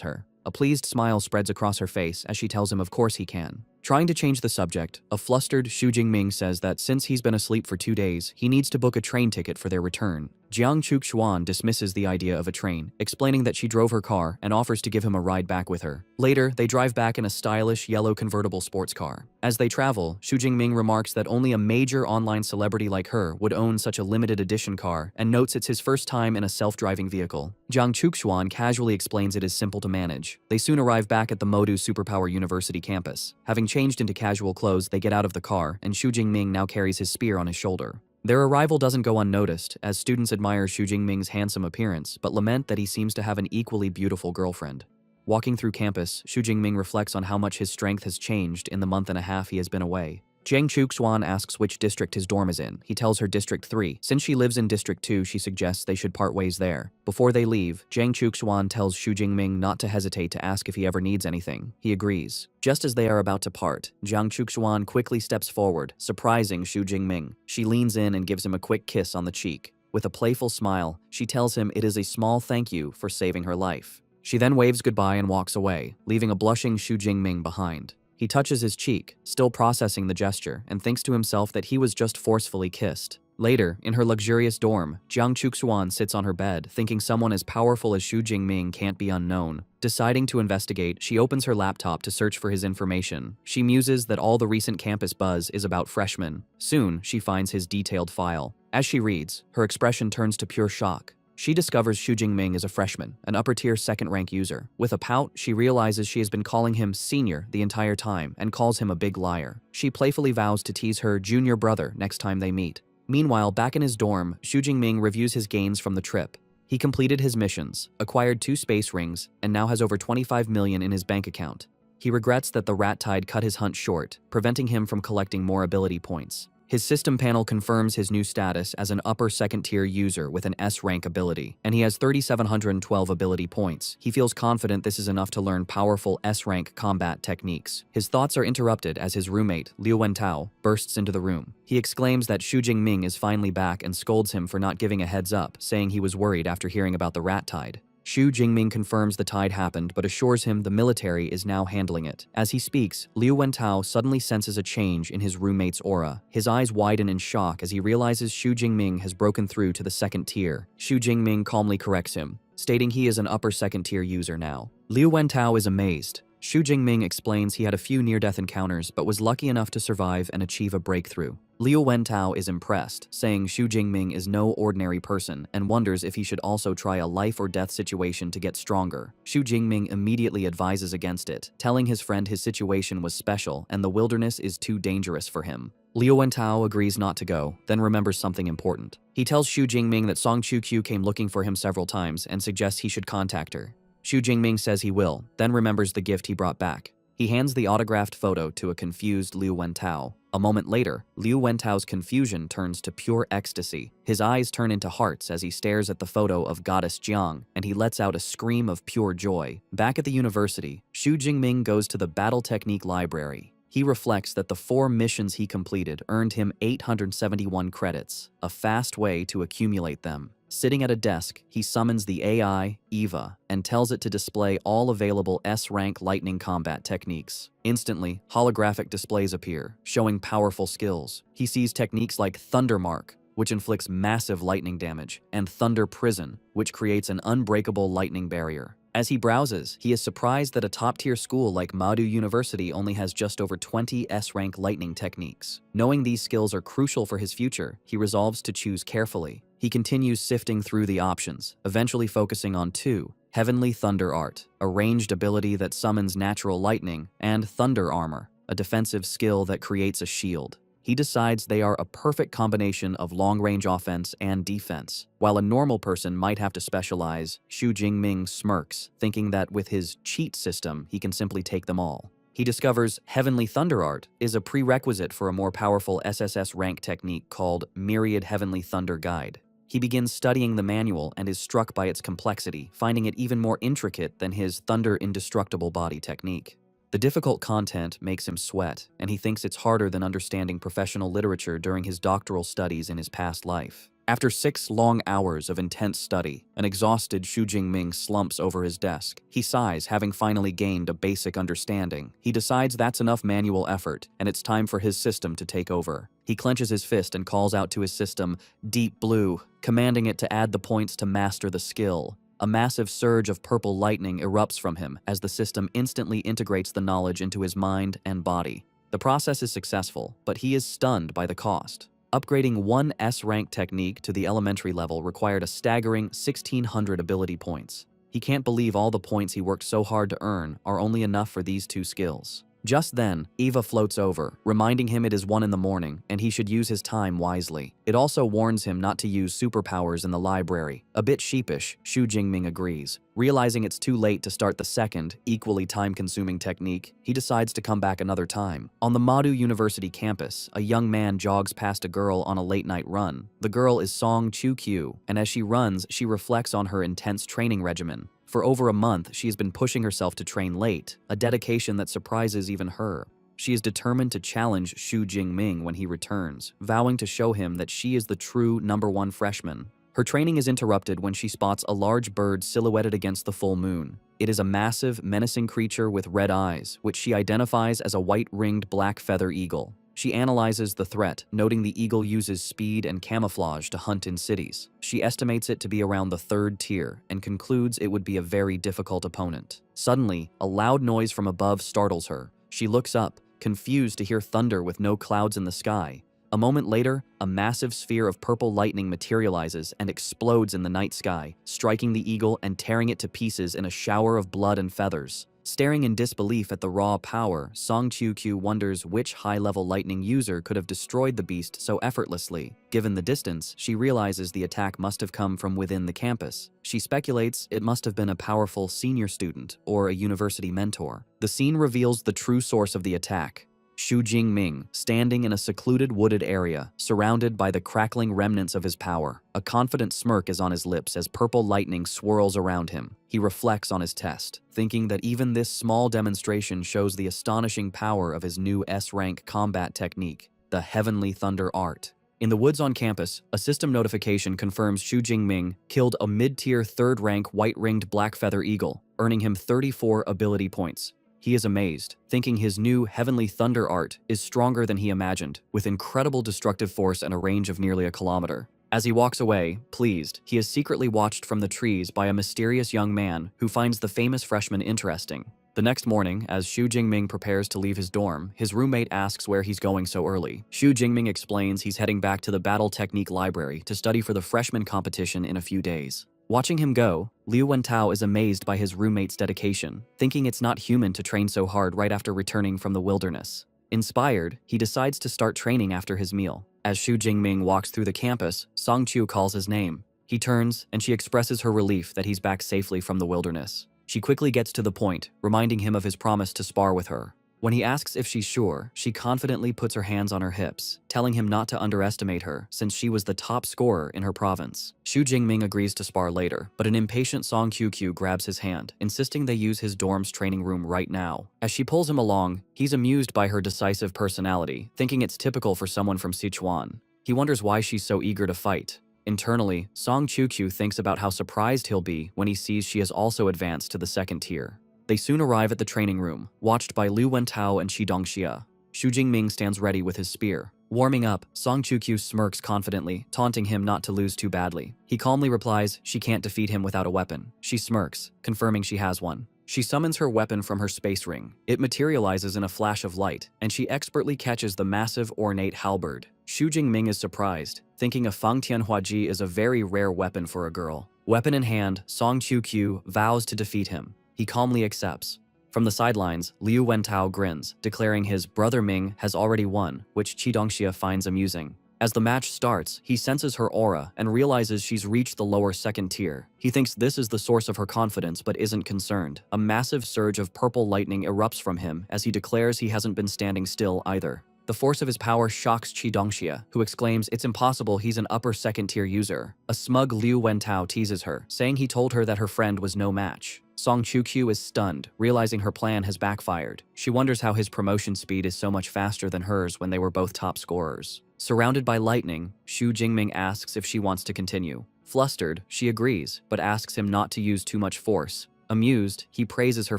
her. A pleased smile spreads across her face as she tells him of course he can. Trying to change the subject, a flustered Xu Jingming says that since he's been asleep for 2 days, he needs to book a train ticket for their return. Jiang Chuxuan dismisses the idea of a train, explaining that she drove her car and offers to give him a ride back with her. Later, they drive back in a stylish yellow convertible sports car. As they travel, Xu Jingming remarks that only a major online celebrity like her would own such a limited edition car and notes it's his first time in a self-driving vehicle. Jiang Chuxuan casually explains it is simple to manage. They soon arrive back at the Modu Superpower University campus. Having changed into casual clothes, they get out of the car, and Xu Jingming now carries his spear on his shoulder. Their arrival doesn't go unnoticed, as students admire Xu Jingming's handsome appearance, but lament that he seems to have an equally beautiful girlfriend. Walking through campus, Xu Jingming reflects on how much his strength has changed in the month and a half he has been away. Jiang Chuxuan asks which district his dorm is in. He tells her District 3. Since she lives in District 2, she suggests they should part ways there. Before they leave, Jiang Chuxuan tells Xu Jingming not to hesitate to ask if he ever needs anything. He agrees. Just as they are about to part, Jiang Chuxuan quickly steps forward, surprising Xu Jingming. She leans in and gives him a quick kiss on the cheek. With a playful smile, she tells him it is a small thank you for saving her life. She then waves goodbye and walks away, leaving a blushing Xu Jingming behind. He touches his cheek, still processing the gesture, and thinks to himself that he was just forcefully kissed. Later, in her luxurious dorm, Jiang Chuxuan sits on her bed, thinking someone as powerful as Xu Jingming can't be unknown. Deciding to investigate, she opens her laptop to search for his information. She muses that all the recent campus buzz is about freshmen. Soon, she finds his detailed file. As she reads, her expression turns to pure shock. She discovers Xu Jingming is a freshman, an upper-tier second-rank user. With a pout, she realizes she has been calling him senior the entire time and calls him a big liar. She playfully vows to tease her junior brother next time they meet. Meanwhile, back in his dorm, Xu Jingming reviews his gains from the trip. He completed his missions, acquired 2 space rings, and now has over 25 million in his bank account. He regrets that the rat tide cut his hunt short, preventing him from collecting more ability points. His system panel confirms his new status as an upper second-tier user with an S-rank ability, and he has 3,712 ability points. He feels confident this is enough to learn powerful S-rank combat techniques. His thoughts are interrupted as his roommate, Liu Wentao, bursts into the room. He exclaims that Xu Jingming is finally back and scolds him for not giving a heads up, saying he was worried after hearing about the rat tide. Xu Jingming confirms the tide happened but assures him the military is now handling it. As he speaks, Liu Wentao suddenly senses a change in his roommate's aura. His eyes widen in shock as he realizes Xu Jingming has broken through to the second tier. Xu Jingming calmly corrects him, stating he is an upper second tier user now. Liu Wentao is amazed. Xu Jingming explains he had a few near-death encounters but was lucky enough to survive and achieve a breakthrough. Liu Wentao is impressed, saying Xu Jingming is no ordinary person and wonders if he should also try a life-or-death situation to get stronger. Xu Jingming immediately advises against it, telling his friend his situation was special and the wilderness is too dangerous for him. Liu Wentao agrees not to go, then remembers something important. He tells Xu Jingming that Song Chu-Q came looking for him several times and suggests he should contact her. Xu Jingming says he will, then remembers the gift he brought back. He hands the autographed photo to a confused Liu Wentao. A moment later, Liu Wentao's confusion turns to pure ecstasy. His eyes turn into hearts as he stares at the photo of Goddess Jiang, and he lets out a scream of pure joy. Back at the university, Xu Jingming goes to the Battle Technique Library. He reflects that the 4 missions he completed earned him 871 credits, a fast way to accumulate them. Sitting at a desk, he summons the AI, Eva, and tells it to display all available S-rank lightning combat techniques. Instantly, holographic displays appear, showing powerful skills. He sees techniques like Thunder Mark, which inflicts massive lightning damage, and Thunder Prison, which creates an unbreakable lightning barrier. As he browses, he is surprised that a top-tier school like Madu University only has just over 20 S-rank lightning techniques. Knowing these skills are crucial for his future, he resolves to choose carefully. He continues sifting through the options, eventually focusing on 2, Heavenly Thunder Art, a ranged ability that summons natural lightning, and Thunder Armor, a defensive skill that creates a shield. He decides they are a perfect combination of long-range offense and defense. While a normal person might have to specialize, Xu Jingming smirks, thinking that with his cheat system, he can simply take them all. He discovers Heavenly Thunder Art is a prerequisite for a more powerful SSS rank technique called Myriad Heavenly Thunder Guide. He begins studying the manual and is struck by its complexity, finding it even more intricate than his Thunder Indestructible Body technique. The difficult content makes him sweat, and he thinks it's harder than understanding professional literature during his doctoral studies in his past life. After 6 long hours of intense study, an exhausted Xu Jingming slumps over his desk. He sighs, having finally gained a basic understanding. He decides that's enough manual effort, and it's time for his system to take over. He clenches his fist and calls out to his system, Deep Blue, commanding it to add the points to master the skill. A massive surge of purple lightning erupts from him as the system instantly integrates the knowledge into his mind and body. The process is successful, but he is stunned by the cost. Upgrading one S-rank technique to the elementary level required a staggering 1,600 ability points. He can't believe all the points he worked so hard to earn are only enough for these 2 skills. Just then, Eva floats over, reminding him it is 1 in the morning and he should use his time wisely. It also warns him not to use superpowers in the library. A bit sheepish, Xu Jingming agrees. Realizing it's too late to start the second, equally time-consuming technique, he decides to come back another time. On the Madu University campus, a young man jogs past a girl on a late-night run. The girl is Song Chu-kyu, and as she runs, she reflects on her intense training regimen. For over a month, she has been pushing herself to train late, a dedication that surprises even her. She is determined to challenge Xu Jingming when he returns, vowing to show him that she is the true #1 freshman. Her training is interrupted when she spots a large bird silhouetted against the full moon. It is a massive, menacing creature with red eyes, which she identifies as a white-ringed black feather eagle. She analyzes the threat, noting the eagle uses speed and camouflage to hunt in cities. She estimates it to be around the 3rd tier and concludes it would be a very difficult opponent. Suddenly, a loud noise from above startles her. She looks up, confused to hear thunder with no clouds in the sky. A moment later, a massive sphere of purple lightning materializes and explodes in the night sky, striking the eagle and tearing it to pieces in a shower of blood and feathers. Staring in disbelief at the raw power, Song Chu-kyu wonders which high-level lightning user could have destroyed the beast so effortlessly. Given the distance, she realizes the attack must have come from within the campus. She speculates it must have been a powerful senior student or a university mentor. The scene reveals the true source of the attack. Xu Jingming, standing in a secluded wooded area, surrounded by the crackling remnants of his power. A confident smirk is on his lips as purple lightning swirls around him. He reflects on his test, thinking that even this small demonstration shows the astonishing power of his new S-rank combat technique, the Heavenly Thunder Art. In the woods on campus, a system notification confirms Xu Jingming killed a mid-tier 3rd-rank white-ringed black feather eagle, earning him 34 ability points. He is amazed, thinking his new Heavenly Thunder Art is stronger than he imagined, with incredible destructive force and a range of nearly a kilometer. As he walks away, pleased, he is secretly watched from the trees by a mysterious young man who finds the famous freshman interesting. The next morning, as Xu Jingming prepares to leave his dorm, his roommate asks where he's going so early. Xu Jingming explains he's heading back to the Battle Technique Library to study for the freshman competition in a few days. Watching him go, Liu Wentao is amazed by his roommate's dedication, thinking it's not human to train so hard right after returning from the wilderness. Inspired, he decides to start training after his meal. As Xu Jingming walks through the campus, Song Chu calls his name. He turns, and she expresses her relief that he's back safely from the wilderness. She quickly gets to the point, reminding him of his promise to spar with her. When he asks if she's sure, she confidently puts her hands on her hips, telling him not to underestimate her since she was the top scorer in her province. Xu Jingming agrees to spar later, but an impatient Song Qiu grabs his hand, insisting they use his dorm's training room right now. As she pulls him along, he's amused by her decisive personality, thinking it's typical for someone from Sichuan. He wonders why she's so eager to fight. Internally, Song Qiu thinks about how surprised he'll be when he sees she has also advanced to the 2nd tier. They soon arrive at the training room, watched by Liu Wentao and Shi Dongxia. Xu Jingming stands ready with his spear. Warming up, Song Qiu smirks confidently, taunting him not to lose too badly. He calmly replies she can't defeat him without a weapon. She smirks, confirming she has one. She summons her weapon from her space ring. It materializes in a flash of light, and she expertly catches the massive ornate halberd. Xu Jingming is surprised, thinking a Fang Tianhuaji is a very rare weapon for a girl. Weapon in hand, Song Qiu vows to defeat him. He calmly accepts. From the sidelines, Liu Wentao grins, declaring his brother Ming has already won, which Qi Dongxia finds amusing. As the match starts, he senses her aura and realizes she's reached the lower 2nd tier. He thinks this is the source of her confidence but isn't concerned. A massive surge of purple lightning erupts from him as he declares he hasn't been standing still either. The force of his power shocks Qi Dongxia, who exclaims it's impossible he's an upper 2nd tier user. A smug Liu Wentao teases her, saying he told her that her friend was no match. Song Qiu is stunned, realizing her plan has backfired. She wonders how his promotion speed is so much faster than hers when they were both top scorers. Surrounded by lightning, Xu Jingming asks if she wants to continue. Flustered, she agrees, but asks him not to use too much force. Amused, he praises her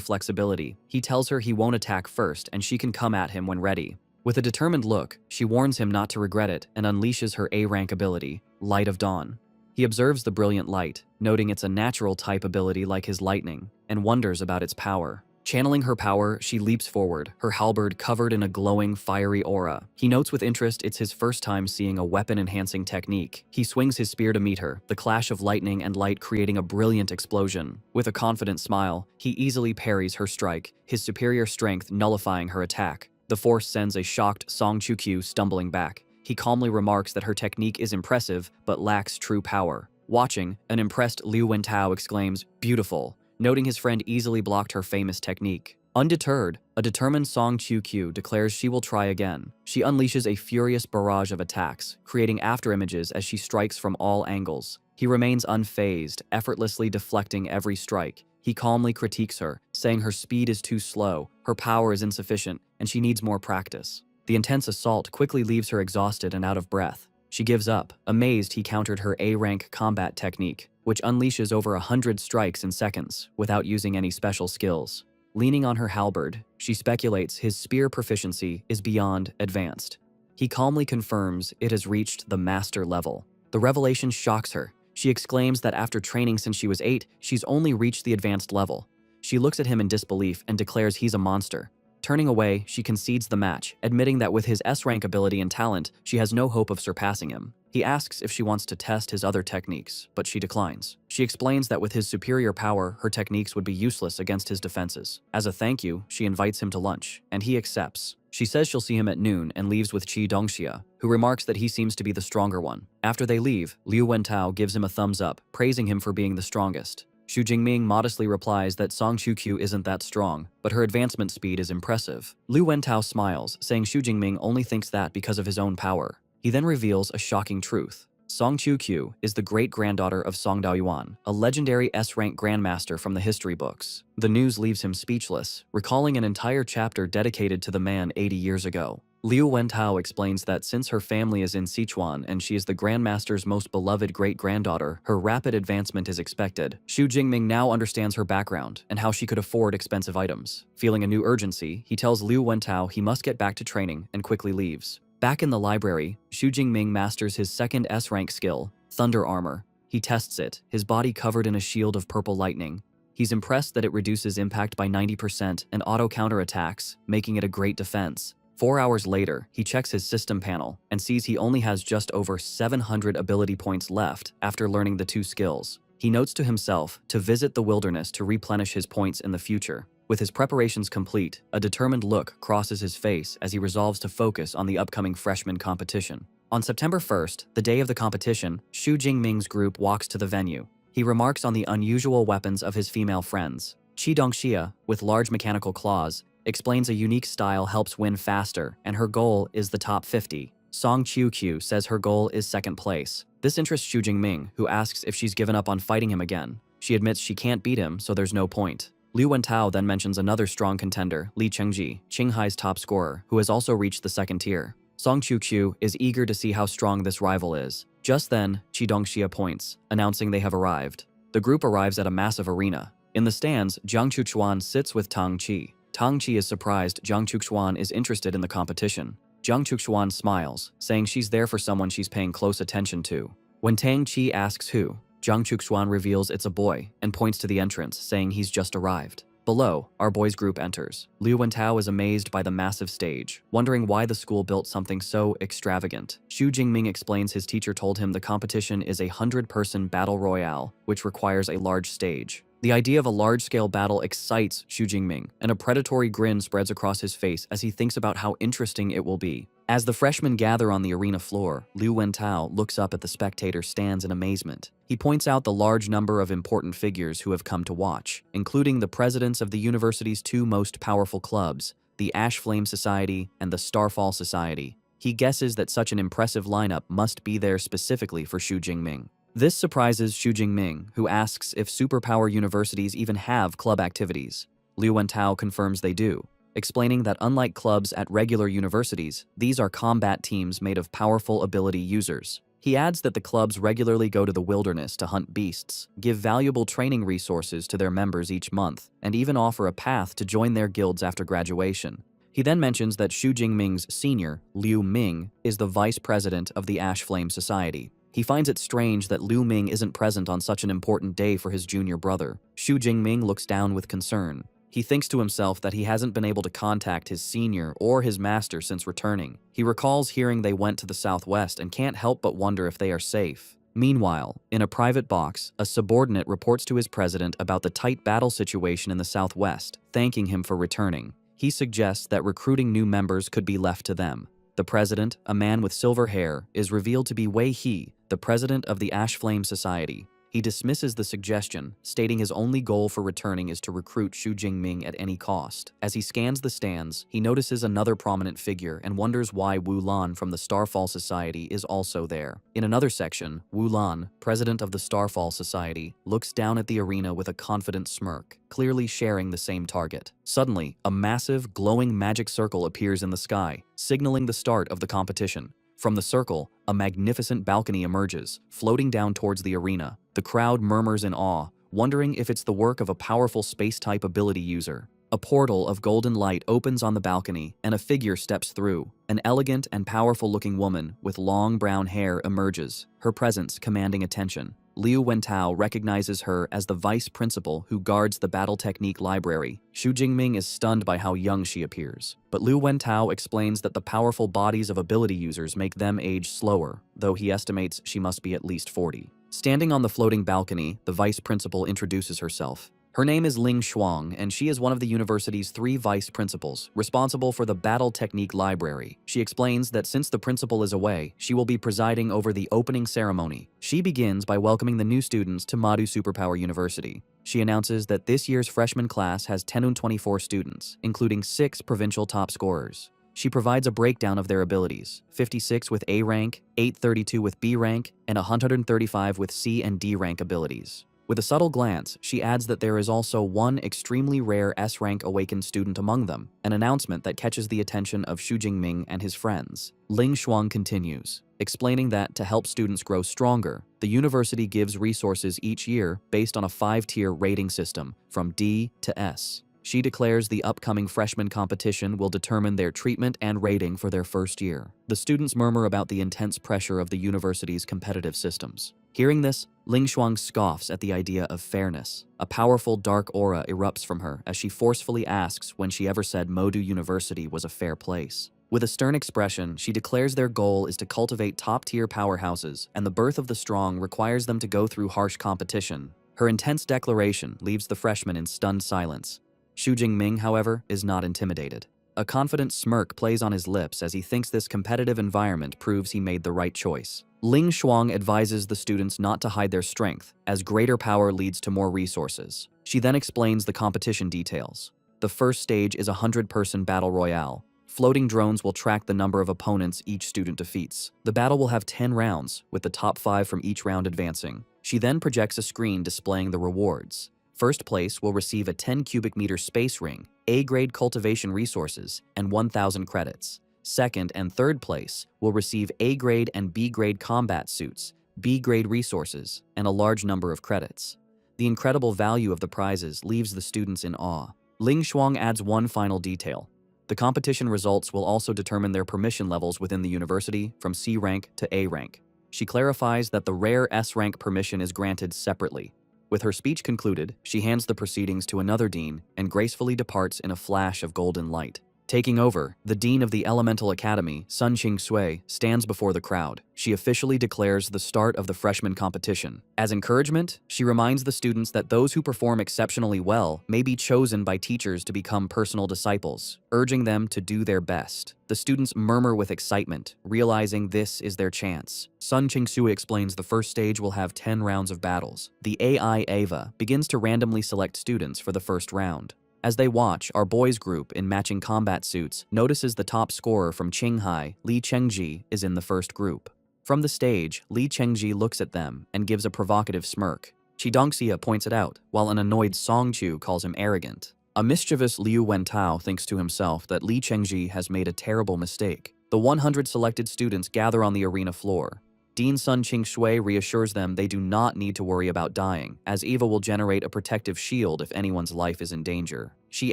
flexibility. He tells her he won't attack first and she can come at him when ready. With a determined look, she warns him not to regret it and unleashes her A-rank ability, Light of Dawn. He observes the brilliant light, noting it's a natural type ability like his lightning, and wonders about its power. Channeling her power, she leaps forward, her halberd covered in a glowing, fiery aura. He notes with interest it's his first time seeing a weapon-enhancing technique. He swings his spear to meet her, the clash of lightning and light creating a brilliant explosion. With a confident smile, he easily parries her strike, his superior strength nullifying her attack. The force sends a shocked Song Chu-kyu stumbling back. He calmly remarks that her technique is impressive, but lacks true power. Watching, an impressed Liu Wentao exclaims, "Beautiful," noting his friend easily blocked her famous technique. Undeterred, a determined Song Chu-kyu declares she will try again. She unleashes a furious barrage of attacks, creating afterimages as she strikes from all angles. He remains unfazed, effortlessly deflecting every strike. He calmly critiques her, saying her speed is too slow, her power is insufficient, and she needs more practice. The intense assault quickly leaves her exhausted and out of breath. She gives up, amazed he countered her A-rank combat technique, which unleashes over 100 strikes in seconds, without using any special skills. Leaning on her halberd, she speculates his spear proficiency is beyond advanced. He calmly confirms it has reached the master level. The revelation shocks her. She exclaims that after training since she was 8, she's only reached the advanced level. She looks at him in disbelief and declares he's a monster. Turning away, she concedes the match, admitting that with his S-rank ability and talent, she has no hope of surpassing him. He asks if she wants to test his other techniques, but she declines. She explains that with his superior power, her techniques would be useless against his defenses. As a thank you, she invites him to lunch, and he accepts. She says she'll see him at noon and leaves with Chi Dongxia, who remarks that he seems to be the stronger one. After they leave, Liu Wentao gives him a thumbs up, praising him for being the strongest. Xu Jingming modestly replies that Song Chu-kyu isn't that strong, but her advancement speed is impressive. Liu Wentao smiles, saying Xu Jingming only thinks that because of his own power. He then reveals a shocking truth. Song Chu-kyu is the great-granddaughter of Song Daoyuan, a legendary S-rank grandmaster from the history books. The news leaves him speechless, recalling an entire chapter dedicated to the man 80 years ago. Liu Wentao explains that since her family is in Sichuan and she is the Grandmaster's most beloved great-granddaughter, her rapid advancement is expected. Xu Jingming now understands her background and how she could afford expensive items. Feeling a new urgency, he tells Liu Wentao he must get back to training and quickly leaves. Back in the library, Xu Jingming masters his second S-rank skill, Thunder Armor. He tests it, his body covered in a shield of purple lightning. He's impressed that it reduces impact by 90% and auto-counterattacks, making it a great defense. 4 hours later, he checks his system panel and sees he only has just over 700 ability points left after learning the 2 skills. He notes to himself to visit the wilderness to replenish his points in the future. With his preparations complete, a determined look crosses his face as he resolves to focus on the upcoming freshman competition. On September 1st, the day of the competition, Xu Jingming's group walks to the venue. He remarks on the unusual weapons of his female friends. Chi Dongxia, with large mechanical claws, explains a unique style helps win faster, and her goal is the top 50. Song Chu-kyu says her goal is second place. This interests Xu Jingming, who asks if she's given up on fighting him again. She admits she can't beat him, so there's no point. Liu Wentao then mentions another strong contender, Li Chengji, Qinghai's top scorer, who has also reached the second tier. Song Chu-kyu is eager to see how strong this rival is. Just then, Chi Dongxia points, announcing they have arrived. The group arrives at a massive arena. In the stands, Jiang Chuchuan sits with Tang Qi. Tang Qi is surprised Jiang Chuchuan is interested in the competition. Jiang Chuchuan smiles, saying she's there for someone she's paying close attention to. When Tang Qi asks who, Jiang Chuchuan reveals it's a boy and points to the entrance, saying he's just arrived. Below, our boys group enters. Liu Wentao is amazed by the massive stage, wondering why the school built something so extravagant. Xu Jingming explains his teacher told him the competition is a 100-person battle royale, which requires a large stage. The idea of a large-scale battle excites Xu Jingming, and a predatory grin spreads across his face as he thinks about how interesting it will be. As the freshmen gather on the arena floor, Liu Wentao looks up at the spectator stands in amazement. He points out the large number of important figures who have come to watch, including the presidents of the university's 2 most powerful clubs, the Ash Flame Society and the Starfall Society. He guesses that such an impressive lineup must be there specifically for Xu Jingming. This surprises Xu Jingming, who asks if superpower universities even have club activities. Liu Wentao confirms they do, explaining that unlike clubs at regular universities, these are combat teams made of powerful ability users. He adds that the clubs regularly go to the wilderness to hunt beasts, give valuable training resources to their members each month, and even offer a path to join their guilds after graduation. He then mentions that Xu Jingming's senior, Liu Ming, is the vice president of the Ash Flame Society. He finds it strange that Liu Ming isn't present on such an important day for his junior brother. Xu Jingming looks down with concern. He thinks to himself that he hasn't been able to contact his senior or his master since returning. He recalls hearing they went to the southwest and can't help but wonder if they are safe. Meanwhile, in a private box, a subordinate reports to his president about the tight battle situation in the southwest, thanking him for returning. He suggests that recruiting new members could be left to them. The president, a man with silver hair, is revealed to be Wei He, the president of the Ash Flame Society. He dismisses the suggestion, stating his only goal for returning is to recruit Xu Jingming at any cost. As he scans the stands, he notices another prominent figure and wonders why Wu Lan from the Starfall Society is also there. In another section, Wu Lan, president of the Starfall Society, looks down at the arena with a confident smirk, clearly sharing the same target. Suddenly, a massive, glowing magic circle appears in the sky, signaling the start of the competition. From the circle, a magnificent balcony emerges, floating down towards the arena. The crowd murmurs in awe, wondering if it's the work of a powerful space-type ability user. A portal of golden light opens on the balcony, and a figure steps through. An elegant and powerful-looking woman with long brown hair emerges, her presence commanding attention. Liu Wentao recognizes her as the vice principal who guards the battle technique library. Xu Jingming is stunned by how young she appears, but Liu Wentao explains that the powerful bodies of ability users make them age slower, though he estimates she must be at least 40. Standing on the floating balcony, the vice principal introduces herself. Her name is Ling Shuang, and she is one of the university's 3 vice principals, responsible for the Battle Technique Library. She explains that since the principal is away, she will be presiding over the opening ceremony. She begins by welcoming the new students to Madu Superpower University. She announces that this year's freshman class has 1024 students, including 6 provincial top scorers. She provides a breakdown of their abilities, 56 with A rank, 832 with B rank, and 135 with C and D rank abilities. With a subtle glance, she adds that there is also one extremely rare S-rank awakened student among them, an announcement that catches the attention of Xu Jingming and his friends. Ling Shuang continues, explaining that to help students grow stronger, the university gives resources each year based on a 5-tier rating system, from D to S. She declares the upcoming freshman competition will determine their treatment and rating for their first year. The students murmur about the intense pressure of the university's competitive systems. Hearing this, Ling Shuang scoffs at the idea of fairness. A powerful dark aura erupts from her as she forcefully asks when she ever said Modu University was a fair place. With a stern expression, she declares their goal is to cultivate top-tier powerhouses, and the birth of the strong requires them to go through harsh competition. Her intense declaration leaves the freshmen in stunned silence. Xu Jingming, however, is not intimidated. A confident smirk plays on his lips as he thinks this competitive environment proves he made the right choice. Ling Shuang advises the students not to hide their strength, as greater power leads to more resources. She then explains the competition details. The first stage is a 100-person battle royale. Floating drones will track the number of opponents each student defeats. The battle will have 10 rounds, with the top 5 from each round advancing. She then projects a screen displaying the rewards. First place will receive a 10 cubic meter space ring, A-grade cultivation resources, and 1,000 credits. Second and third place will receive A-grade and B-grade combat suits, B-grade resources, and a large number of credits. The incredible value of the prizes leaves the students in awe. Ling Shuang adds one final detail. The competition results will also determine their permission levels within the university from C rank to A rank. She clarifies that the rare S rank permission is granted separately. With her speech concluded, she hands the proceedings to another dean and gracefully departs in a flash of golden light. Taking over, the dean of the Elemental Academy, Sun Qing-sui, stands before the crowd. She officially declares the start of the freshman competition. As encouragement, she reminds the students that those who perform exceptionally well may be chosen by teachers to become personal disciples, urging them to do their best. The students murmur with excitement, realizing this is their chance. Sun Qing-sui explains the first stage will have 10 rounds of battles. The AI Ava begins to randomly select students for the first round. As they watch, our boys group in matching combat suits notices the top scorer from Qinghai, Li Chengji, is in the first group. From the stage, Li Chengji looks at them and gives a provocative smirk. Qidongxia points it out, while an annoyed Songchu calls him arrogant. A mischievous Liu Wentao thinks to himself that Li Chengji has made a terrible mistake. The 100 selected students gather on the arena floor. Dean Sun Qing-shui reassures them they do not need to worry about dying, as Eva will generate a protective shield if anyone's life is in danger. She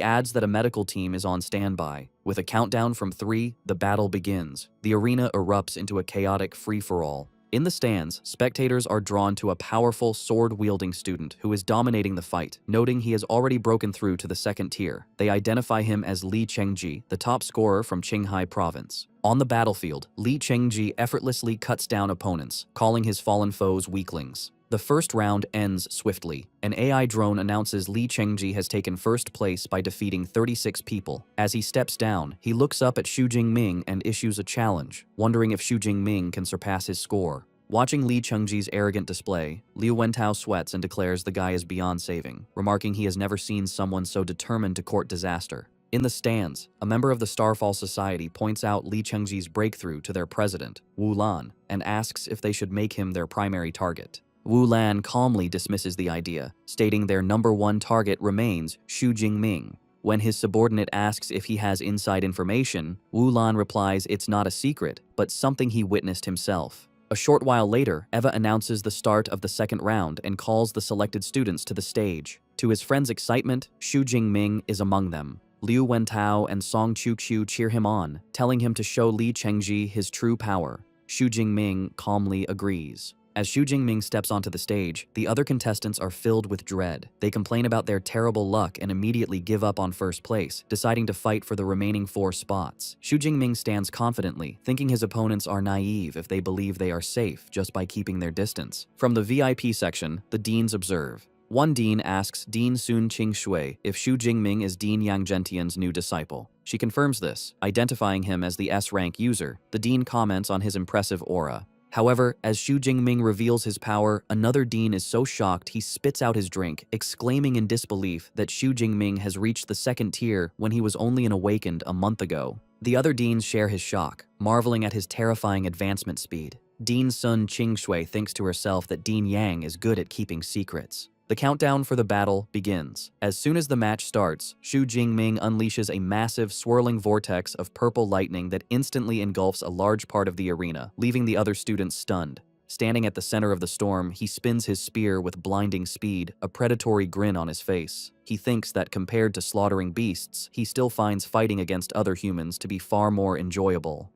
adds that a medical team is on standby. With a countdown from 3, the battle begins. The arena erupts into a chaotic free-for-all. In the stands, spectators are drawn to a powerful, sword-wielding student who is dominating the fight. Noting he has already broken through to the second tier, they identify him as Li Chengji, the top scorer from Qinghai province. On the battlefield, Li Chengji effortlessly cuts down opponents, calling his fallen foes weaklings. The first round ends swiftly. An AI drone announces Li Chengji has taken first place by defeating 36 people. As he steps down, he looks up at Xu Jingming and issues a challenge, wondering if Xu Jingming can surpass his score. Watching Li Chengji's arrogant display, Liu Wentao sweats and declares the guy is beyond saving, remarking he has never seen someone so determined to court disaster. In the stands, a member of the Starfall Society points out Li Chengji's breakthrough to their president, Wu Lan, and asks if they should make him their primary target. Wu Lan calmly dismisses the idea, stating their number one target remains Xu Jingming. When his subordinate asks if he has inside information, Wu Lan replies it's not a secret, but something he witnessed himself. A short while later, Eva announces the start of the second round and calls the selected students to the stage. To his friend's excitement, Xu Jingming is among them. Liu Wentao and Song Qiuqiu cheer him on, telling him to show Li Chengji his true power. Xu Jingming calmly agrees. As Xu Jingming steps onto the stage, the other contestants are filled with dread. They complain about their terrible luck and immediately give up on first place, deciding to fight for the remaining 4 spots. Xu Jingming stands confidently, thinking his opponents are naive if they believe they are safe just by keeping their distance. From the VIP section, the deans observe. One dean asks Dean Sun Qingshui if Xu Jingming is Dean Yang Gentian's new disciple. She confirms this, identifying him as the S-rank user. The dean comments on his impressive aura. However, as Xu Jingming reveals his power, another dean is so shocked he spits out his drink, exclaiming in disbelief that Xu Jingming has reached the second tier when he was only an awakened a month ago. The other deans share his shock, marveling at his terrifying advancement speed. Dean Sun Qingshui thinks to herself that Dean Yang is good at keeping secrets. The countdown for the battle begins. As soon as the match starts, Xu Jingming unleashes a massive, swirling vortex of purple lightning that instantly engulfs a large part of the arena, leaving the other students stunned. Standing at the center of the storm, he spins his spear with blinding speed, a predatory grin on his face. He thinks that compared to slaughtering beasts, he still finds fighting against other humans to be far more enjoyable.